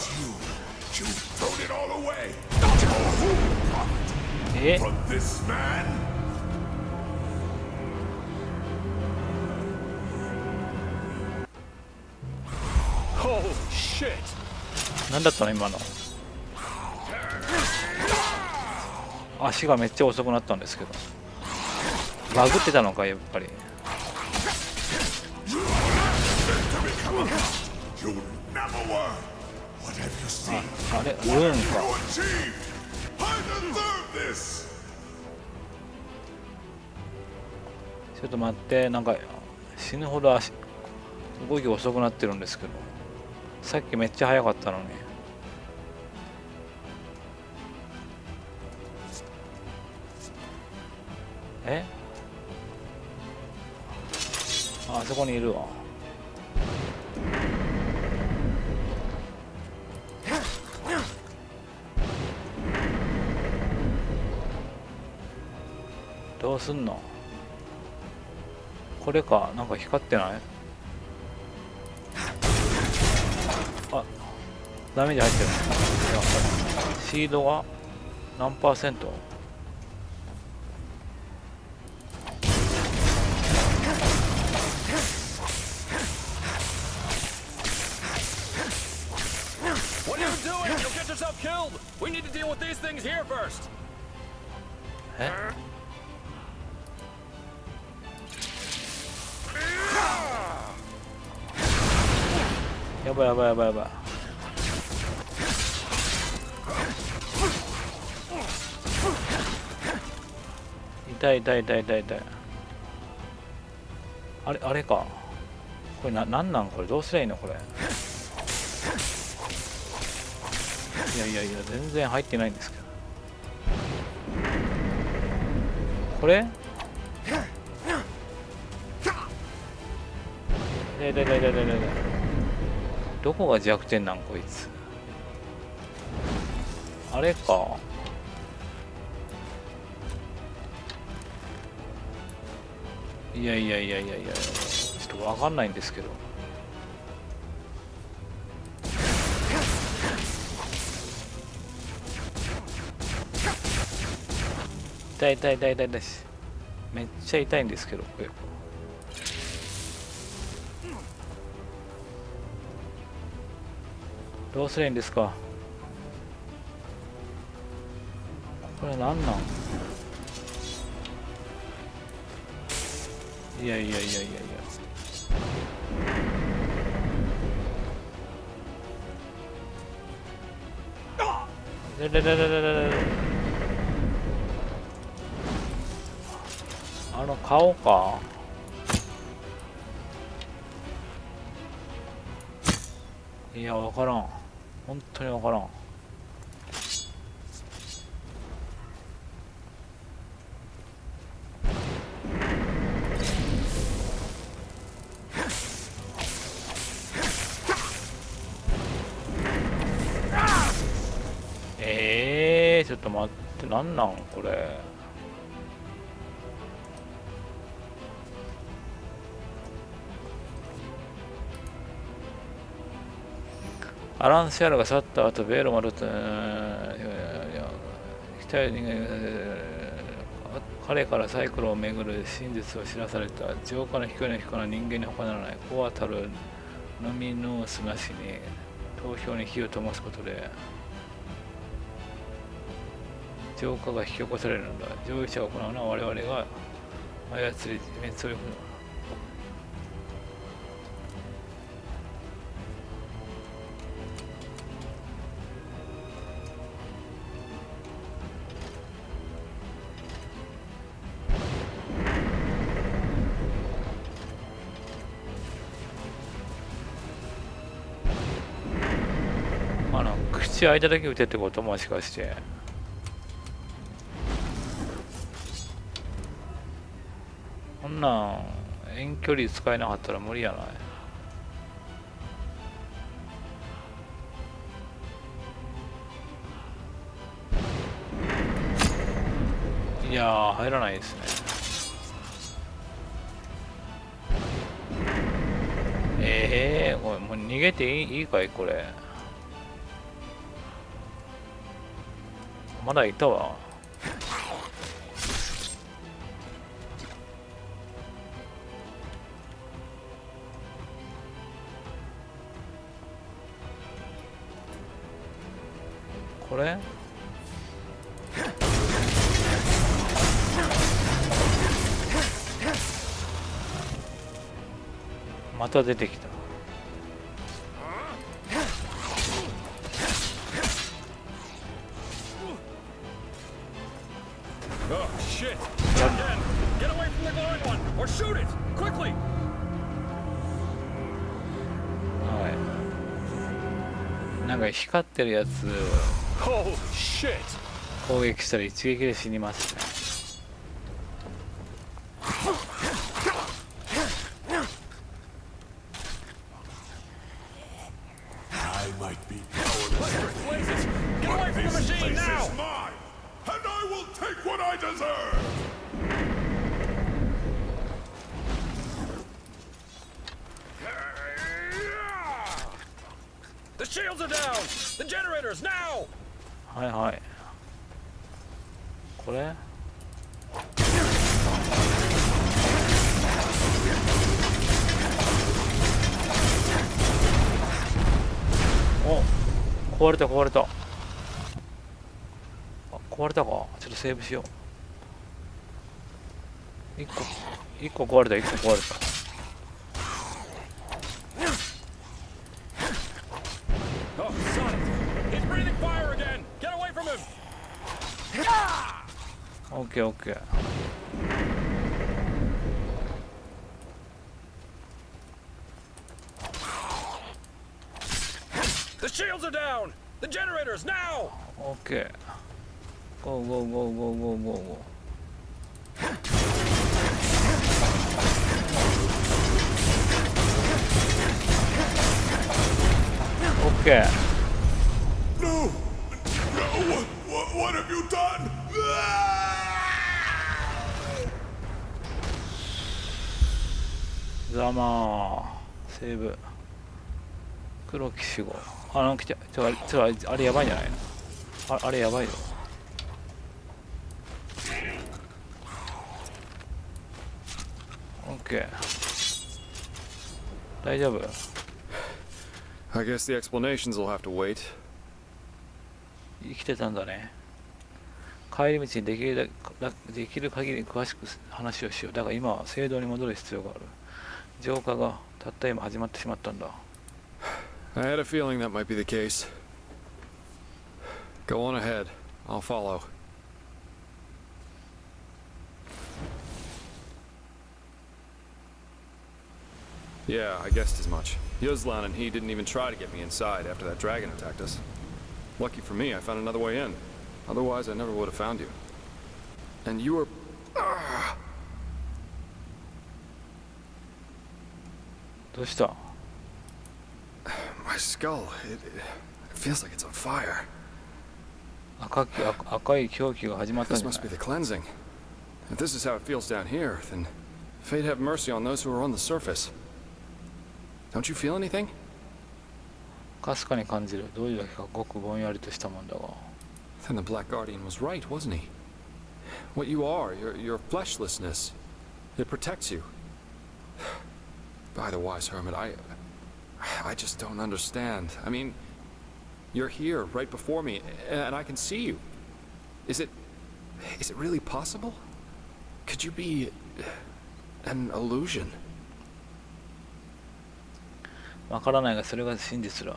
you've thrown it all away! Oh, profit! え From this man? Holy shit! なんだったの今の足がめっちゃ遅くなったんですけどバグってたのかやっぱり You never were! What have you seen? あれ What 運 have か you achieved? I deserve this! ちょっと待ってなんか死ぬほど足動き遅くなってるんですけどさっきめっちゃ速かったのにえあそこにいるわどうすんのこれかなんか光ってないあダメージ入ってるシードが何パーセントWhat are you doing? You'll get yourself killed! We need to deal with these things here first! えやばいやばいやばいやばい痛い痛い痛い痛い痛いあれあれかこれなんなんこれどうすりゃいいのこれいやいやいや全然入ってないんですけどこれ痛い痛い痛い痛い痛い痛いどこが弱点なんこいつあれかいやいやいやいやいやちょっとわかんないんですけど痛い痛い痛い痛い痛いしめっちゃ痛いんですけどこれどうすりゃいいんですかこれなんなんいやいやいやいやいやででででででであの顔かいやわからん本当にわからんちょっと待ってなんなんこれアラン・シャルが去った後、ベールをまとった彼からサイクルをめぐる真実を知らされた。浄化の低いの低いの人間に他ならない。コアタルノミノースなしに投票に火を灯すことで浄化が引き起こされるのだ。上位者が行うのは我々が操り滅亡力の口開いただけ打てってこともしかして。こんなん遠距離使えなかったら無理やない。いやー入らないですね。これもう逃げていいかいこれ。まだいたわ。これまた出てきた。なんか光ってるやつ攻撃したら一撃で死にますね。はいはい。これお、壊れた壊れた。あ、壊れたか。ちょっとセーブしよう。1個壊れた。1個壊れた。オッケーオッケー。The shields are down. The generators now. オッケー。ゴーゴーゴーゴーゴーゴーゴー。オッケー。No! No! What have you done? ざまーセーブ黒騎士号来てあれやばいんじゃないの。あれやばいよ。オッケー大丈夫。 I guess the explanations will have to wait. 生きてたんだね。帰り道にできる限り詳しく話をしよう。だが今は聖堂に戻る必要がある。浄化がたった今始まってしまったんだ。I had a feeling that might be the case. Go on ahead. I'll follow. Yeah, I guessed as much. Yuzlan and he didn't even try to get me inside after that dragon attacked us. Lucky for me, I found another way in. Otherwise, I never would have found you. And you were... My skull, it feels like it's on fire. This must be the cleansing. If this is how it feels down here, then fate have mercy on those who are on the surface. Don't you feel anything? かすかに感じる。どういうわけかごくぼんやりとしたもんだが。Then the Black Guardian was right, wasn't he? What you are, your fleshlessness, it protects you. By the wise hermit, I just don't understand. I mean, you're here, right before me, and I can see you. Is it really possible? Could you be an illusion? わからないがそれが真実だ。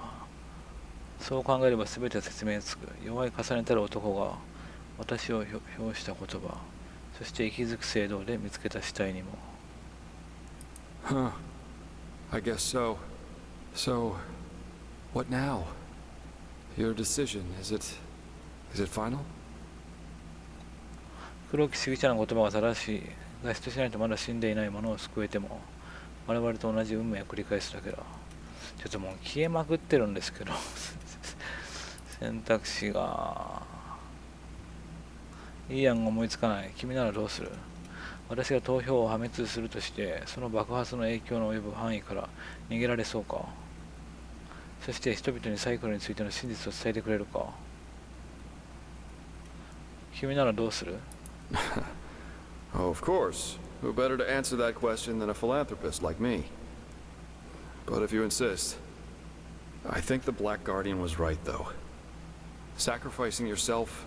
そう考えれば全て説明つく。弱い重ねたる男が私を表した言葉、そして息づく聖堂で見つけた死体にも。Huh. I guess so. So, what now? Your decision, is it final? 黒き過ぎちゃの言葉が正しい。脱出しないとまだ死んでいない者を救えても、我々と同じ運命を繰り返すだけだ。ちょっともう消えまくってるんですけど選択肢がいい案が思いつかない。君ならどうする？私が投票を破滅するとしてその爆発の影響の及ぶ範囲から逃げられそうか？そして人々にサイクルについての真実を伝えてくれるか？君ならどうする？ Oh, of course. Who better to answer that question than a philanthropist like me? But if you insist, I think the Black Guardian was right, though. Sacrificing yourself,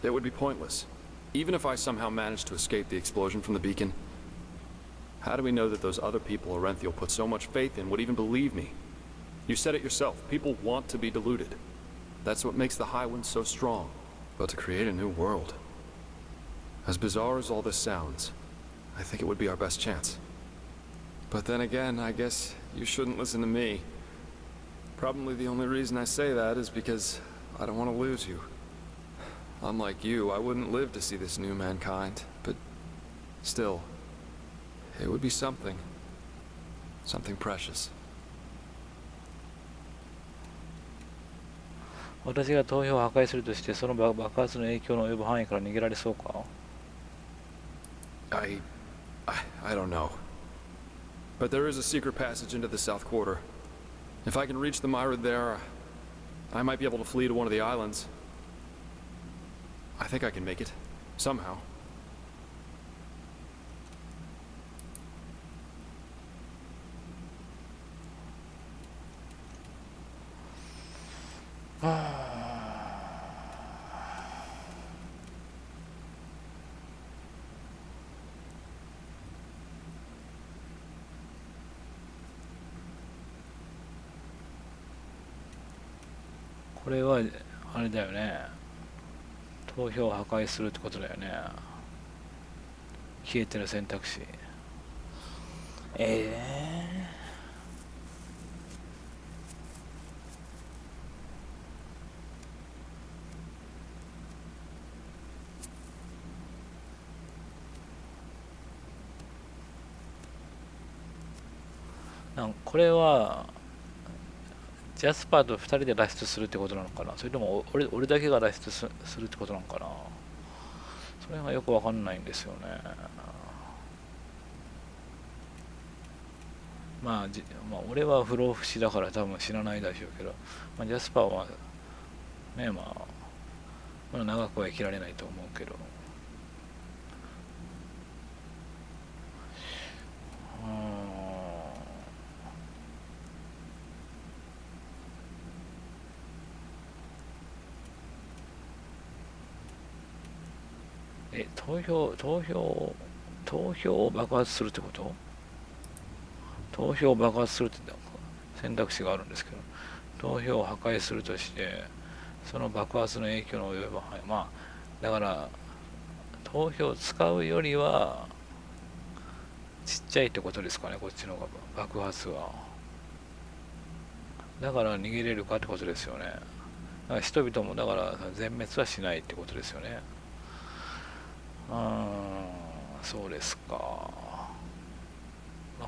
it would be pointless. Even if I somehow managed to escape the explosion from the beacon, how do we know that those other people Orenthiel put so much faith in would even believe me? You said it yourself, people want to be deluded. That's what makes the High Ones so strong. But to create a new world, as bizarre as all this sounds, I think it would be our best chance. But then again, I guess you shouldn't listen to me. Probably the only reason I say that is because I don't want to lose you. Unlike you, I wouldn't live to see this new mankind, but still, it would be something. Something precious. 私が投票を破壊するとしてその爆発の影響の及ぶ範囲から逃げられそうか？ I don't know. But there is a secret passage into the south quarter. If I can reach the Myrid there, I might be able to flee to one of the islands. I think I can make it. Somehow. Ah. これはあれだよね。投票を破壊するってことだよね。消えてる選択肢。これはジャスパーと2人で脱出するってことなのかな、それとも俺だけが脱出するってことなのかな、それがよくわかんないんですよね。まあ俺は不老不死だから多分知らないでしょうけど、ジャスパーはね、まだ長くは生きられないと思うけど、投票を爆発するってこと？投票を爆発するって選択肢があるんですけど、投票を破壊するとしてその爆発の影響の及ぶ範囲、だから投票を使うよりはちっちゃいってことですかね、こっちの爆発は。だから逃げれるかってことですよね。だから人々もだから全滅はしないってことですよね。そうですか。こ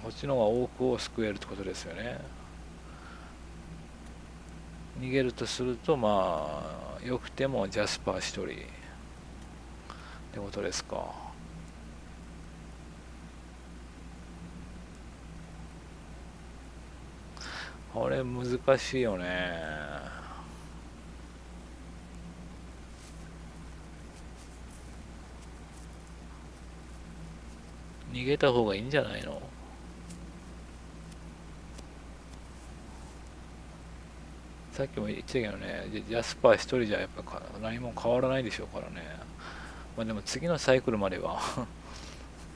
っちの方が多くを救えるってことですよね。逃げるとするとよくてもジャスパー一人ってことですか。これ難しいよね。逃げた方がいいんじゃないの？さっきも言ってたけどね、ジャスパー一人じゃやっぱ何も変わらないでしょうからね。まあでも次のサイクルまでは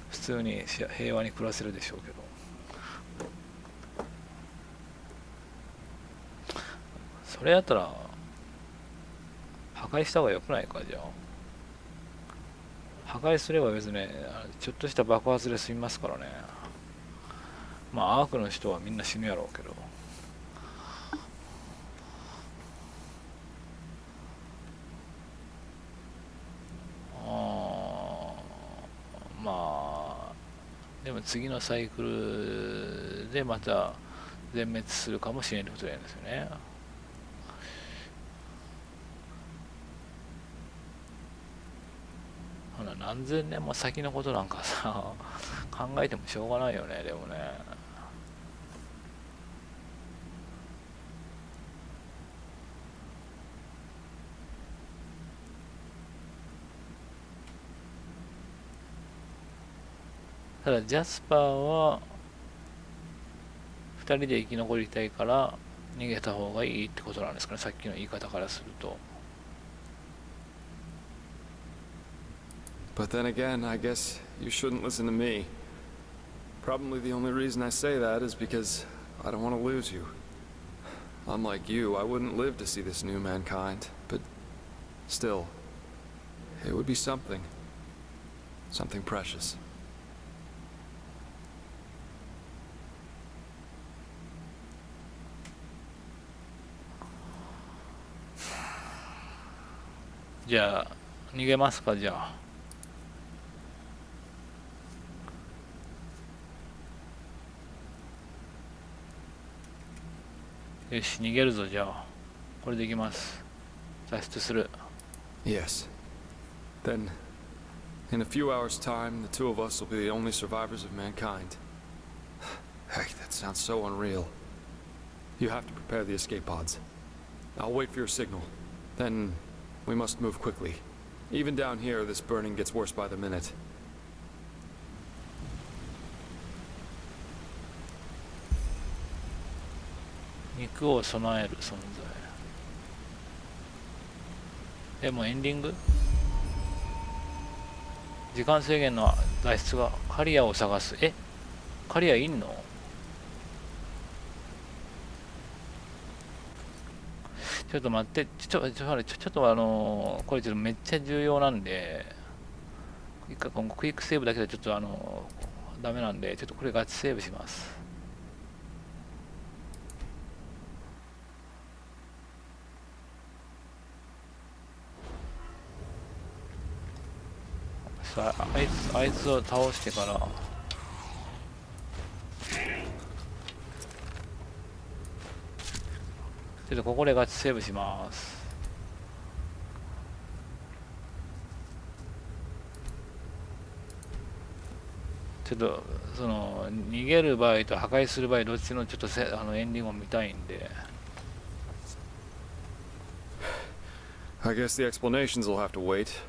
普通に平和に暮らせるでしょうけど。それやったら破壊した方が良くないか。じゃあ破壊すれば別にね、ちょっとした爆発で済みますからね。まあアークの人はみんな死ぬやろうけど。まあでも次のサイクルでまた全滅するかもしれないってことなんですよね。ほな何千年も先のことなんかさ考えてもしょうがないよね。でもね、ただジャスパーは2人で生き残りたいから逃げた方がいいってことなんですかね、さっきの言い方からすると。But then again, I guess you shouldn't listen to me. Probably the only reason I say that is because I don't want to lose you. Unlike you, I wouldn't live to see this new mankind, but still, it would be something. Something precious. じゃあ逃げますか。じゃあよし逃げるぞ。じゃあこれでいきます。脱出する。 Yes. Then, in a few hours' time, the two of us will be the only survivors of mankind. Heck, that sounds so unreal. You have to prepare the escape pods. I'll wait for your signal. Then, we must move quickly. Even down here, this burning gets worse by the minute. 肉を備える存在。もうエンディング？時間制限の脱出がカリアを探す。カリアいんの？ちょっと待って、ちょっとこれちょっとめっちゃ重要なんで、今後クイックセーブだけでちょっとダメなんで、ちょっとこれガチセーブします。さあ、あいつを倒してから。ちょっとここでガチセーブします。ちょっと逃げる場合と破壊する場合どっちのちょっとエンディングを見たいんで。I guess the explanations will have to wait.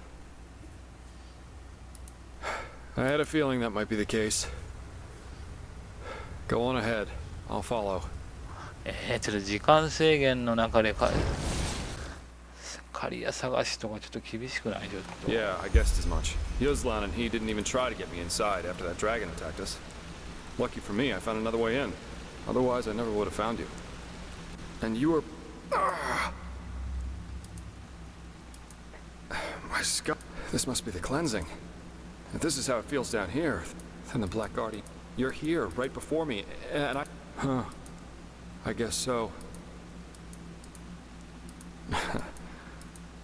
I had a feeling that might be the case. Go on ahead. I'll follow. ちょっと時間制限の中でカリア探しとかちょっと厳しくない？ちょっと。Yeah, I guessed as much. Yuzlan and he didn't even try to get me inside after that dragon attacked us. Lucky for me, I found another way in. Otherwise, I never would have found you. And you were... My skull. This must be the cleansing. If this is how it feels down here, then the Black Guardian... You're here, right before me, and I... Huh. I guess so.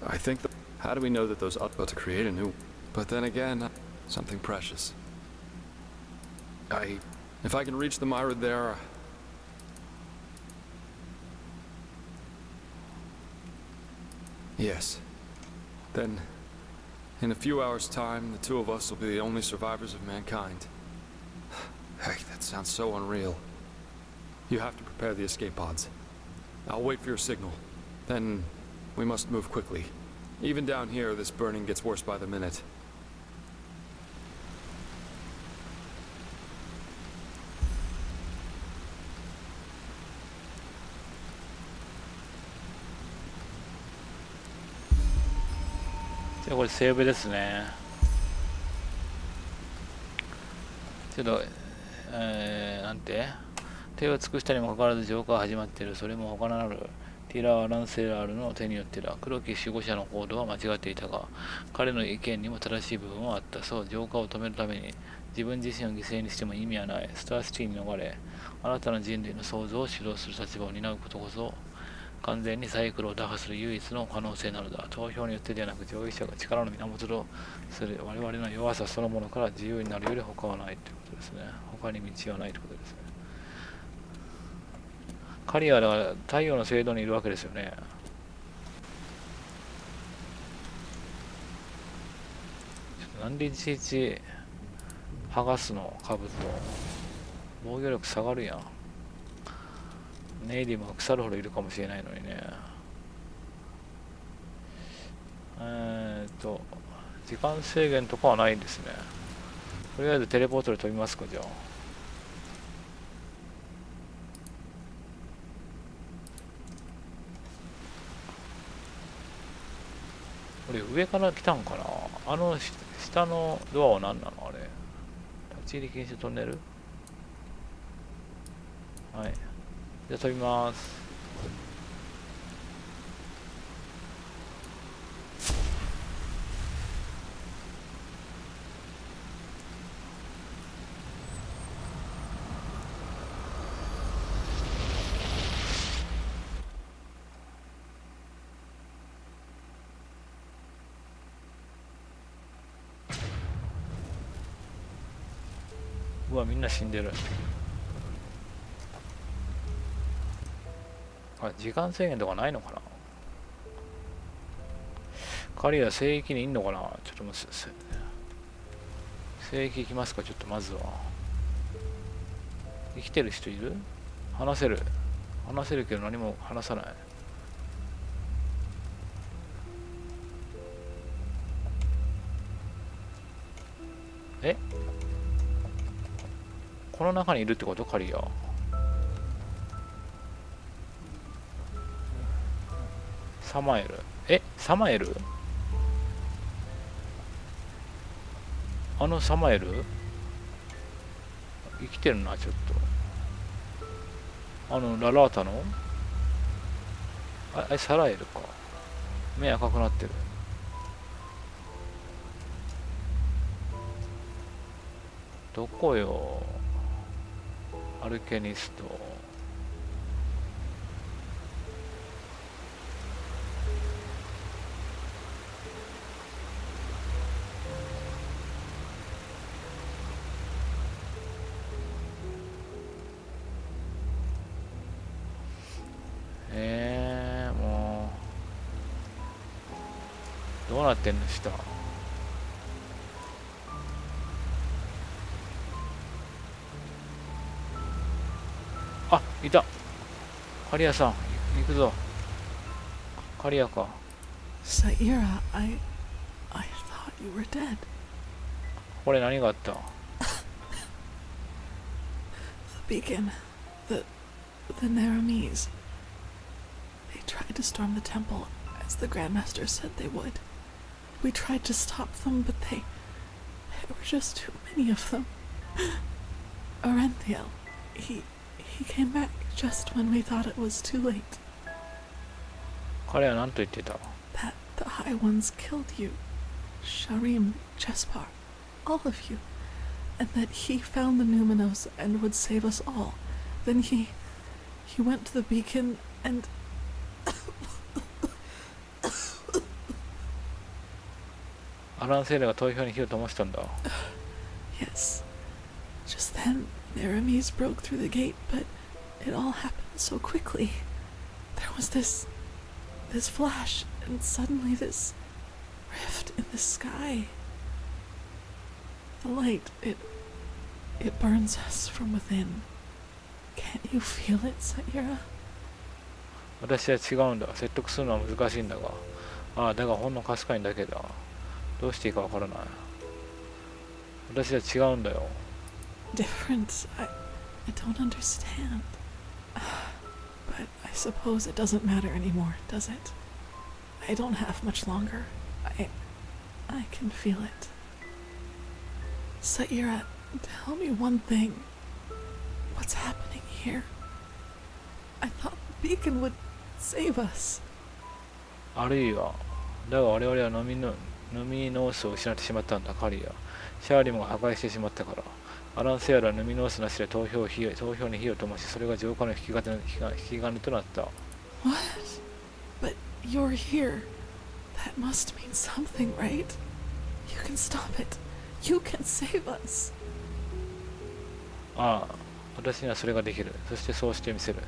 I think how do we know that those are about to create a new... But then again, something precious. If I can reach the Myra there... Yes. Then, in a few hours' time, the two of us will be the only survivors of mankind. Heck, that sounds so unreal. You have to prepare the escape pods. I'll wait for your signal. Then we must move quickly. Even down here, this burning gets worse by the minute. じゃあこれセーブですね。ちょっと、なんて手を尽くしたにもかかわらず浄化が始まっている。それも他なるティラー・ランセラールの手によってだ。黒き守護者の行動は間違っていたが、彼の意見にも正しい部分はあった。そう、浄化を止めるために自分自身を犠牲にしても意味はない。スターシティに逃れ、新たな人類の創造を主導する立場を担うことこそ、完全にサイクルを打破する唯一の可能性なのだ。投票によってではなく、上位者が力の源とする我々の弱さそのものから自由になるより他はないということですね。他に道はないということですね。カリアは太陽の制度にいるわけですよね。なんでいちいち剥がすのかぶと防御力下がるやん。ネイディも腐るほどいるかもしれないのにね。時間制限とかはないんですね。とりあえずテレポートで飛びますか、じゃあ。これ上から来たんかな。あの下のドアは何なのあれ。立ち入り禁止トンネル。はい。じゃあ飛びます。うわ、みんな死んでる。あ、時間制限とかないのかな。カリア聖域にいんのかな。ちょっと待って、聖域行きますか。ちょっとまずは生きてる人いる。話せるけど何も話さない。え、この中にいるってこと。カリアサマエル。サマエル、あのサマエル生きてるな。ちょっとララータのあれサラエルか。目赤くなってる。どこよアルケニスト。もうどうなってんの下。あ、いた。カリアさん、行くぞ。カリアか。Saira, I thought you were dead. これ何があった？ The beacon, the Naramis. They tried to storm the temple, as the Grandmaster said they would. We tried to stop them, but there were just too many of them. Enderal, he came back just when we thought it was too late. 彼は何と言ってた？ That the High Ones killed you, Sharim, Jespar, all of you, and that he found the Numinos and would save us all. Then he went to the beacon and... Yes. Just then, Naramis broke through the gate, but it all happened so quickly. There was this flash, and suddenly this rift in the sky. The light, it burns us from within. Can't you feel it, Saira? 私は違うんだ。説得するのは難しいんだが。ああ、だがほんのかすかにだけだ。どうしていいかわからない。私は違うんだよ。Different? I don't understand. But I suppose it doesn't matter anymore, does it? I don't have much longer. I can feel it. Saira, tell me one thing. What's happening here? I thought the beacon would save us. あるいは、だが我々は飲みノースを失ってしまったんだ、カリア。シャーリムが破壊してしまったから。アラン・セアラは飲みノースなしで投票に火を灯し、それが浄化の引き金となった。What? But you're here. That must mean something, right? You can stop it. You can save us. ああ、私にはそれができる。そしてそうしてみせる。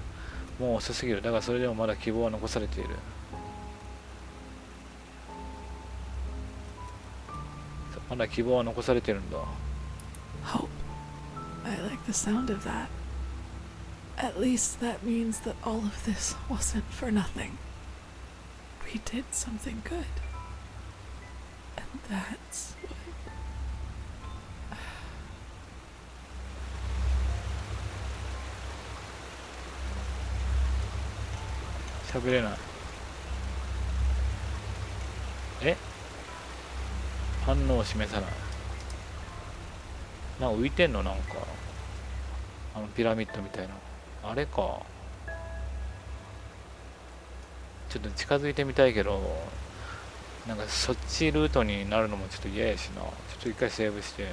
もう遅すぎる。だがそれでもまだ希望は残されている。まだ希望は残されているんだ。Hope. I like the sound of that. At least that means that all of this wasn't for nothing. We did something good. And that's what... 喋れない。え？反応を示さない。なんか浮いてんの？なんかピラミッドみたいな。あれか。ちょっと近づいてみたいけど、なんかそっちルートになるのもちょっと嫌やしな。ちょっと一回セーブして、ちょ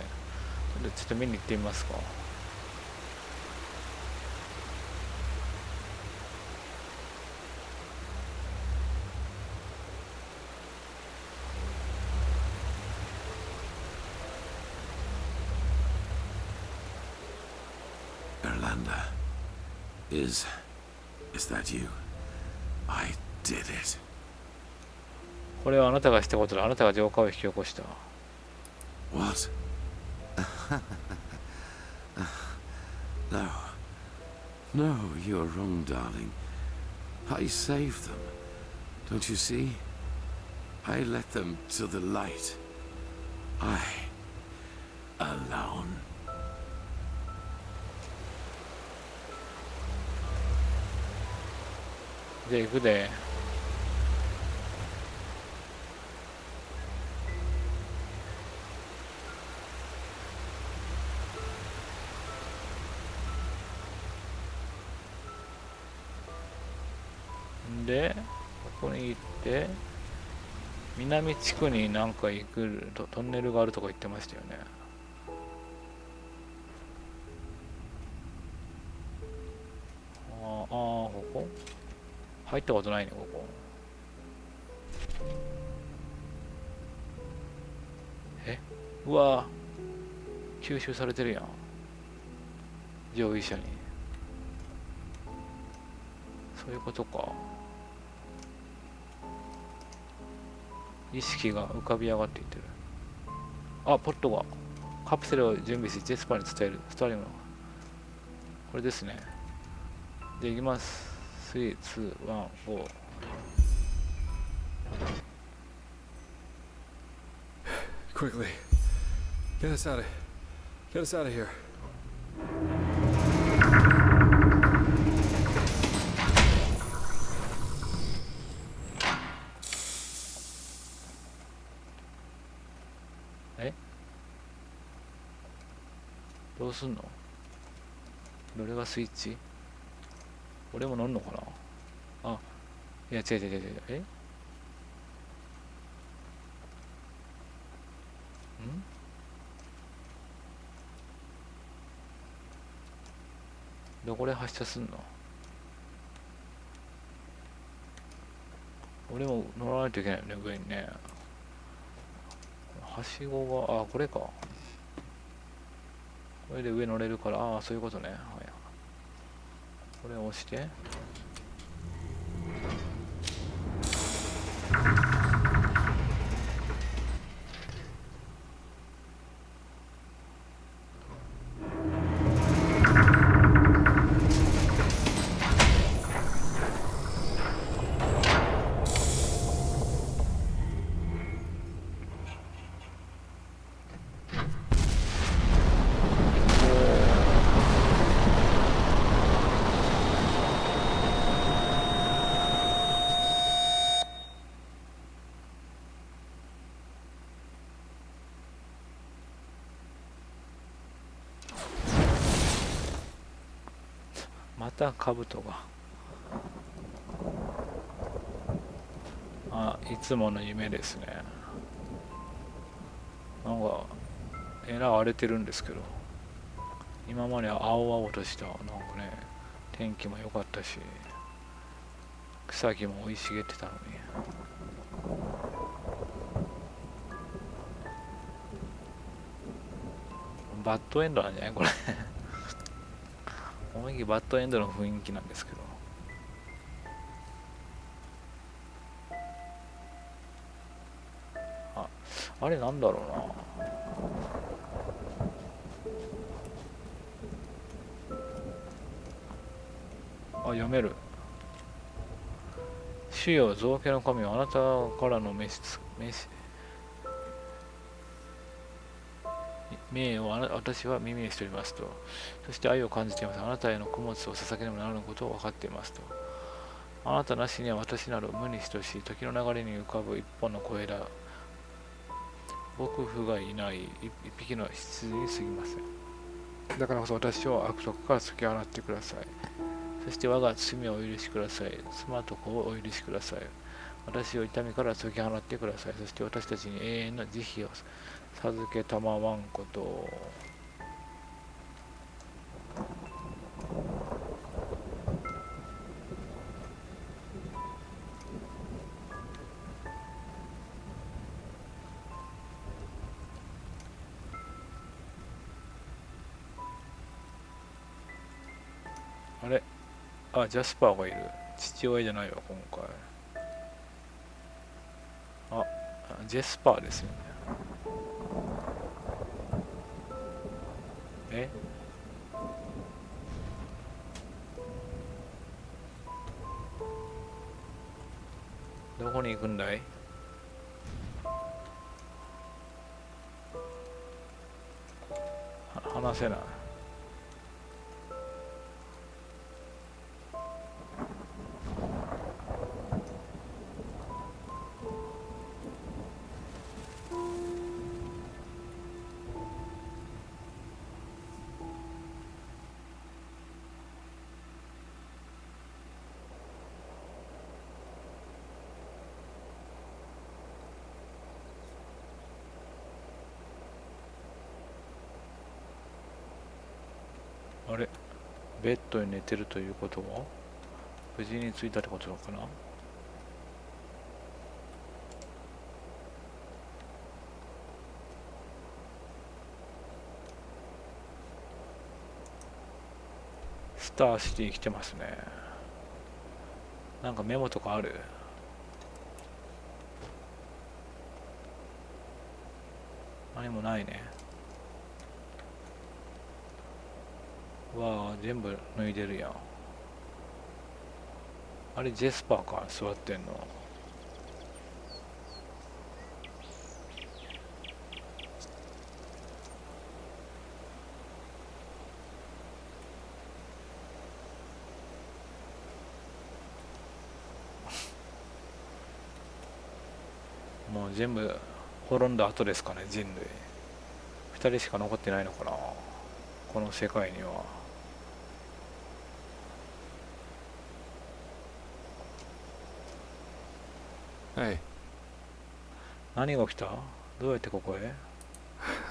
っと見に行ってみますか。Is that you? I did it. これはあなたがしたことで、あなたが浄化を引き起こした。What? No. No, you're wrong, darling. I saved them. Don't you see? I led them to the light. I... alone. じゃあ行くで。で、ここに行って、南地区になんか行くトンネルがあるとか言ってましたよね。ここ入ったことないね、ここ。うわぁ、吸収されてるやん。上位者に。そういうことか。意識が浮かび上がっていってる。あ、ポットが。カプセルを準備し、ジェスパーに伝える。スターリムの。これですね。で、いきます。3、2、1、5。Quickly. Get us out of here. どうすんの？どれがスイッチ？俺も乗んのかな？あ、いや違う。どこで発射すんの？俺も乗らないといけないよね、上にね。はしごが、あ、これか。これで上乗れるから、ああ、そういうことね。はい。これを押して。また兜が。あ、いつもの夢ですね。なんかえらい荒れてるんですけど、今まで青々としたなんかね、天気も良かったし草木も生い茂ってたのに。バッドエンドなんじゃないこれ思いっきりバッドエンドの雰囲気なんですけど。あれなんだろうな。あ、読める。主よ、造形の神はあなたからの命を私は耳にしておりますと。そして愛を感じています。あなたへの供物を捧げねばならぬことを分かっていますと。あなたなしには私なる無に等しい時の流れに浮かぶ一本の小枝、牧夫がいない一匹の羊に過ぎません。だからこそ私を悪徳から解き放ってください。そして我が罪をお許しください。妻と子をお許しください。私を痛みから解き放ってください。そして私たちに永遠の慈悲を授けたまわんことを。あれ、あ、ジャスパーがいる。父親じゃないわ、今回。あ、ジェスパーですよね。え？どこに行くんだい？話せない。あれ、ベッドに寝てるということは無事に着いたってことなのかな。スターシティ来てますね。なんかメモとかある？何もないね。わあ、全部脱いでるやん。あれジェスパーか、座ってんの。もう全部滅んだ後ですかね、人類。2人しか残ってないのかな、この世界には。Hey. 何が起きた？どうやってここへ？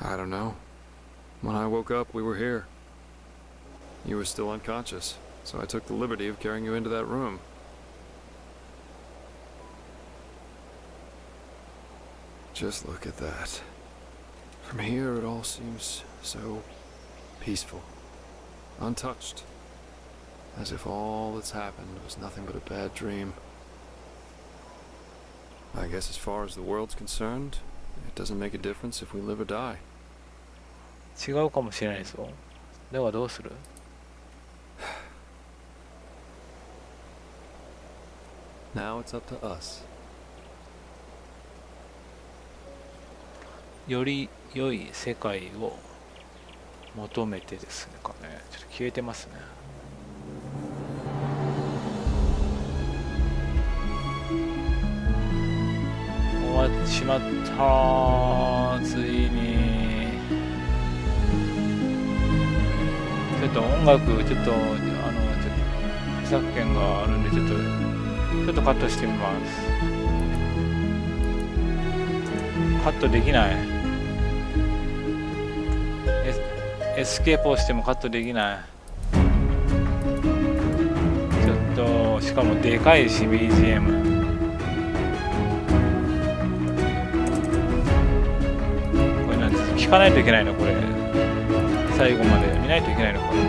I don't know. When I woke up, we were here. You were still unconscious, so I took the liberty of carrying you into that room. Just look at that. From here, it all seems so peaceful, untouched, as if all that's happened was nothing but a bad dream. I guess as far as the world's concerned, it doesn't make a difference if we live or die. 違うかもしれないぞ。ではどうする？Now it's up to us. より良い世界を求めてですねかね。ちょっと消えてますね。終わってしまった。ついにちょっと音楽ちょっと著作権があるんでちょっとカットしてみます。カットできない。エスケープをしてもカットできない。ちょっとしかもでかいし BGM。これなんです聞かないといけないのこれ。最後まで見ないといけないのこれ。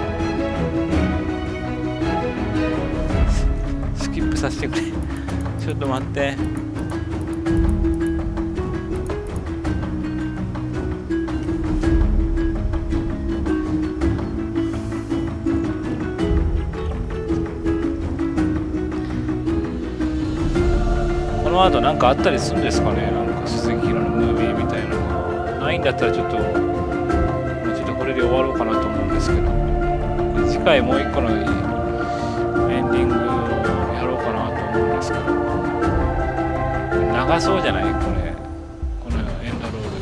スキップさせてくれ。ちょっと待って。この後なんかあったりするんですかね。なんか鈴木宏のムービーみたいなのがないんだったらちょっとこれで終わろうかなと思うんですけど、次回もう一個のエンディングをやろうかなと思うんですけど、長そうじゃないこのエンドロール。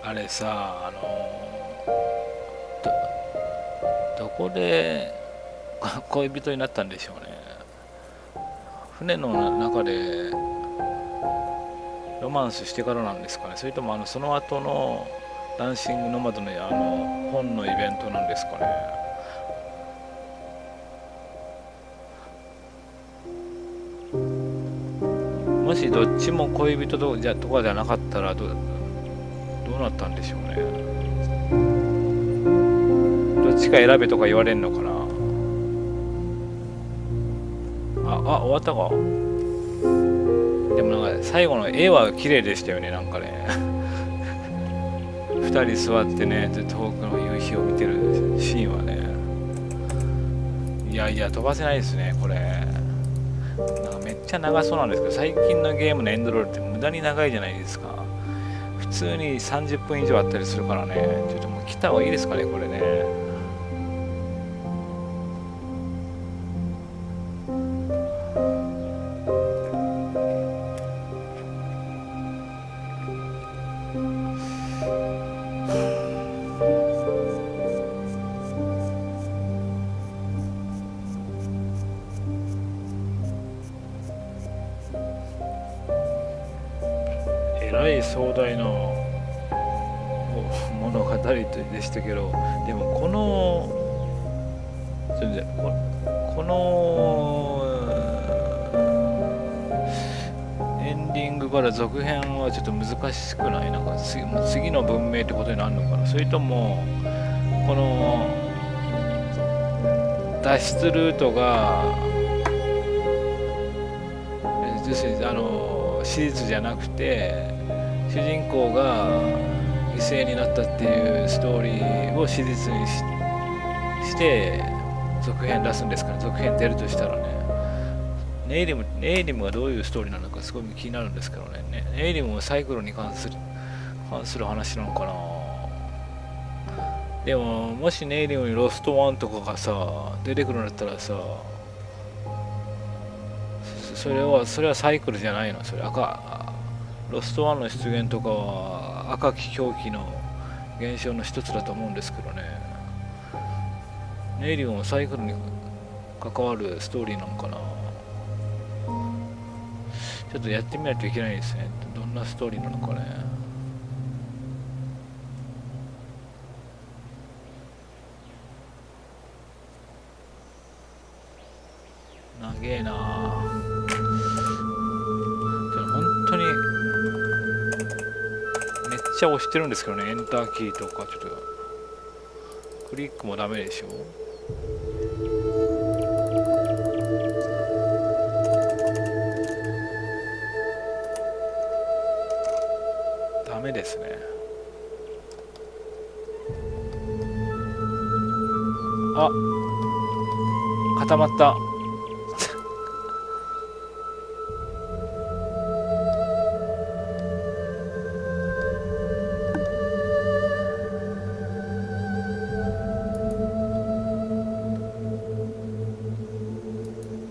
あれさ、どこで恋人になったんでしょうね。船の中でロマンスしてからなんですかね。それともその後のダンシングノマドの本のイベントなんですかね。もしどっちも恋人とかじゃなかったらどうなったんでしょうね。どっちか選べとか言われんのかな。終わったか。でもなんか最後の絵は綺麗でしたよね。なんかね2人座ってね遠くの夕日を見てるシーンはね、いや飛ばせないですねこれ。なんかめっちゃ長そうなんですけど、最近のゲームのエンドロールって無駄に長いじゃないですか。普通に30分以上あったりするからね。ちょっともう来た方がいいですかねこれね。えらい壮大な物語でしたけど、でもこのエンディングから続編はちょっと難しくない？なんか次の文明ってことになるのかな。それともこの脱出ルートが史実じゃなくて主人公が犠牲になったっていうストーリーを史実にして続編出すんですかね。続編出るとしたらね、ネイリムがどういうストーリーなのかすごい気になるんですけどね。ネイリムはサイクルに関する話なのかな。でももしネイリムにロストワンとかがさ出てくるんだったらさ、それはサイクルじゃないの。それロストワンの出現とかは赤き狂気の現象の一つだと思うんですけどね。ネイリムもサイクルに関わるストーリーなのかな。ちょっとやってみないといけないですね。どんなストーリーなのかね。長えなぁ。本当にめっちゃ押してるんですけどね。エンターキーとかちょっとクリックもダメでしょ。ダメですね。あ、固まった。